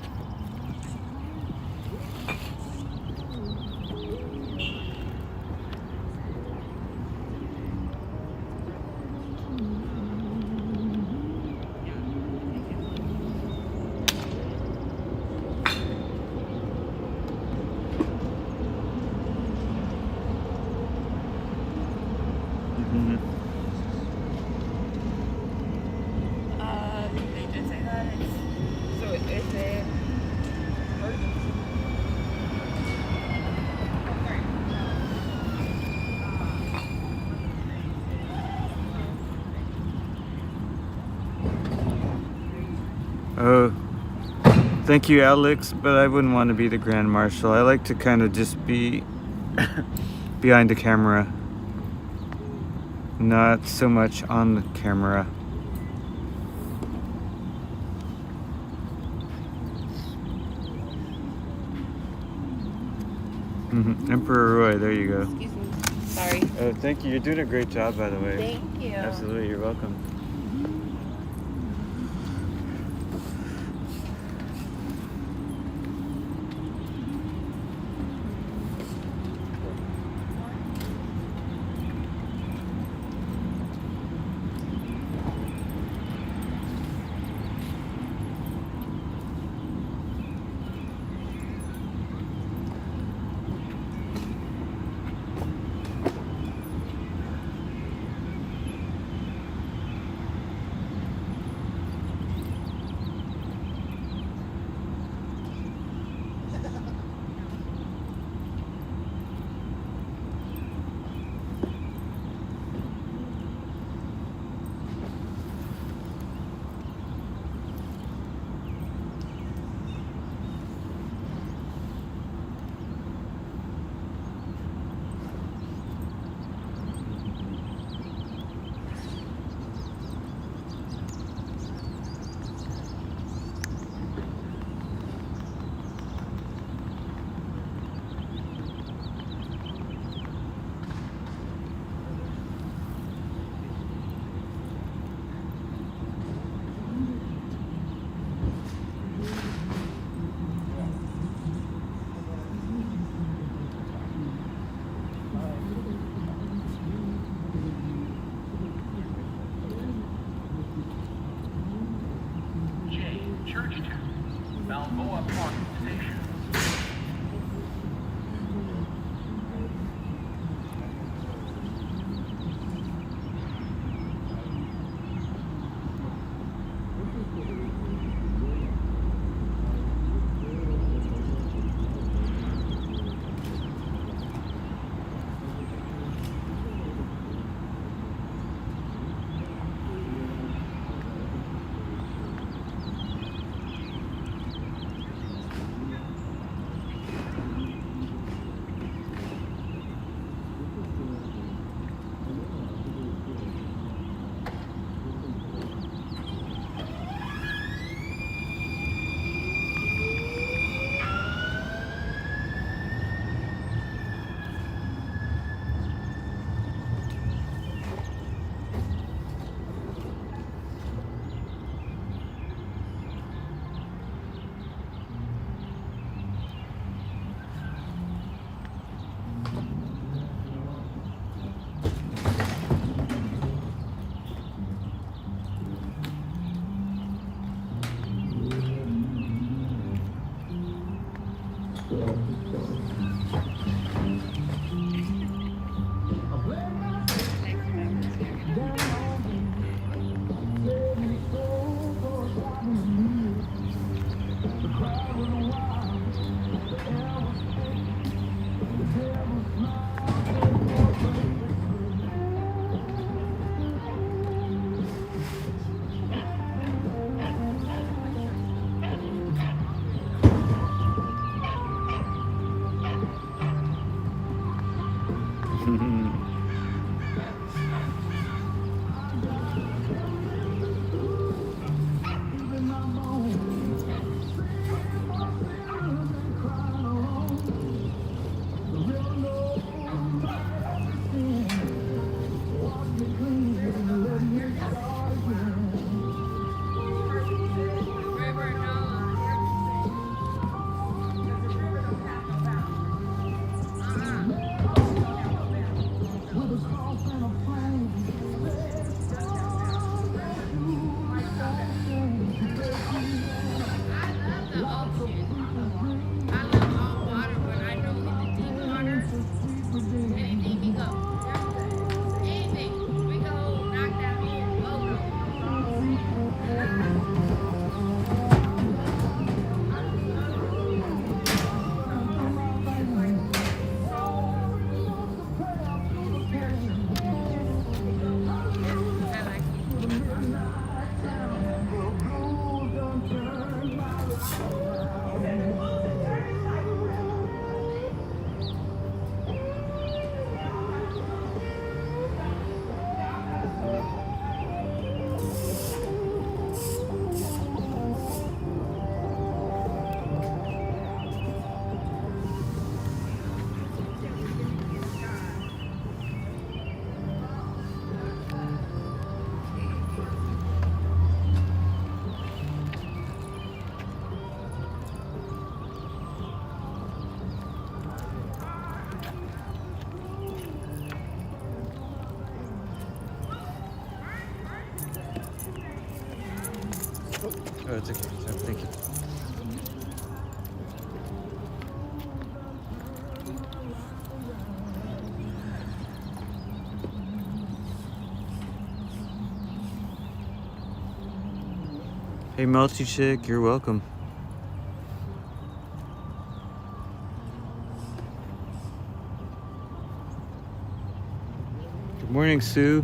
They did say that. So it's a Oh, thank you, Alex, but I wouldn't want to be the Grand Marshal. I like to kind of just be behind the camera, not so much on the camera. Emperor Roy, there you go. Excuse me. Sorry. Oh, thank you. You're doing a great job, by the way. Thank you. Absolutely, you're welcome. Church to Balboa Park Station. Oh, it's okay. No, thank you. Hey, Multi Chick, you're welcome. Good morning, Sue.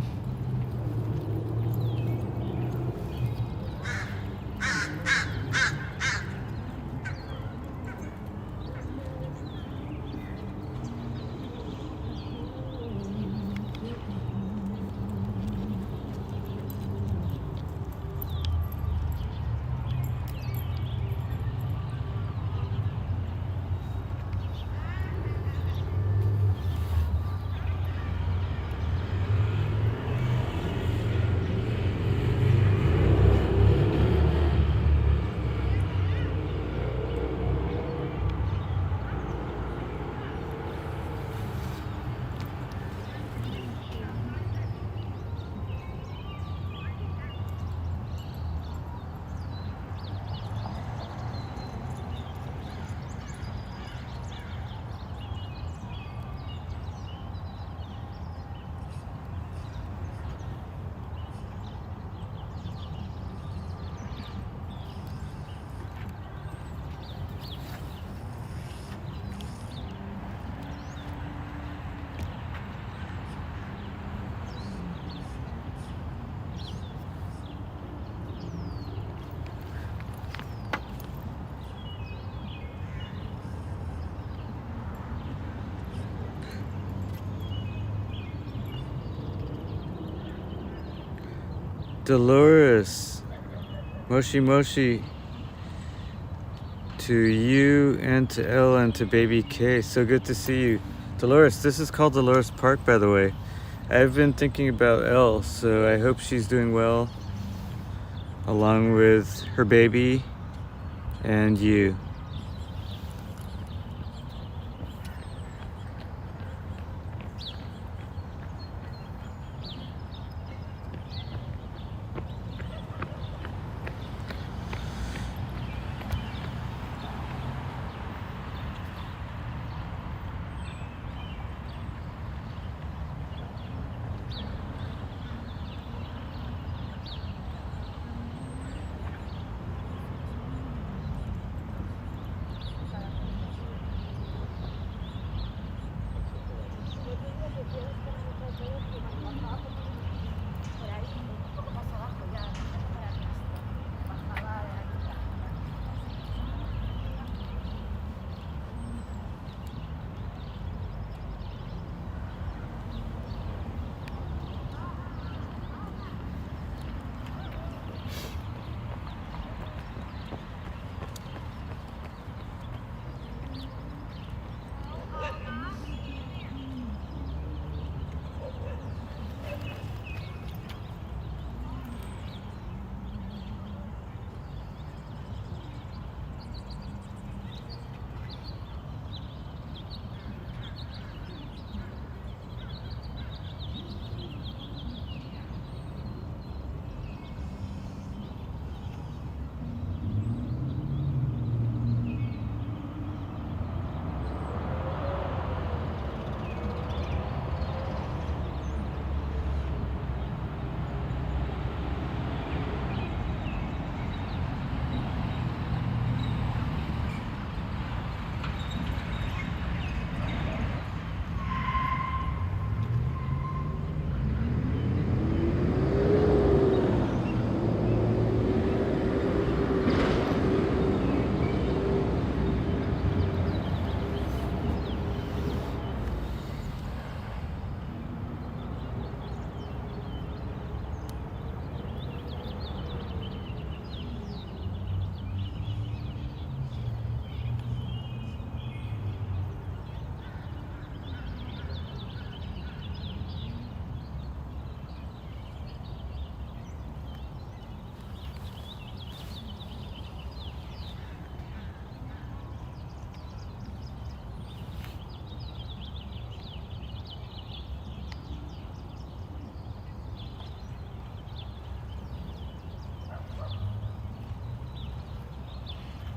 Dolores, Moshi Moshi, to you and to Ella and to baby K. So good to see you. Dolores, this is called Dolores Park, by the way. I've been thinking about Elle, so I hope she's doing well, along with her baby and you.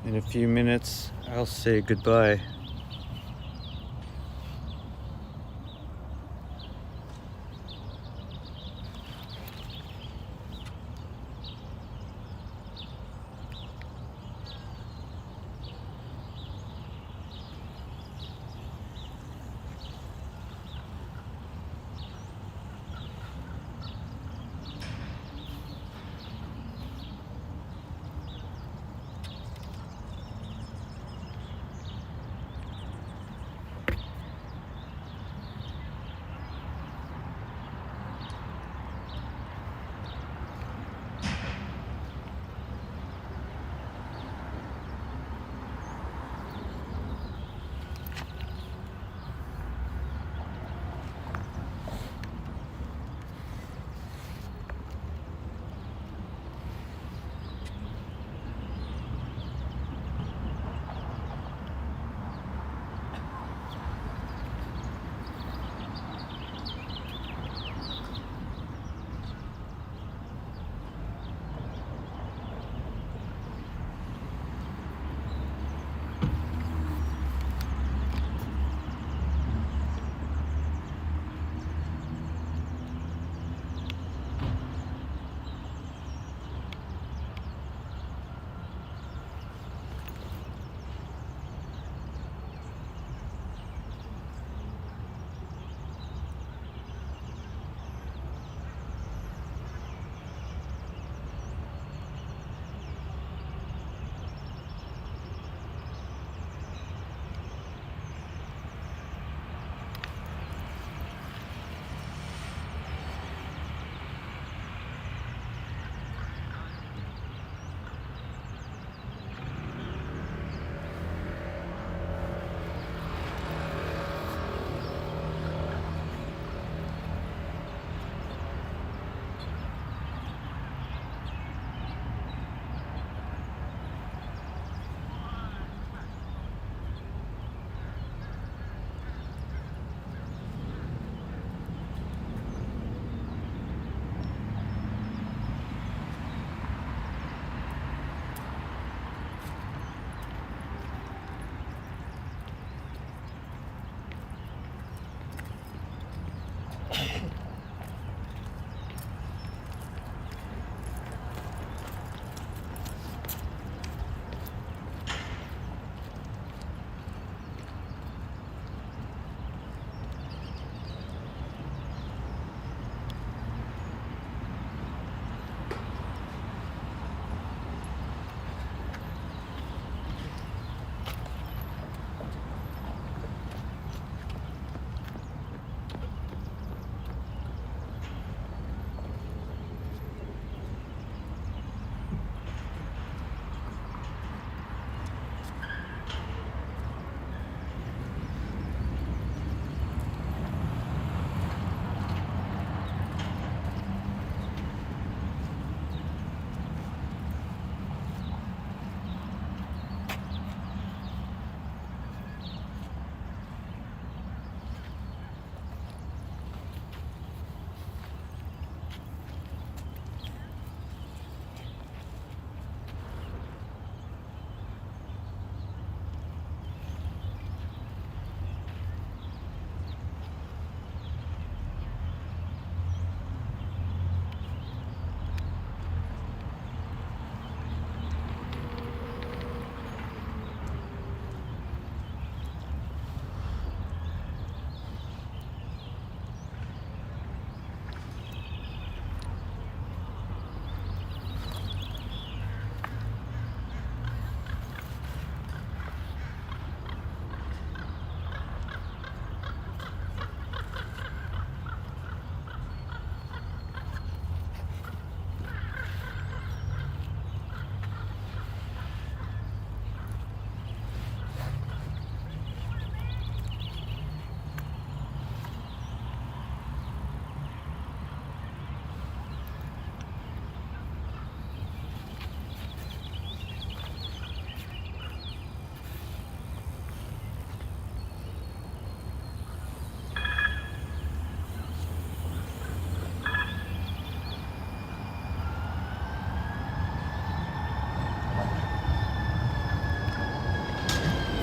In a few minutes, I'll say goodbye.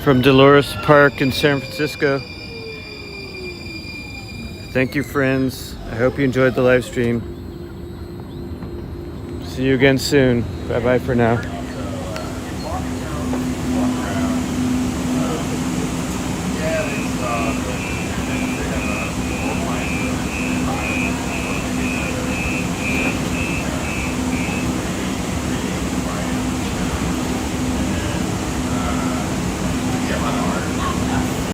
from Dolores Park in San Francisco. Thank you, friends. I hope you enjoyed the live stream. See you again soon. Bye-bye for now.